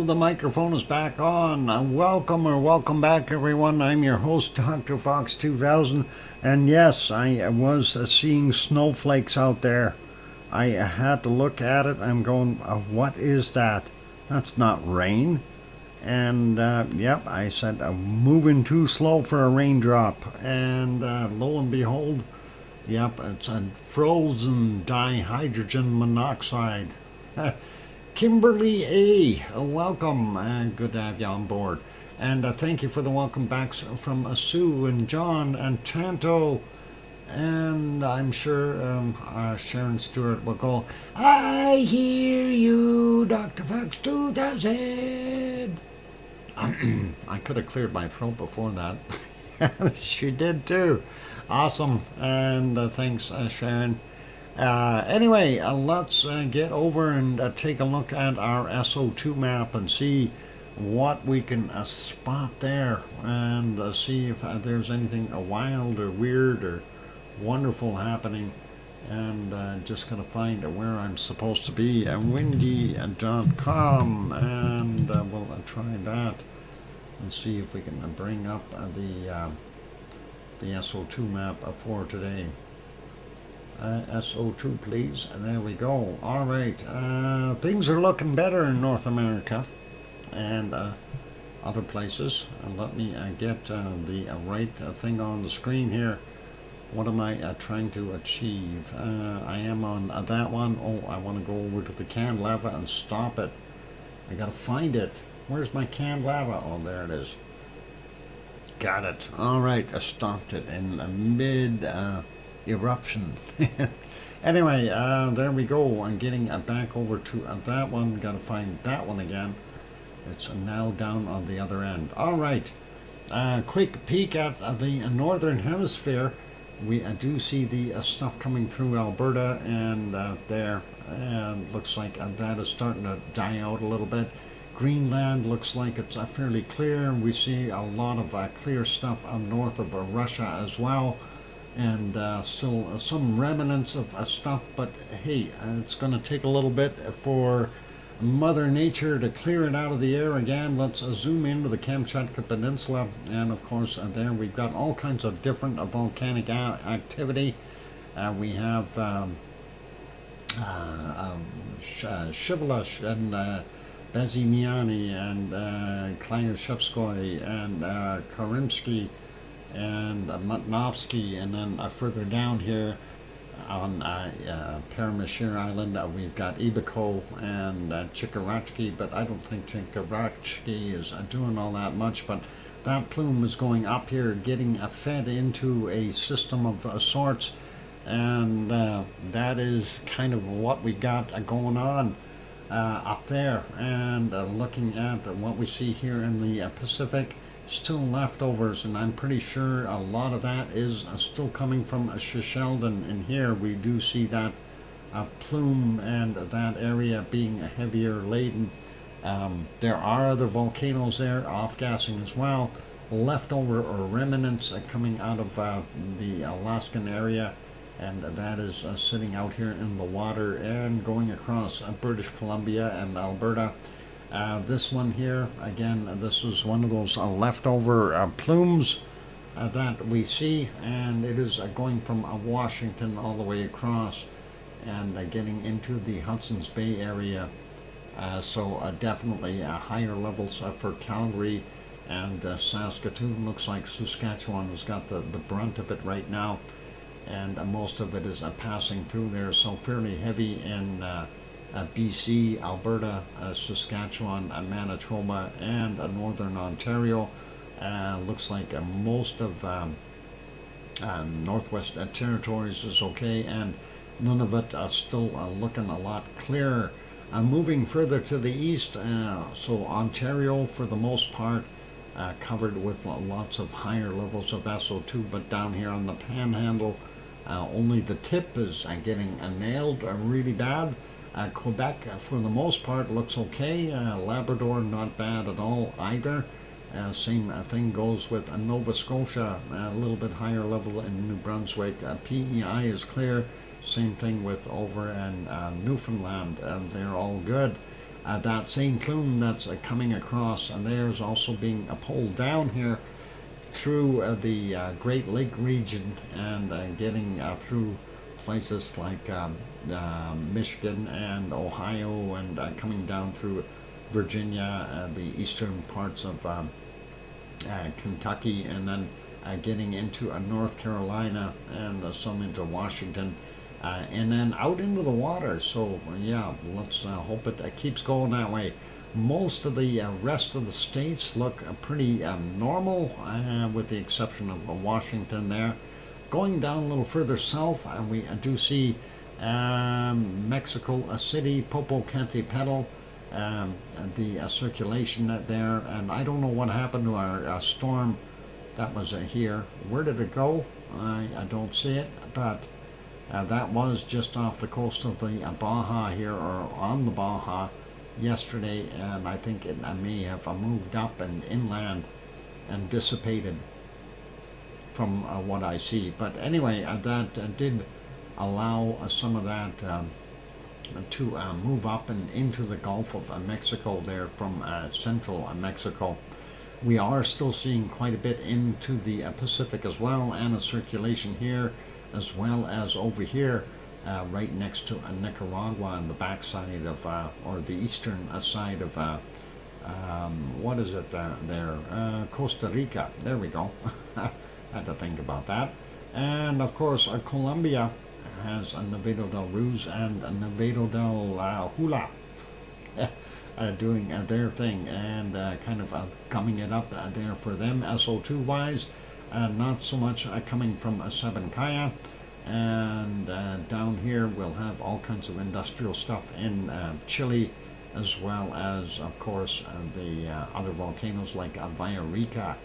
the microphone is back on. Welcome back, everyone. I'm your host, DrFox2000. And yes, I was seeing snowflakes out there. I had to look at it. I'm going, what is that? That's not rain. And yep, I said, moving too slow for a raindrop. And lo and behold, yep, it's a frozen dihydrogen monoxide. Kimberly A, welcome. Good to have you on board. And thank you for the welcome backs from Sue and John and Tanto. And I'm sure Sharon Stewart will go, I hear you, Dr. Fox 2000. I could have cleared my throat before that. She did too. Awesome. And thanks, Sharon. Anyway, let's get over and take a look at our SO2 map and see what we can spot there, and see if there's anything wild or weird or wonderful happening. And just going to find where I'm supposed to be, windy.com, and we'll try that and see if we can bring up the SO2 map for today. SO2 please, and there we go. Alright, things are looking better in North America and other places. Let me get the right thing on the screen here. What am I trying to achieve? I am on that one. Oh, I want to go over to the canned lava and stop it. I gotta find it. Where's my canned lava? Oh, there it is. Got it. Alright, I stopped it in mid eruption. Anyway, there we go. I'm getting back over to that one. Gotta find that one again. It's now down on the other end. Alright, quick peek at the northern hemisphere. We do see the stuff coming through Alberta and there, and looks like that is starting to die out a little bit. Greenland looks like it's fairly clear. We see a lot of clear stuff north of Russia as well, and still some remnants of stuff, but hey, it's going to take a little bit for Mother Nature to clear it out of the air again. Let's zoom into the Kamchatka Peninsula, and of course there we've got all kinds of different volcanic activity. We have Shivlash and Bezimiani and Klyashevskoy and Karimsky and Matnovsky, and then further down here on Paramashir Island we've got Ibiko and Chikarachki, but I don't think Chikarachki is doing all that much. But that plume is going up here, getting fed into a system of sorts, and that is kind of what we got going on up there. And looking at what we see here in the Pacific, still leftovers, and I'm pretty sure a lot of that is still coming from Shishaldin. And here we do see that plume and that area being heavier laden. There are other volcanoes there off-gassing as well, leftover or remnants coming out of the Alaskan area, and that is sitting out here in the water and going across British Columbia and Alberta. This one here, again, this is one of those leftover plumes that we see, and it is going from Washington all the way across and getting into the Hudson's Bay area. So definitely higher levels for Calgary and Saskatoon. Looks like Saskatchewan has got the brunt of it right now, and most of it is passing through there, so fairly heavy in BC, Alberta, Saskatchewan, Manitoba, and northern Ontario. Looks like most of Northwest Territories is okay, and none of it still looking a lot clearer. Moving further to the east, so Ontario for the most part covered with lots of higher levels of SO2, but down here on the Panhandle, only the tip is getting nailed really bad. Quebec, for the most part, looks okay. Labrador, not bad at all either. Same thing goes with Nova Scotia, a little bit higher level in New Brunswick. PEI is clear. Same thing with over in Newfoundland. They're all good. that same plume that's coming across, and there's also being pulled down here through the Great Lake region and getting through places like Michigan and Ohio and coming down through Virginia, the eastern parts of Kentucky, and then getting into North Carolina and some into Washington, and then out into the water. So yeah, let's hope it keeps going that way. Most of the rest of the states look pretty normal, with the exception of Washington there. Going down a little further south, we do see Mexico City, Popocatépetl, the circulation there, and I don't know what happened to our storm that was here. Where did it go? I don't see it, but that was just off the coast of the Baja here, or on the Baja yesterday, and I think it may have moved up and inland and dissipated from what I see. But anyway, that did allow some of that to move up and into the Gulf of Mexico there from central Mexico. We are still seeing quite a bit into the Pacific as well, and a circulation here as well as over here right next to Nicaragua on the backside of, or the eastern side of, what is it there? Costa Rica. There we go. Had to think about that. And of course, Colombia has a Nevado del Ruz and a Nevado del Hula doing their thing, and kind of coming it up there for them SO2 wise. Not so much coming from Sabancaya. And down here we'll have all kinds of industrial stuff in Chile, as well as, of course, the other volcanoes like Villarrica.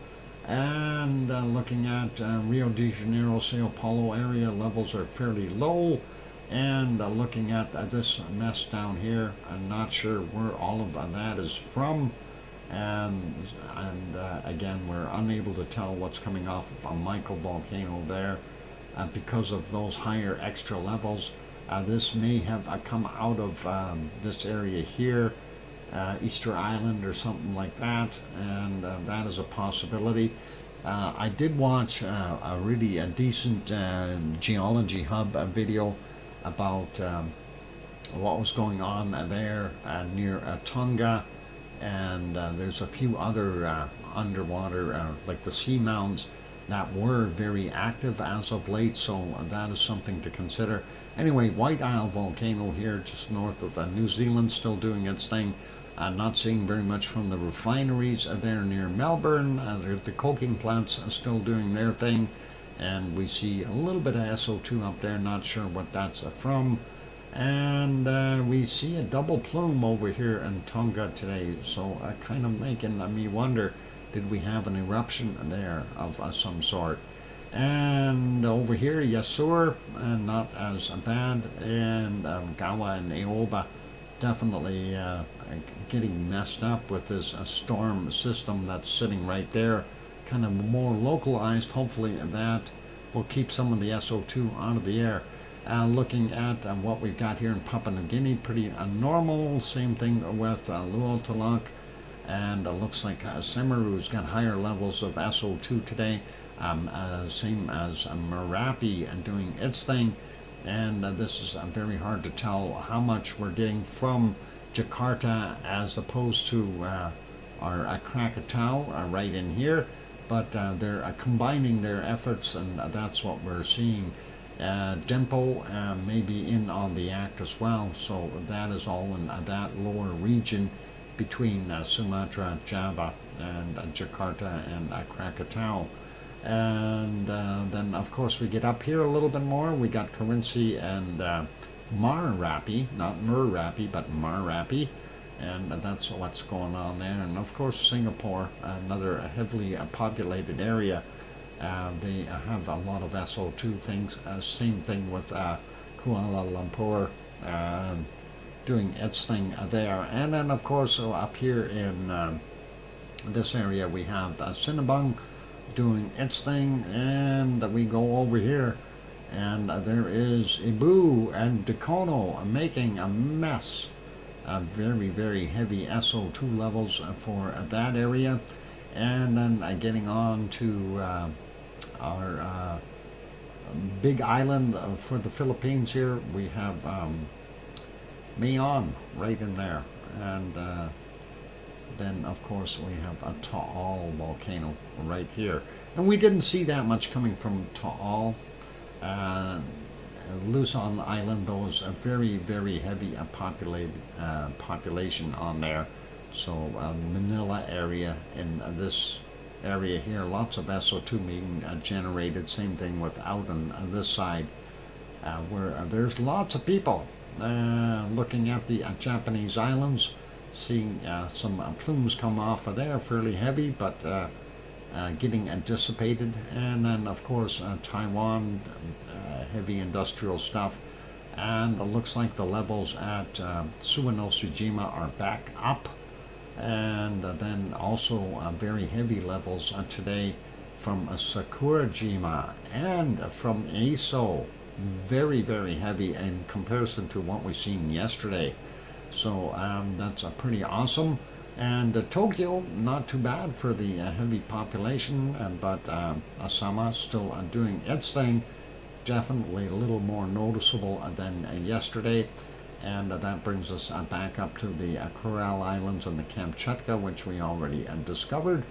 And looking at Rio de Janeiro, Sao Paulo area, levels are fairly low. And looking at this mess down here, I'm not sure where all of that is from. And again, we're unable to tell what's coming off of a Michael volcano there. Because of those higher extra levels. This may have come out of this area here, Easter Island or something like that, and that is a possibility. I did watch a really decent Geology Hub video about what was going on there near Tonga, and there's a few other underwater, like the sea mounds, that were very active as of late, so that is something to consider. Anyway, White Isle volcano here just north of New Zealand, still doing its thing. Not seeing very much from the refineries there near Melbourne. The coking plants are still doing their thing, and we see a little bit of SO2 up there, not sure what that's from. And we see a double plume over here in Tonga today, so kind of making me wonder, did we have an eruption there of some sort? And over here, Yasur, not as bad, and Gawa and Aoba definitely getting messed up with this storm system that's sitting right there, kind of more localized. Hopefully that will keep some of the SO2 out of the air. Looking at what we've got here in Papua New Guinea, pretty normal. Same thing with Luotalak. And looks like Semeru's got higher levels of SO2 today, same as Merapi doing its thing. And this is very hard to tell how much we're getting from Jakarta as opposed to our Krakatau right in here. But they're combining their efforts, and that's what we're seeing. Dempo may be in on the act as well, so that is all in that lower region between Sumatra, Java, and Jakarta and Krakatau. And then of course we get up here a little bit more. We got Kerinci and Marapi, not Merapi, but Marapi, and that's what's going on there. And of course Singapore, another heavily populated area. They have a lot of SO2 things. Same thing with Kuala Lumpur doing its thing there. And then of course up here in this area we have Cinnabung doing its thing, and we go over here and there is Ibu and Dakono making a mess very, very heavy SO2 levels for that area. And then getting on to our big island for the Philippines here, we have Mayon right in there. And then, of course, we have a Taal volcano right here. And we didn't see that much coming from Taal. Luzon Island, though, is a very, very heavy population on there. So Manila area, in this area here, lots of SO2 being generated. Same thing with out on this side, where there's lots of people looking at the Japanese islands, seeing some plumes come off of there, fairly heavy, but getting dissipated. And then, of course, Taiwan, heavy industrial stuff. And it looks like the levels at Suwanosejima are back up. And then also very heavy levels today from Sakurajima and from Aso. Very, very heavy in comparison to what we've seen yesterday. So that's pretty awesome. And Tokyo, not too bad for the heavy population, but Asama still doing its thing. Definitely a little more noticeable than yesterday. And that brings us back up to the Kuril Islands and the Kamchatka, which we already discovered.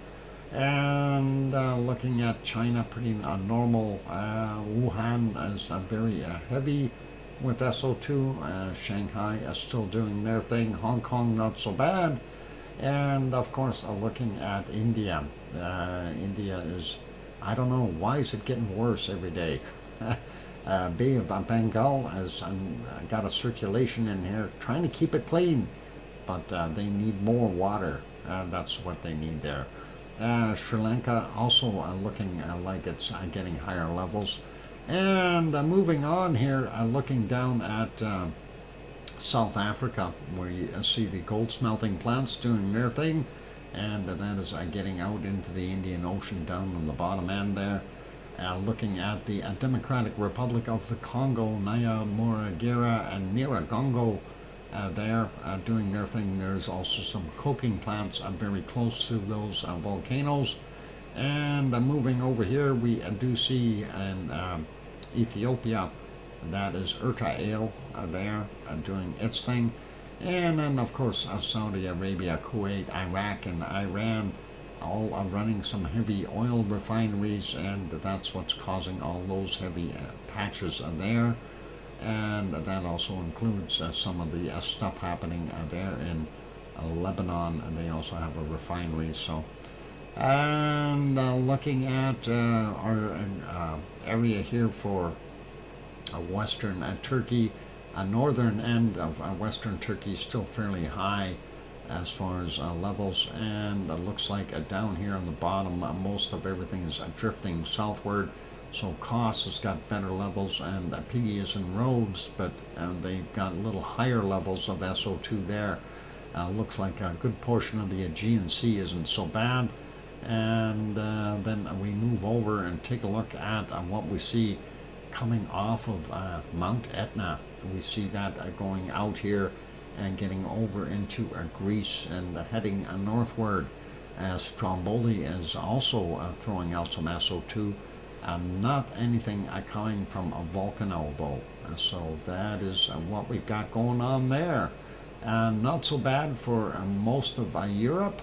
And looking at China, pretty normal. Wuhan is very heavy with SO2. Shanghai is still doing their thing. Hong Kong, not so bad. And of course, looking at India. India is, I don't know, why is it getting worse every day? Bay of Bengal has got a circulation in here, trying to keep it clean, but they need more water. That's what they need there. Sri Lanka also looking like it's getting higher levels. And moving on here, looking down at South Africa, where you see the gold smelting plants doing their thing, and that is getting out into the Indian Ocean down on the bottom end there. Looking at the Democratic Republic of the Congo, Nyamuragira and Nyiragongo there doing their thing. There's also some coking plants very close to those volcanoes. And moving over here, we do see in Ethiopia, that is Erta there doing its thing. And then, of course, Saudi Arabia, Kuwait, Iraq, and Iran all are running some heavy oil refineries, and that's what's causing all those heavy patches there. And that also includes some of the stuff happening there in Lebanon, and they also have a refinery. So, and looking at our area here for western Turkey, northern end of western Turkey still fairly high as far as levels, and it looks like down here on the bottom most of everything is drifting southward. So Kos has got better levels, and Pigius and Rhodes, but they've got a little higher levels of SO2 there. Looks like a good portion of the Aegean Sea isn't so bad. And then we move over and take a look at what we see coming off of Mount Etna. We see that going out here and getting over into Greece and heading northward. Stromboli is also throwing out some SO2. Not anything coming from a volcano though. So that is what we've got going on there. Not so bad for most of Europe.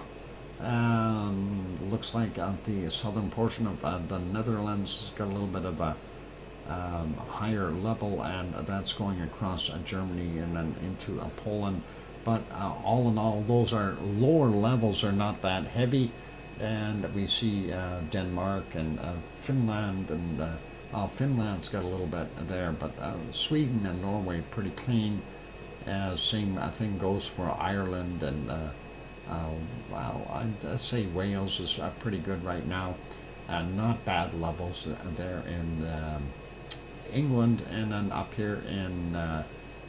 Looks like the southern portion of the Netherlands has got a little bit of a higher level, and that's going across Germany and then into Poland. But all in all, those are lower levels, are not that heavy. And we see Denmark and Finland, and Finland's got a little bit there, but Sweden and Norway pretty clean. Same thing goes for Ireland, and well, I'd say Wales is pretty good right now. Not bad levels there in England, and then up here in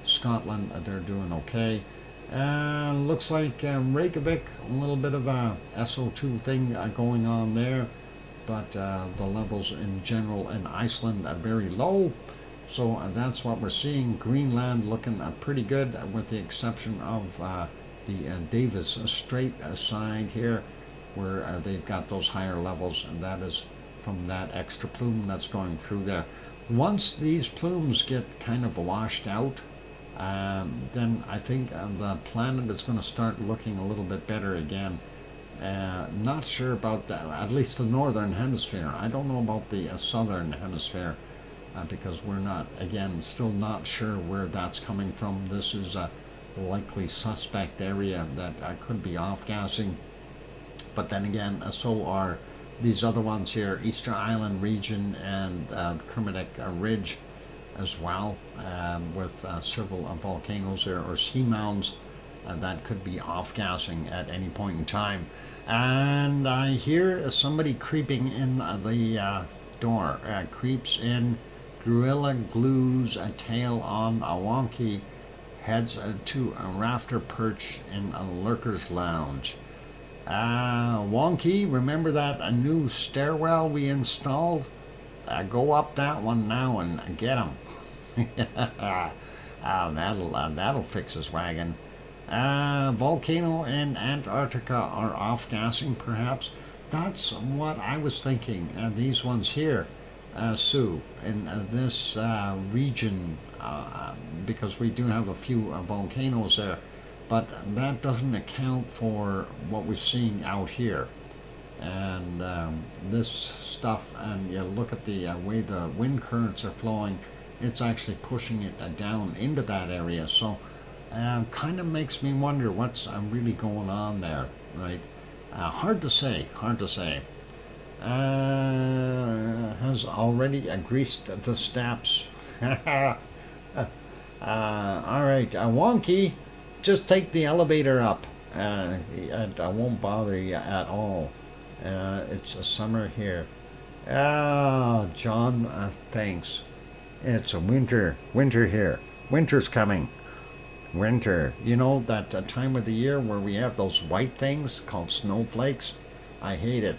Scotland they're doing okay. Looks like Reykjavik, a little bit of a SO2 thing going on there, but the levels in general in Iceland are very low. So that's what we're seeing. Greenland looking pretty good, with the exception of the Davis Strait side here, where they've got those higher levels, and that is from that extra plume that's going through there. Once these plumes get kind of washed out, then I think the planet is going to start looking a little bit better again. Not sure about that, at least the northern hemisphere. I don't know about the southern hemisphere, because we're not, again, still not sure where that's coming from. This is a likely suspect area that could be off-gassing. But then again, so are these other ones here, Easter Island region and the Kermadec Ridge as well, with several volcanoes there, or seamounts that could be off-gassing at any point in time. And I hear somebody creeping in the door. Creeps in, gorilla glues a tail on a wonky, heads to a rafter perch in a lurker's lounge. Wonky, remember that a new stairwell we installed? Go up that one now and get him. That'll fix his wagon. Volcano in Antarctica are off-gassing, perhaps. That's what I was thinking. These ones here, Sue, in this region, because we do have a few volcanoes there, but that doesn't account for what we're seeing out here. And this stuff, and you look at the way the wind currents are flowing, it's actually pushing it down into that area. So kind of makes me wonder what's really going on there, right? Hard to say, hard to say. Has already greased the steps. All right, Wonky, just take the elevator up. I won't bother you at all. It's a summer here. John, thanks. It's a winter here. Winter's coming. Winter. You know that time of the year where we have those white things called snowflakes? I hate it.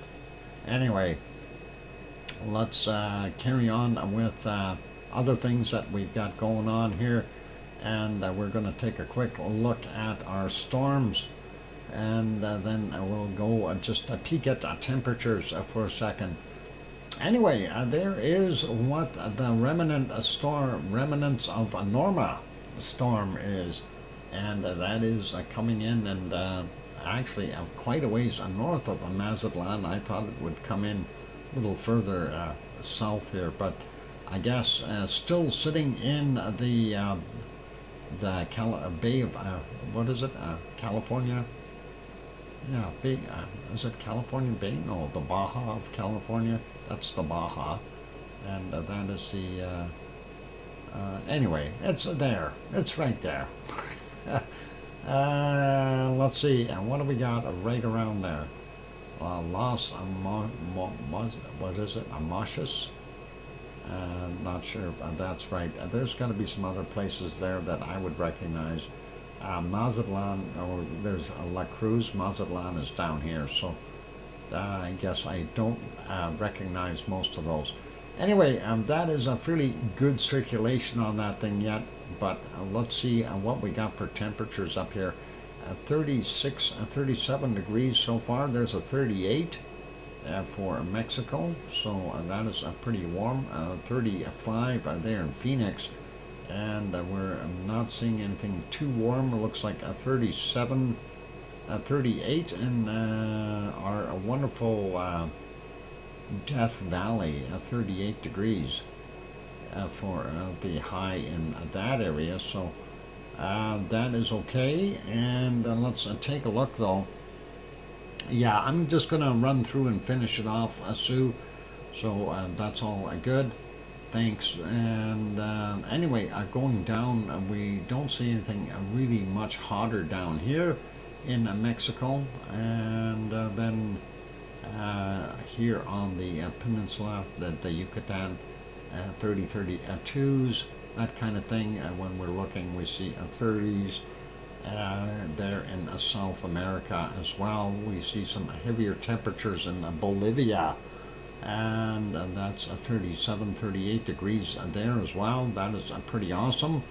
Anyway, let's carry on with other things that we've got going on here. And we're going to take a quick look at our storms. And then we'll go just peek at the temperatures for a second. Anyway, there is what the remnants of a Norma storm is, and that is coming in, and actually quite a ways north of Mazatlan. I thought it would come in a little further south here, but I guess still sitting in the Bay of what is it? California. Yeah, Bay. Is it California Bay? No, the Baja of California. That's the Baja, and that is the. Anyway, it's there. It's right there. Let's see. What do we got right around there? Los what is it? Amashus? Not sure if that's right. There's got to be some other places there that I would recognize. Mazatlan, or there's La Cruz. Mazatlan is down here, so I guess I don't recognize most of those. Anyway, that is a fairly good circulation on that thing yet, but let's see what we got for temperatures up here. 36, 37 degrees so far. There's a 38 for Mexico, so that is pretty warm. 35 there in Phoenix, and we're not seeing anything too warm. It looks like a 37, 38 in our wonderful Death Valley, 38 degrees for the high in that area. So that is okay. And let's take a look though. Yeah, I'm just going to run through and finish it off, Sue. So that's all good. Thanks. And anyway, going down, we don't see anything really much hotter down here in Mexico. And then here on the peninsula, the Yucatan, 32s, that kind of thing. When we're looking, we see 30s. There in South America as well. We see some heavier temperatures in Bolivia. and that's 37, 38 degrees there as well. That is pretty awesome,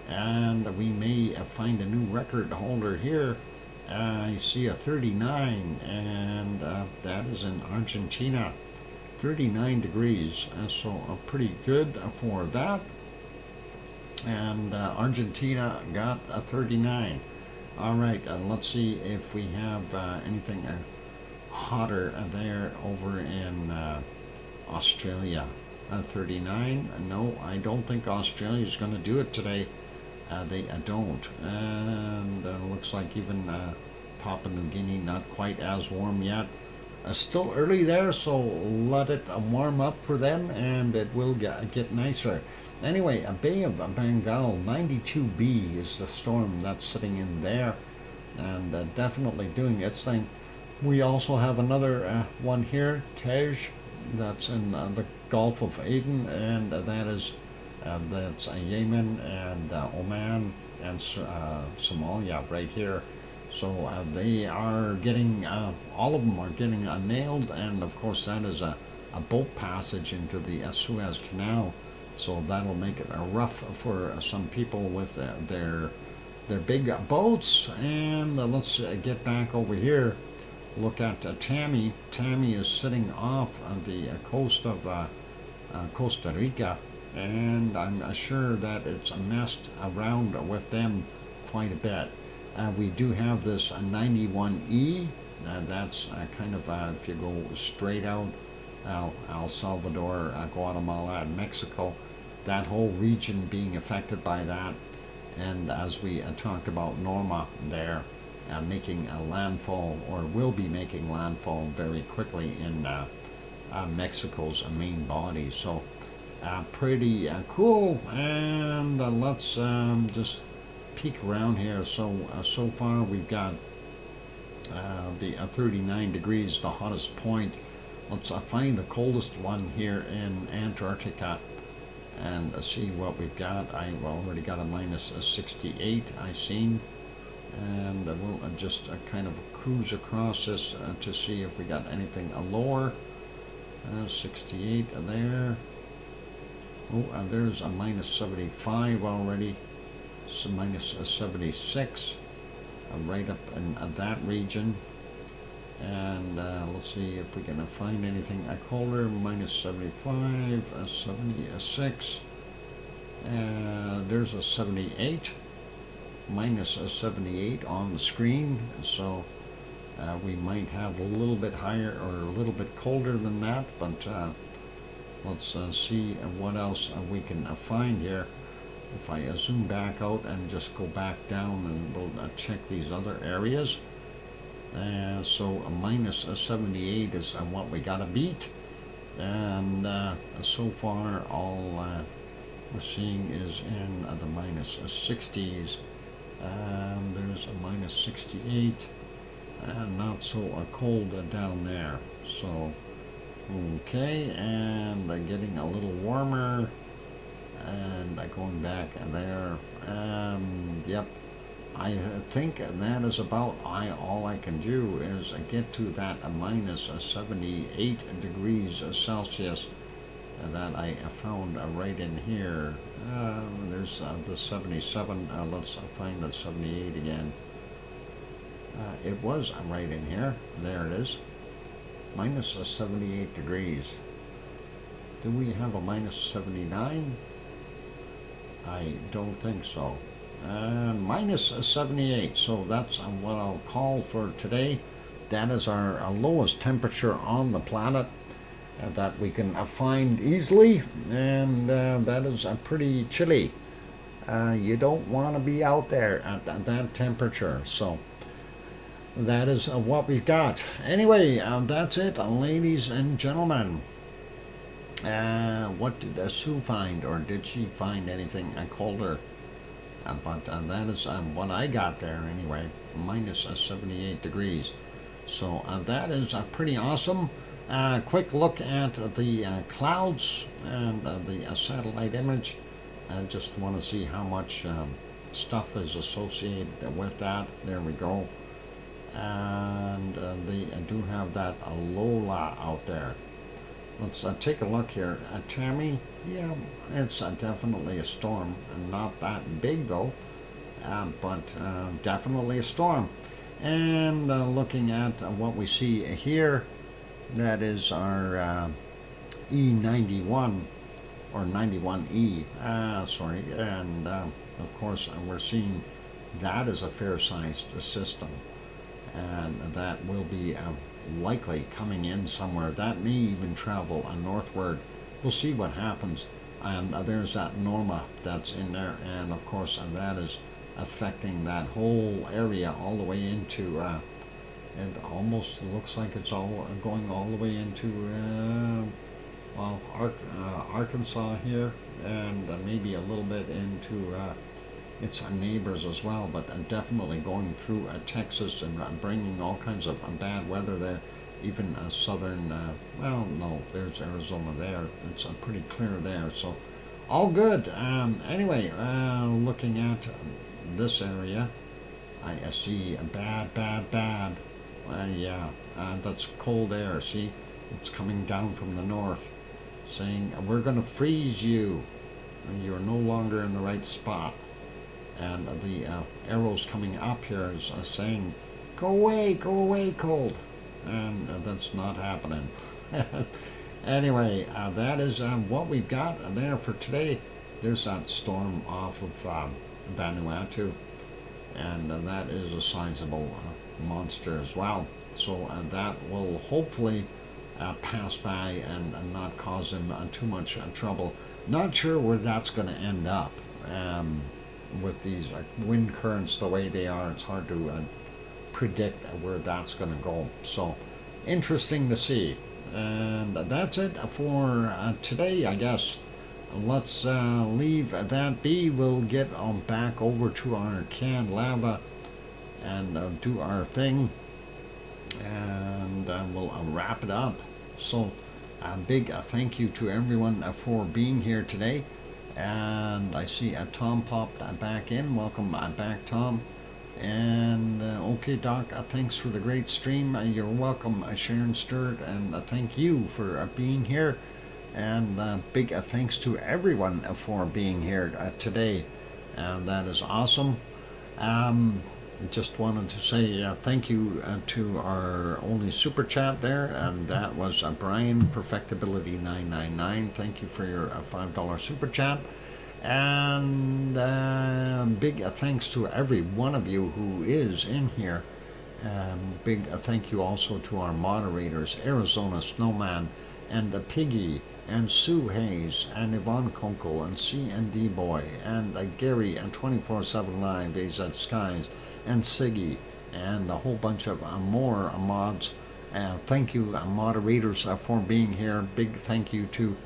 and we may find a new record holder here. I see a 39, and that is in Argentina. 39 degrees, so pretty good for that. And Argentina got a 39. All right, let's see if we have anything hotter there over in Australia. 39. No, I don't think Australia is going to do it today. They don't. And looks like even Papua New Guinea not quite as warm yet. Still early there, so let it warm up for them, and it will get nicer. Anyway, a Bay of Bengal 92B is the storm that's sitting in there, and definitely doing its thing. We also have another one here, Tej, that's in the Gulf of Aden, and that's Yemen and Oman and Somalia right here. So they are getting, all of them are getting nailed, and of course that is a boat passage into the Suez Canal. So that'll make it rough for some people with their big boats. And let's get back over here. Look at Tammy. Tammy is sitting off on the coast of Costa Rica, and I'm sure that it's messed around with them quite a bit. We do have this 91E. That's kind of, if you go straight out, El Salvador, Guatemala, and Mexico, that whole region being affected by that. And as we talked about, Norma there making a landfall, or will be making landfall very quickly in Mexico's main body. So pretty cool. And let's just peek around here. So far we've got the 39 degrees, the hottest point. Let's find the coldest one here in Antarctica and see what we've got. I've already got a minus 68 I seen, and we'll just kind of cruise across this to see if we got anything lower. 68 there. Oh, there's a minus 75 already. So minus 76 right up in that region. And let's see if we can find anything colder. Minus 75, 76. There's a 78. Minus 78 on the screen. So we might have a little bit higher or a little bit colder than that. But let's see what else we can find here. If I zoom back out and just go back down, and we'll check these other areas. So a minus 78 is what we gotta beat, and so far all we're seeing is in the minus 60s. There's a minus 68, and not so cold down there. So okay, and getting a little warmer, and going back there. Yep. I think that is about all I can do is get to that minus 78 degrees Celsius that I found right in here. There's the 77. Let's find the 78 again. It was right in here. There it is. Minus 78 degrees. Do we have a minus 79? I don't think so. Minus 78, so that's what I'll call for today. That is our lowest temperature on the planet that we can find easily, and that is pretty chilly. You don't want to be out there at that temperature, so that is what we've got. Anyway, that's it, ladies and gentlemen. What did Sue find, or did she find anything colder? But that is what I got there anyway, minus 78 degrees. So that is pretty awesome. Quick look at the clouds and the satellite image. I just want to see how much stuff is associated with that. There we go. And they do have that Lola out there. let's take a look here. Tammy, yeah, it's definitely a storm, and not that big though, but definitely a storm. And looking at what we see here, that is our E91 or 91E, sorry, and of course we're seeing that is a fair-sized system, and that will be likely coming in somewhere. That may even travel northward. We'll see what happens. And there's that Norma that's in there, and of course that is affecting that whole area all the way into it almost looks like it's all going all the way into well, Arkansas here, and maybe a little bit into its neighbors as well, but definitely going through Texas and bringing all kinds of bad weather there. Even southern, well, no, there's Arizona there. It's pretty clear there, so all good. Anyway, looking at this area, I see bad. Yeah, that's cold air. See, it's coming down from the north, saying we're going to freeze you. You're no longer in the right spot. And the arrows coming up here is saying, go away, cold. And that's not happening. Anyway, that is what we've got there for today. There's that storm off of Vanuatu, and that is a sizable monster as well. So that will hopefully pass by and not cause him too much trouble. Not sure where that's going to end up. With these wind currents the way they are, it's hard to predict where that's going to go. So interesting to see. And that's it for today, I guess. Let's leave that be. We'll get back over to our canned lava and do our thing, and we'll wrap it up. So a big thank you to everyone for being here today. And I see Tom popped back in. Welcome back, Tom. And okay, Doc, thanks for the great stream. You're welcome, Sharon Stewart, and thank you for being here. And big thanks to everyone for being here today. And that is awesome. Just wanted to say thank you to our only super chat there, and that was Brian Perfectability 999. Thank you for your $5 super chat, and big thanks to every one of you who is in here. Big thank you also to our moderators, Arizona Snowman, and Piggy, and Sue Hayes, and Yvonne Kunkel, and C&D Boy, and Gary, and 24/7 Live, AZ Skies, and Siggy, and a whole bunch of more mods. Thank you, moderators, for being here. Big thank you to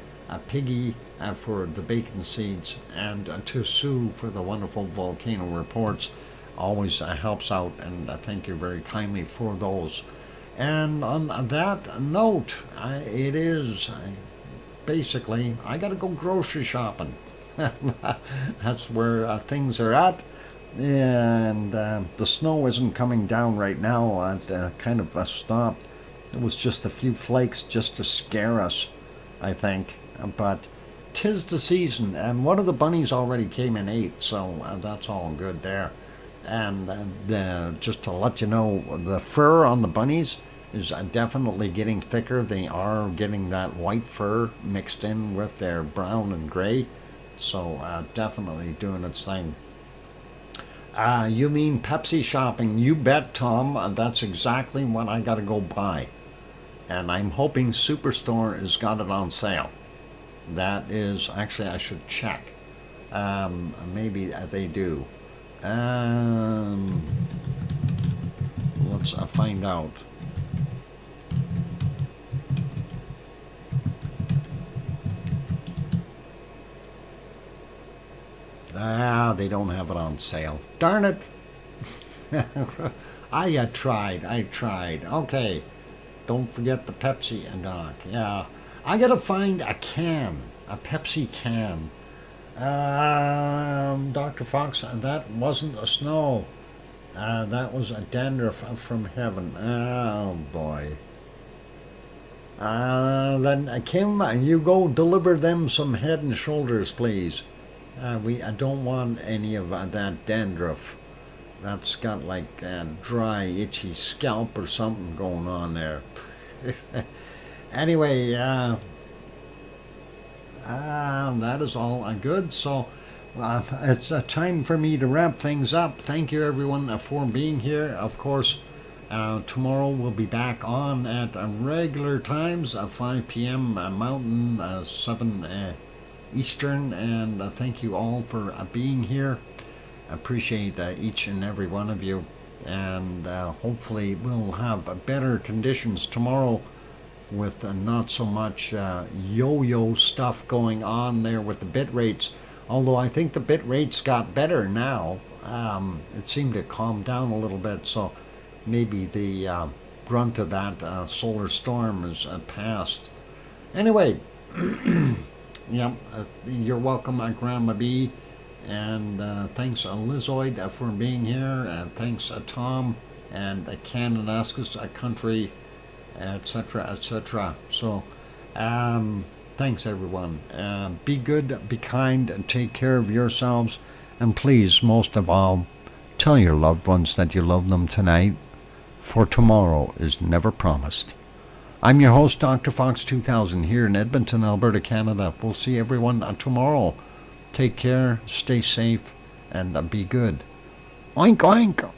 Piggy for the bacon seeds, and to Sue for the wonderful volcano reports. Always helps out, and thank you very kindly for those. And on that note, it is basically, I gotta go grocery shopping. That's where things are at. And the snow isn't coming down right now. Kind of stopped. It was just a few flakes just to scare us, I think. But 'tis the season, and one of the bunnies already came and ate, so that's all good there. And just to let you know, the fur on the bunnies is definitely getting thicker. They are getting that white fur mixed in with their brown and gray, so definitely doing its thing. You mean Pepsi shopping? You bet, Tom. That's exactly what I gotta go buy. And I'm hoping Superstore has got it on sale. That is, actually, I should check. Maybe they do. Let's find out. They don't have it on sale. Darn it! I tried. Okay. Don't forget the Pepsi, Doc. Yeah. I gotta find a can. A Pepsi can. Dr. Fox, that wasn't a snow. That was a dandruff from heaven. Oh, boy. Then Kim, you go deliver them some Head and Shoulders, please. I don't want any of that dandruff. That's got like a dry, itchy scalp or something going on there. Anyway, that is all good. So it's time for me to wrap things up. Thank you, everyone, for being here. Of course, tomorrow we'll be back on at regular times, 5 p.m. Mountain, 7 Eastern. And thank you all for being here. Appreciate each and every one of you. And hopefully we'll have better conditions tomorrow with not so much yo-yo stuff going on there with the bit rates. Although I think the bit rates got better now. It seemed to calm down a little bit, so maybe the brunt of that solar storm is past. Anyway, yeah, you're welcome, Grandma B. And thanks, Lizoid, for being here. And thanks, Tom, and Kananaskis Country, etc., etc. So, thanks, everyone. Be good, be kind, and take care of yourselves. And please, most of all, tell your loved ones that you love them tonight, for tomorrow is never promised. I'm your host, DrFox2000, here in Edmonton, Alberta, Canada. We'll see everyone tomorrow. Take care, stay safe, and be good. Oink, oink!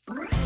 you.